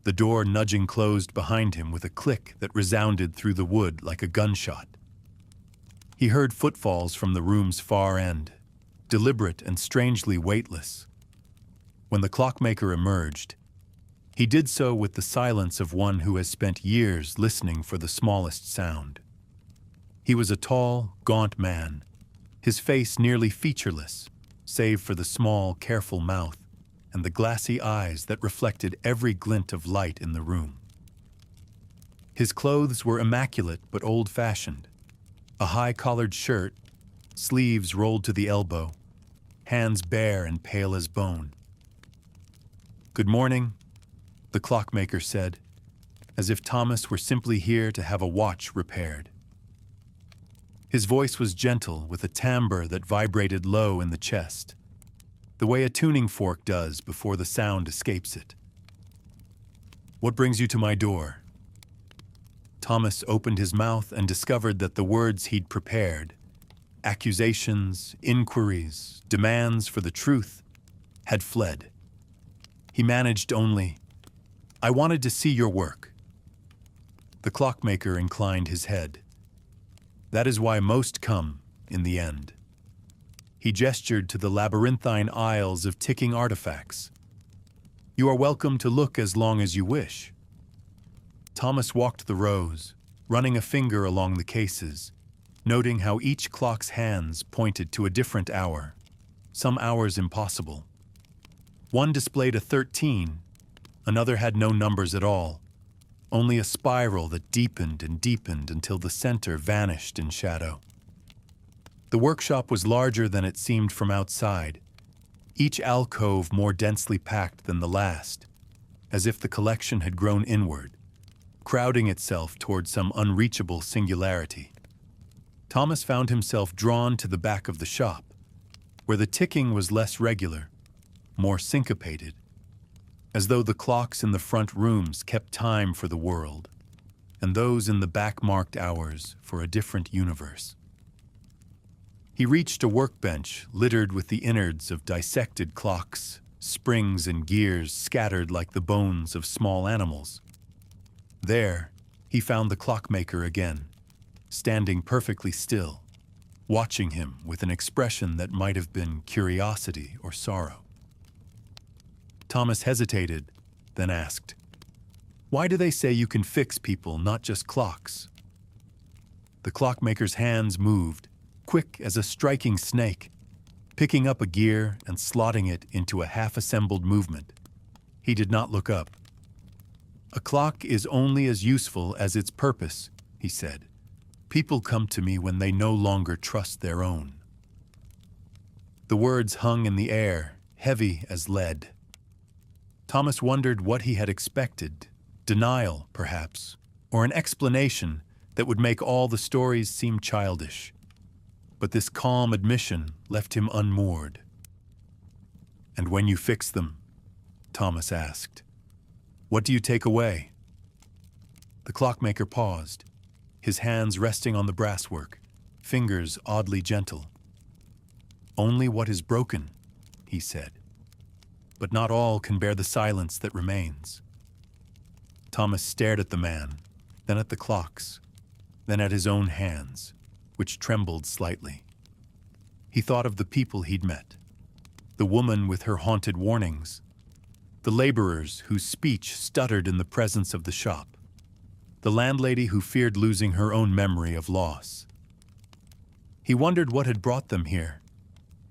The door nudging closed behind him with a click that resounded through the wood like a gunshot. He heard footfalls from the room's far end, deliberate and strangely weightless. When the clockmaker emerged, he did so with the silence of one who has spent years listening for the smallest sound. He was a tall, gaunt man, his face nearly featureless, save for the small, careful mouth and the glassy eyes that reflected every glint of light in the room. His clothes were immaculate but old-fashioned, a high-collared shirt, sleeves rolled to the elbow, hands bare and pale as bone. "Good morning," the clockmaker said, as if Thomas were simply here to have a watch repaired. His voice was gentle, with a timbre that vibrated low in the chest, the way a tuning fork does before the sound escapes it. "What brings you to my door?" Thomas opened his mouth and discovered that the words he'd prepared, accusations, inquiries, demands for the truth, had fled. He managed only, "I wanted to see your work." The clockmaker inclined his head. "That is why most come in the end." He gestured to the labyrinthine aisles of ticking artifacts. "You are welcome to look as long as you wish." Thomas walked the rows, running a finger along the cases, noting how each clock's hands pointed to a different hour, some hours impossible. One displayed a 13, another had no numbers at all, only a spiral that deepened and deepened until the center vanished in shadow. The workshop was larger than it seemed from outside, each alcove more densely packed than the last, as if the collection had grown inward, crowding itself toward some unreachable singularity. Thomas found himself drawn to the back of the shop, where the ticking was less regular, more syncopated, as though the clocks in the front rooms kept time for the world, and those in the back marked hours for a different universe. He reached a workbench littered with the innards of dissected clocks, springs and gears scattered like the bones of small animals. There, he found the clockmaker again, standing perfectly still, watching him with an expression that might have been curiosity or sorrow. Thomas hesitated, then asked, "Why do they say you can fix people, not just clocks?" The clockmaker's hands moved, quick as a striking snake, picking up a gear and slotting it into a half-assembled movement. He did not look up. "A clock is only as useful as its purpose," he said. "People come to me when they no longer trust their own." The words hung in the air, heavy as lead. Thomas wondered what he had expected, denial, perhaps, or an explanation that would make all the stories seem childish. But this calm admission left him unmoored. "And when you fix them," Thomas asked, "what do you take away?" The clockmaker paused, his hands resting on the brasswork, fingers oddly gentle. "Only what is broken," he said. "But not all can bear the silence that remains." Thomas stared at the man, then at the clocks, then at his own hands, which trembled slightly. He thought of the people he'd met, the woman with her haunted warnings, the laborers whose speech stuttered in the presence of the shop, the landlady who feared losing her own memory of loss. He wondered what had brought them here,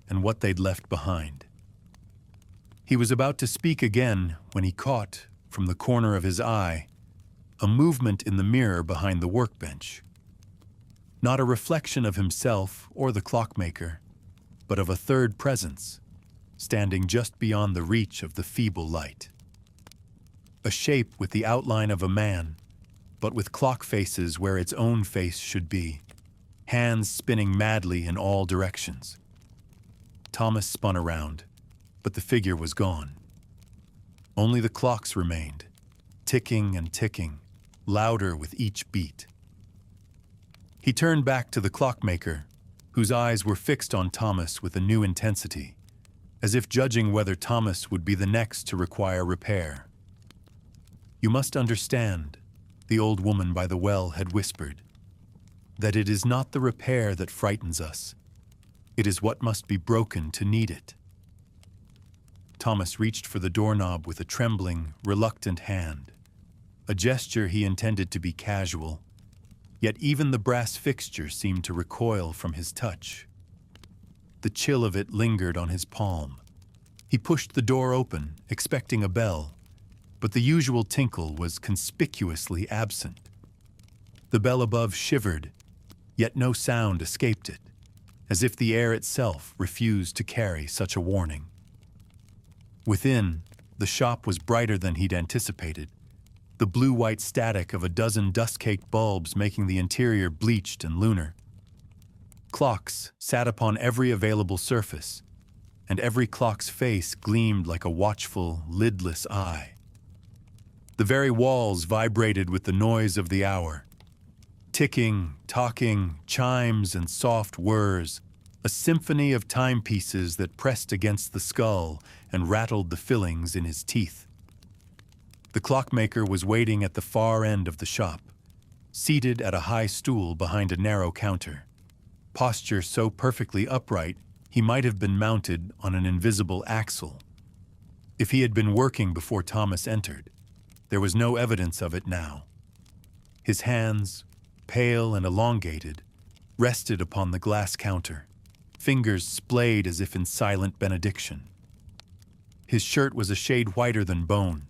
and what they'd left behind. He was about to speak again when he caught, from the corner of his eye, a movement in the mirror behind the workbench. Not a reflection of himself or the clockmaker, but of a third presence, standing just beyond the reach of the feeble light. A shape with the outline of a man, but with clock faces where its own face should be, hands spinning madly in all directions. Thomas spun around, but the figure was gone. Only the clocks remained, ticking and ticking, louder with each beat. He turned back to the clockmaker, whose eyes were fixed on Thomas with a new intensity, as if judging whether Thomas would be the next to require repair. "You must understand," the old woman by the well had whispered, "that it is not the repair that frightens us. It is what must be broken to need it." Thomas reached for the doorknob with a trembling, reluctant hand, a gesture he intended to be casual. Yet even the brass fixture seemed to recoil from his touch. The chill of it lingered on his palm. He pushed the door open, expecting a bell, but the usual tinkle was conspicuously absent. The bell above shivered, yet no sound escaped it, as if the air itself refused to carry such a warning. Within, the shop was brighter than he'd anticipated, the blue-white static of a dozen dust-caked bulbs making the interior bleached and lunar. Clocks sat upon every available surface, and every clock's face gleamed like a watchful, lidless eye. The very walls vibrated with the noise of the hour. Ticking, talking, chimes, and soft whirs, a symphony of timepieces that pressed against the skull and rattled the fillings in his teeth. The clockmaker was waiting at the far end of the shop, seated at a high stool behind a narrow counter, posture so perfectly upright he might have been mounted on an invisible axle. If he had been working before Thomas entered, there was no evidence of it now. His hands, pale and elongated, rested upon the glass counter, fingers splayed as if in silent benediction. His shirt was a shade whiter than bone,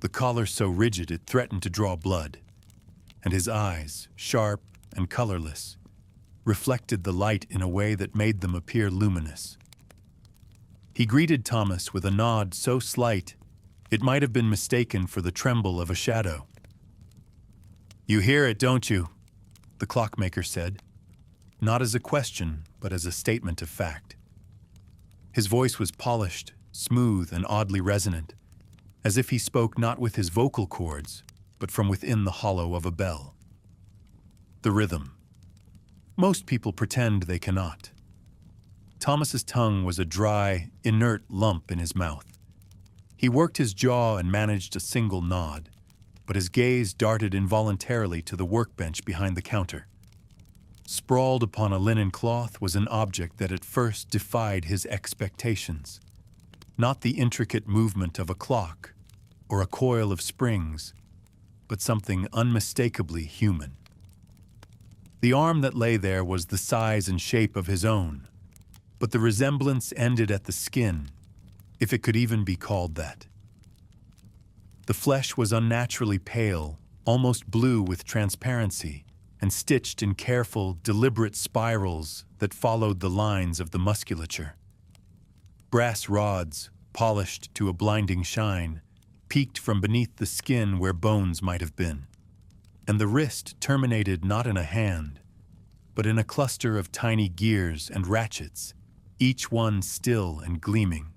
the collar so rigid it threatened to draw blood, and his eyes, sharp and colorless, reflected the light in a way that made them appear luminous. He greeted Thomas with a nod so slight it might have been mistaken for the tremble of a shadow. "You hear it, don't you?" the clockmaker said, not as a question, but as a statement of fact. His voice was polished, smooth, and oddly resonant, as if he spoke not with his vocal cords, but from within the hollow of a bell. The rhythm. Most people pretend they cannot. Thomas's tongue was a dry, inert lump in his mouth. He worked his jaw and managed a single nod, but his gaze darted involuntarily to the workbench behind the counter. Sprawled upon a linen cloth was an object that at first defied his expectations. Not the intricate movement of a clock or a coil of springs, but something unmistakably human. The arm that lay there was the size and shape of his own, but the resemblance ended at the skin, if it could even be called that. The flesh was unnaturally pale, almost blue with transparency, and stitched in careful, deliberate spirals that followed the lines of the musculature. Brass rods, polished to a blinding shine, peeked from beneath the skin where bones might have been, and the wrist terminated not in a hand, but in a cluster of tiny gears and ratchets, each one still and gleaming.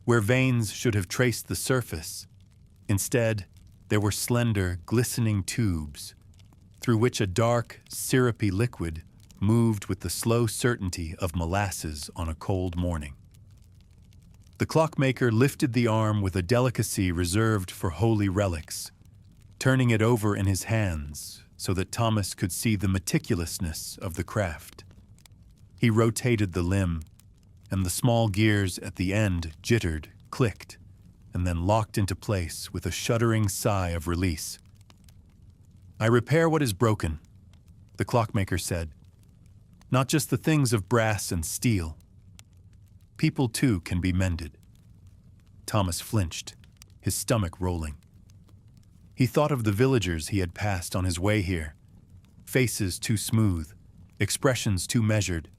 Where veins should have traced the surface, instead, there were slender, glistening tubes, through which a dark, syrupy liquid moved with the slow certainty of molasses on a cold morning. The clockmaker lifted the arm with a delicacy reserved for holy relics, turning it over in his hands so that Thomas could see the meticulousness of the craft. He rotated the limb, and the small gears at the end jittered, clicked, and then locked into place with a shuddering sigh of release. "I repair what is broken," the clockmaker said. "Not just the things of brass and steel. People, too, can be mended." Thomas flinched, his stomach rolling. He thought of the villagers he had passed on his way here, faces too smooth, expressions too measured,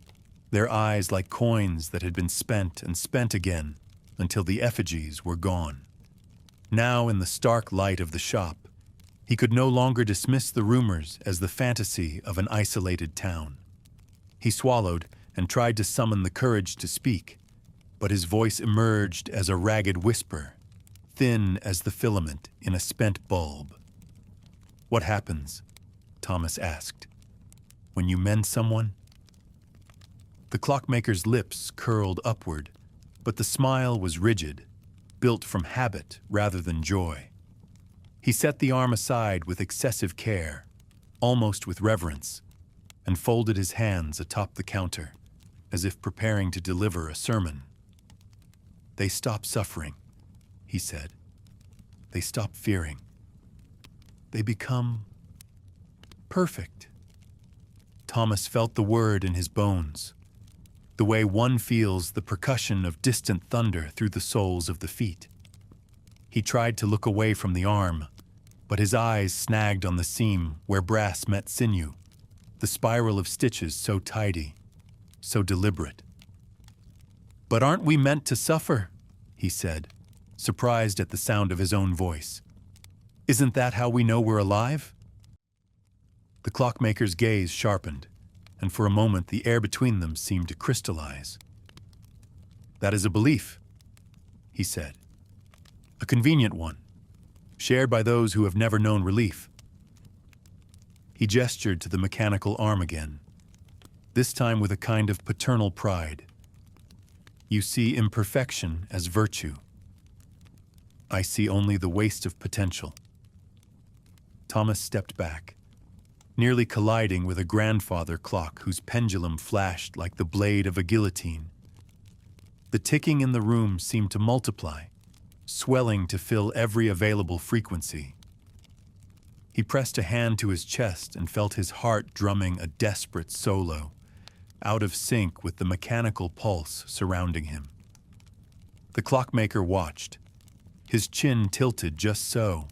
their eyes like coins that had been spent and spent again until the effigies were gone. Now, in the stark light of the shop, he could no longer dismiss the rumors as the fantasy of an isolated town. He swallowed and tried to summon the courage to speak, but his voice emerged as a ragged whisper, thin as the filament in a spent bulb. "What happens?" Thomas asked. "When you mend someone?" The clockmaker's lips curled upward, but the smile was rigid, built from habit rather than joy. He set the arm aside with excessive care, almost with reverence, and folded his hands atop the counter, as if preparing to deliver a sermon. "They stop suffering," he said. "They stop fearing. They become perfect." Thomas felt the word in his bones, the way one feels the percussion of distant thunder through the soles of the feet. He tried to look away from the arm, but his eyes snagged on the seam where brass met sinew, the spiral of stitches so tidy, so deliberate. "But aren't we meant to suffer?" he said, surprised at the sound of his own voice. "Isn't that how we know we're alive?" The clockmaker's gaze sharpened, and for a moment the air between them seemed to crystallize. "That is a belief," he said. "A convenient one, shared by those who have never known relief." He gestured to the mechanical arm again, this time with a kind of paternal pride. "You see imperfection as virtue. I see only the waste of potential." Thomas stepped back, nearly colliding with a grandfather clock whose pendulum flashed like the blade of a guillotine. The ticking in the room seemed to multiply, swelling to fill every available frequency. He pressed a hand to his chest and felt his heart drumming a desperate solo, out of sync with the mechanical pulse surrounding him. The clockmaker watched, his chin tilted just so.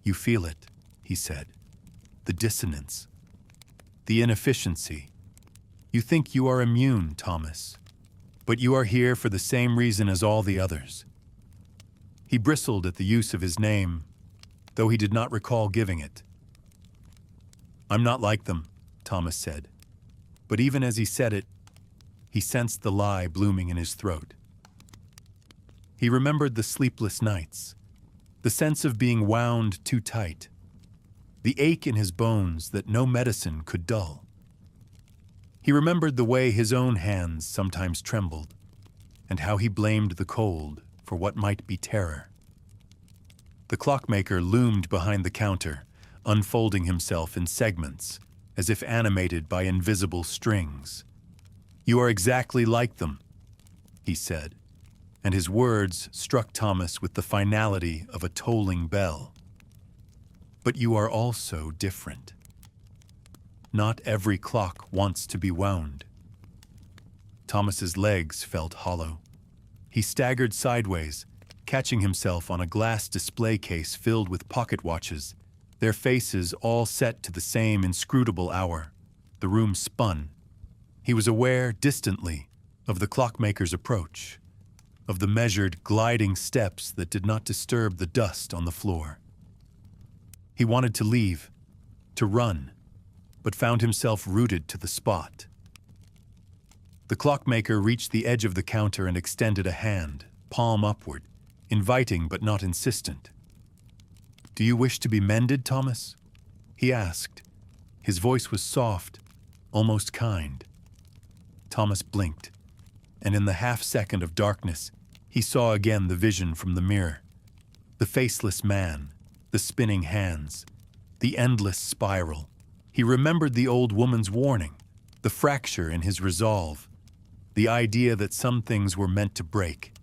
"You feel it," he said. "The dissonance, the inefficiency. You think you are immune, Thomas, but you are here for the same reason as all the others." He bristled at the use of his name, though he did not recall giving it. "I'm not like them," Thomas said. But even as he said it, he sensed the lie blooming in his throat. He remembered the sleepless nights, the sense of being wound too tight, the ache in his bones that no medicine could dull. He remembered the way his own hands sometimes trembled, and how he blamed the cold for what might be terror. The clockmaker loomed behind the counter, unfolding himself in segments, as if animated by invisible strings. "You are exactly like them," he said, and his words struck Thomas with the finality of a tolling bell. "But you are also different. Not every clock wants to be wound." Thomas's legs felt hollow. He staggered sideways, catching himself on a glass display case filled with pocket watches, their faces all set to the same inscrutable hour. The room spun. He was aware, distantly, of the clockmaker's approach, of the measured, gliding steps that did not disturb the dust on the floor. He wanted to leave, to run, but found himself rooted to the spot. The clockmaker reached the edge of the counter and extended a hand, palm upward, inviting but not insistent. "Do you wish to be mended, Thomas?" he asked. His voice was soft, almost kind. Thomas blinked, and in the half-second of darkness, he saw again the vision from the mirror. The faceless man, the spinning hands, the endless spiral. He remembered the old woman's warning, the fracture in his resolve, the idea that some things were meant to break.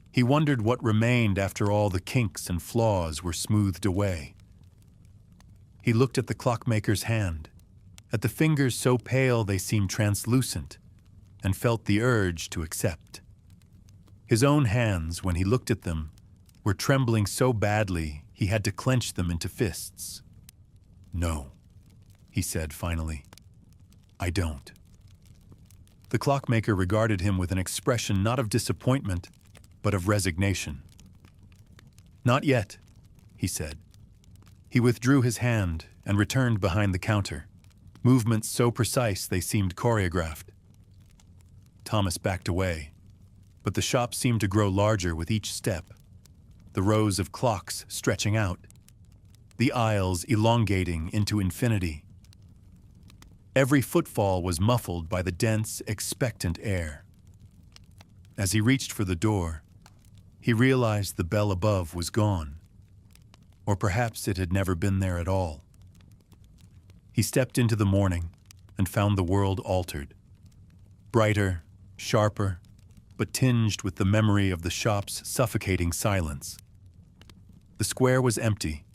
He wondered what remained after all the kinks and flaws were smoothed away. He looked at the clockmaker's hand, at the fingers so pale they seemed translucent, and felt the urge to accept. His own hands, when he looked at them, were trembling so badly he had to clench them into fists. "No," he said finally. "I don't." The clockmaker regarded him with an expression not of disappointment, but of resignation. "Not yet," he said. He withdrew his hand and returned behind the counter, movements so precise they seemed choreographed. Thomas backed away, but the shop seemed to grow larger with each step, the rows of clocks stretching out, the aisles elongating into infinity. Every footfall was muffled by the dense, expectant air. As he reached for the door, he realized the bell above was gone, or perhaps it had never been there at all. He stepped into the morning and found the world altered, brighter, sharper, but tinged with the memory of the shop's suffocating silence. The square was empty.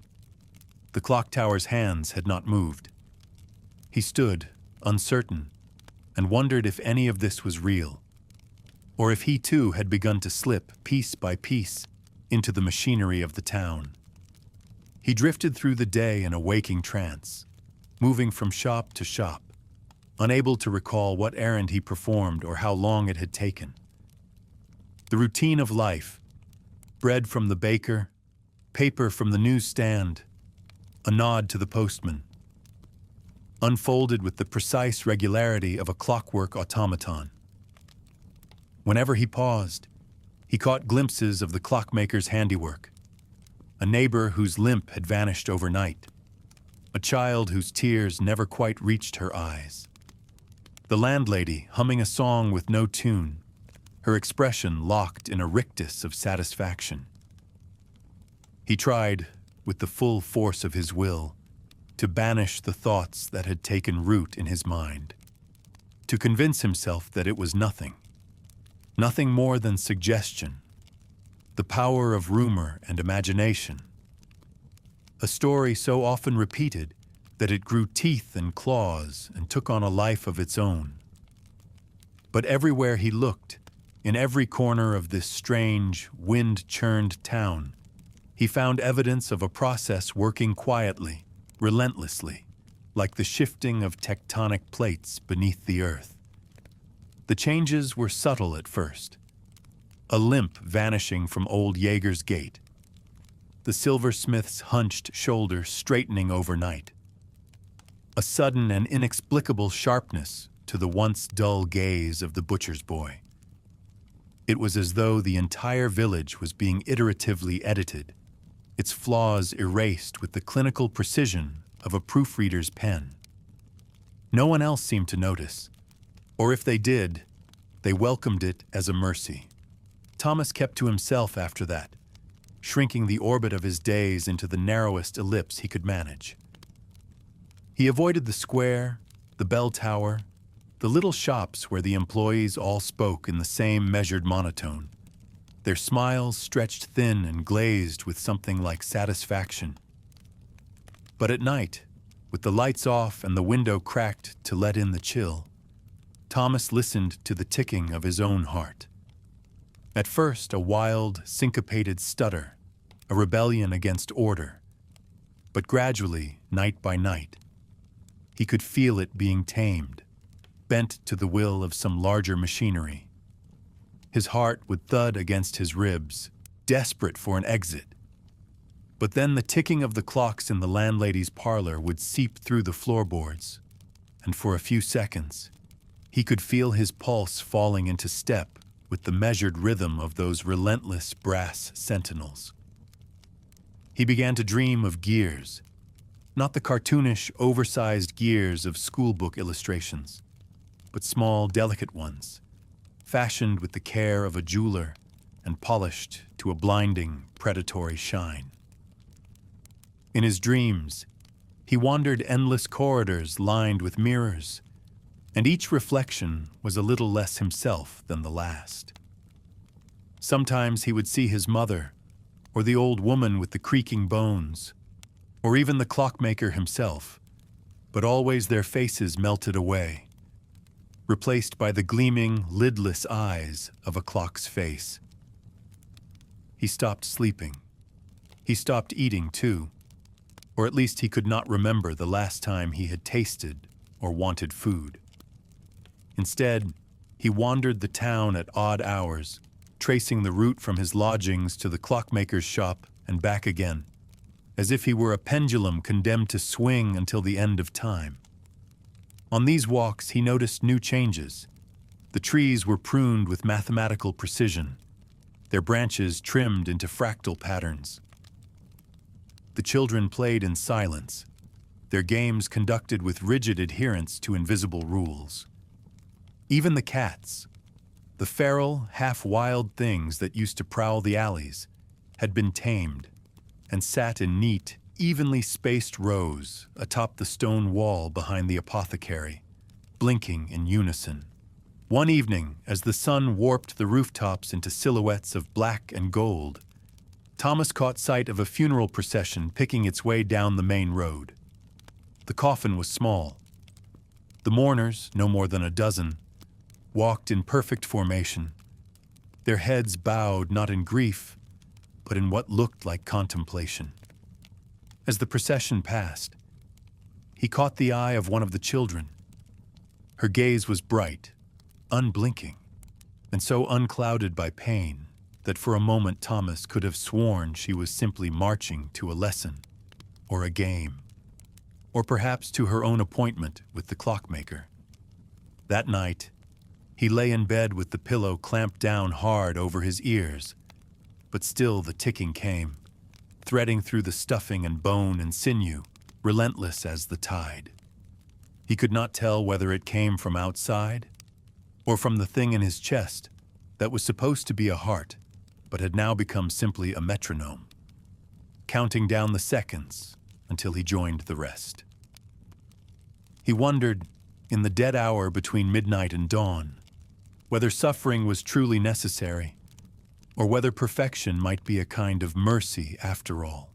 The clock tower's hands had not moved. He stood, uncertain, and wondered if any of this was real, or if he too had begun to slip, piece by piece, into the machinery of the town. He drifted through the day in a waking trance, moving from shop to shop, unable to recall what errand he performed or how long it had taken. The routine of life, bread from the baker, paper from the newsstand, a nod to the postman, unfolded with the precise regularity of a clockwork automaton. Whenever he paused, he caught glimpses of the clockmaker's handiwork, a neighbor whose limp had vanished overnight, a child whose tears never quite reached her eyes, the landlady humming a song with no tune, her expression locked in a rictus of satisfaction. He tried, with the full force of his will, to banish the thoughts that had taken root in his mind, to convince himself that it was nothing more than suggestion, the power of rumor and imagination, a story so often repeated that it grew teeth and claws and took on a life of its own. But everywhere he looked, in every corner of this strange, wind-churned town, he found evidence of a process working quietly, relentlessly, like the shifting of tectonic plates beneath the earth. The changes were subtle at first. A limp vanishing from old Jaeger's gait. The silversmith's hunched shoulder straightening overnight. A sudden and inexplicable sharpness to the once dull gaze of the butcher's boy. It was as though the entire village was being iteratively edited, its flaws erased with the clinical precision of a proofreader's pen. No one else seemed to notice, or if they did, they welcomed it as a mercy. Thomas kept to himself after that, shrinking the orbit of his days into the narrowest ellipse he could manage. He avoided the square, the bell tower, the little shops where the employees all spoke in the same measured monotone, their smiles stretched thin and glazed with something like satisfaction. But at night, with the lights off and the window cracked to let in the chill, Thomas listened to the ticking of his own heart. At first, a wild, syncopated stutter, a rebellion against order. But gradually, night by night, he could feel it being tamed, bent to the will of some larger machinery. His heart would thud against his ribs, desperate for an exit. But then the ticking of the clocks in the landlady's parlor would seep through the floorboards, and for a few seconds, he could feel his pulse falling into step with the measured rhythm of those relentless brass sentinels. He began to dream of gears, not the cartoonish, oversized gears of schoolbook illustrations, but small, delicate ones, fashioned with the care of a jeweler and polished to a blinding, predatory shine. In his dreams, he wandered endless corridors lined with mirrors, and each reflection was a little less himself than the last. Sometimes he would see his mother, or the old woman with the creaking bones, or even the clockmaker himself, but always their faces melted away, replaced by the gleaming, lidless eyes of a clock's face. He stopped sleeping. He stopped eating, too, or at least he could not remember the last time he had tasted or wanted food. Instead, he wandered the town at odd hours, tracing the route from his lodgings to the clockmaker's shop and back again, as if he were a pendulum condemned to swing until the end of time. On these walks, he noticed new changes. The trees were pruned with mathematical precision, their branches trimmed into fractal patterns. The children played in silence, their games conducted with rigid adherence to invisible rules. Even the cats, the feral, half-wild things that used to prowl the alleys, had been tamed and sat in neat, evenly spaced rows atop the stone wall behind the apothecary, blinking in unison. One evening, as the sun warped the rooftops into silhouettes of black and gold, Thomas caught sight of a funeral procession picking its way down the main road. The coffin was small. The mourners, no more than a dozen, walked in perfect formation, their heads bowed not in grief, but in what looked like contemplation. As the procession passed, he caught the eye of one of the children. Her gaze was bright, unblinking, and so unclouded by pain that for a moment Thomas could have sworn she was simply marching to a lesson, or a game, or perhaps to her own appointment with the clockmaker. That night, he lay in bed with the pillow clamped down hard over his ears, but still the ticking came, threading through the stuffing and bone and sinew, relentless as the tide. He could not tell whether it came from outside or from the thing in his chest that was supposed to be a heart, but had now become simply a metronome, counting down the seconds until he joined the rest. He wondered, in the dead hour between midnight and dawn, whether suffering was truly necessary, or whether perfection might be a kind of mercy after all.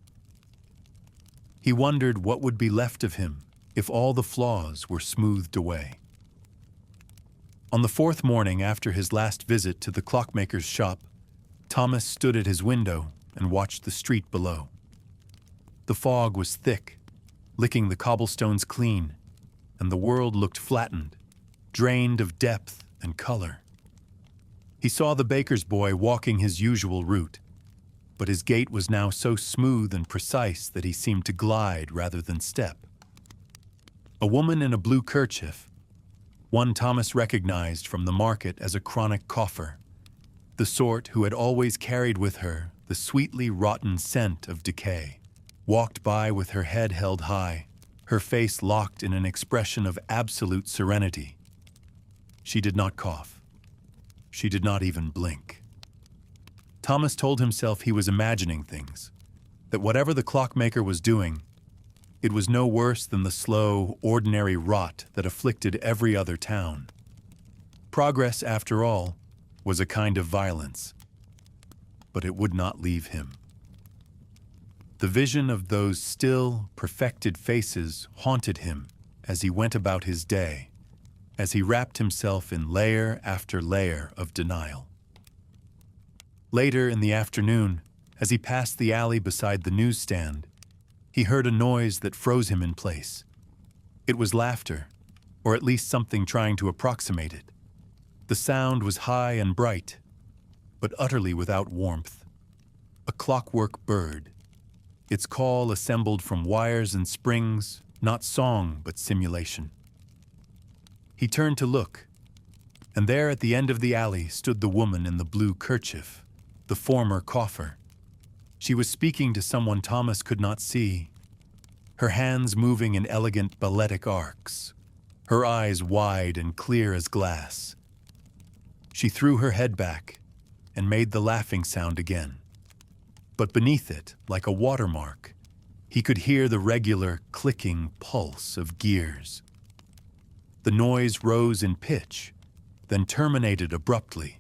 He wondered what would be left of him if all the flaws were smoothed away. On the fourth morning after his last visit to the clockmaker's shop, Thomas stood at his window and watched the street below. The fog was thick, licking the cobblestones clean, and the world looked flattened, drained of depth and color. He saw the baker's boy walking his usual route, but his gait was now so smooth and precise that he seemed to glide rather than step. A woman in a blue kerchief, one Thomas recognized from the market as a chronic cougher, the sort who had always carried with her the sweetly rotten scent of decay, walked by with her head held high, her face locked in an expression of absolute serenity. She did not cough. She did not even blink. Thomas told himself he was imagining things, that whatever the clockmaker was doing, it was no worse than the slow, ordinary rot that afflicted every other town. Progress, after all, was a kind of violence, but it would not leave him. The vision of those still, perfected faces haunted him as he went about his day, as he wrapped himself in layer after layer of denial. Later in the afternoon, as he passed the alley beside the newsstand, he heard a noise that froze him in place. It was laughter, or at least something trying to approximate it. The sound was high and bright, but utterly without warmth. A clockwork bird, its call assembled from wires and springs, not song but simulation. He turned to look, and there at the end of the alley stood the woman in the blue kerchief, the former cougher. She was speaking to someone Thomas could not see, her hands moving in elegant balletic arcs, her eyes wide and clear as glass. She threw her head back and made the laughing sound again. But beneath it, like a watermark, he could hear the regular clicking pulse of gears. The noise rose in pitch, then terminated abruptly,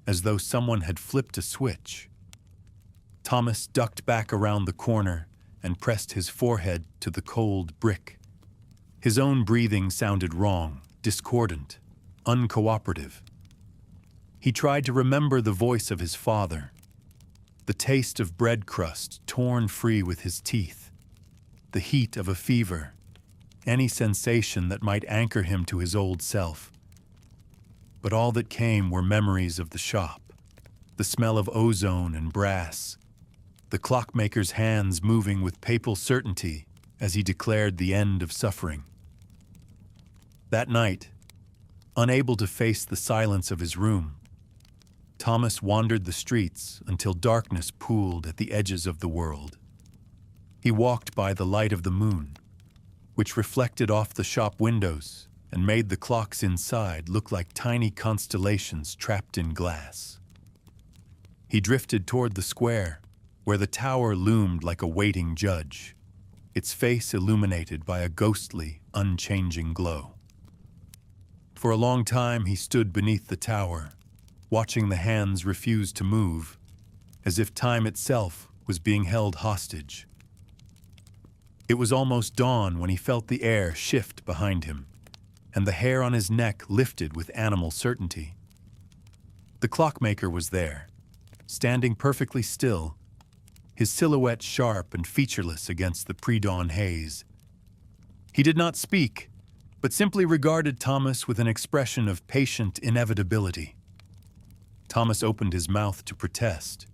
as though someone had flipped a switch. Thomas ducked back around the corner and pressed his forehead to the cold brick. His own breathing sounded wrong, discordant, uncooperative. He tried to remember the voice of his father, the taste of bread crust torn free with his teeth, the heat of a fever, any sensation that might anchor him to his old self. But all that came were memories of the shop, the smell of ozone and brass, the clockmaker's hands moving with papal certainty as he declared the end of suffering. That night, unable to face the silence of his room, Thomas wandered the streets until darkness pooled at the edges of the world. He walked by the light of the moon, which reflected off the shop windows and made the clocks inside look like tiny constellations trapped in glass. He drifted toward the square, where the tower loomed like a waiting judge, its face illuminated by a ghostly, unchanging glow. For a long time he stood beneath the tower, watching the hands refuse to move, as if time itself was being held hostage. It was almost dawn when he felt the air shift behind him, and the hair on his neck lifted with animal certainty. The clockmaker was there, standing perfectly still, his silhouette sharp and featureless against the pre-dawn haze. He did not speak, but simply regarded Thomas with an expression of patient inevitability. Thomas opened his mouth to protest,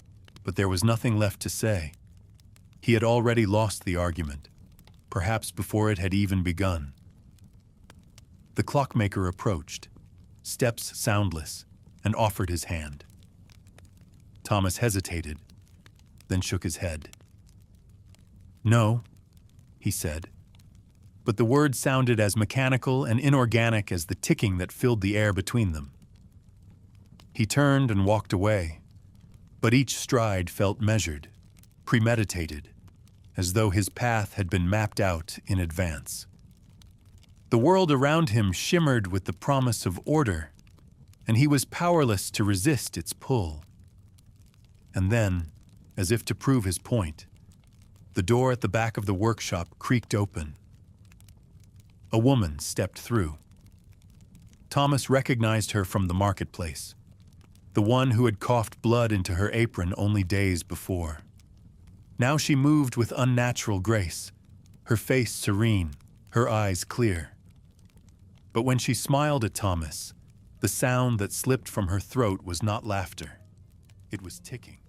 but there was nothing left to say. He had already lost the argument, perhaps before it had even begun. The clockmaker approached, steps soundless, and offered his hand. Thomas hesitated, then shook his head. "No," he said, but the words sounded as mechanical and inorganic as the ticking that filled the air between them. He turned and walked away, but each stride felt measured, premeditated, as though his path had been mapped out in advance. The world around him shimmered with the promise of order, and he was powerless to resist its pull. And then, as if to prove his point, the door at the back of the workshop creaked open. A woman stepped through. Thomas recognized her from the marketplace, the one who had coughed blood into her apron only days before. Now she moved with unnatural grace, her face serene, her eyes clear. But when she smiled at Thomas, The sound that slipped from her throat was not laughter. It was ticking.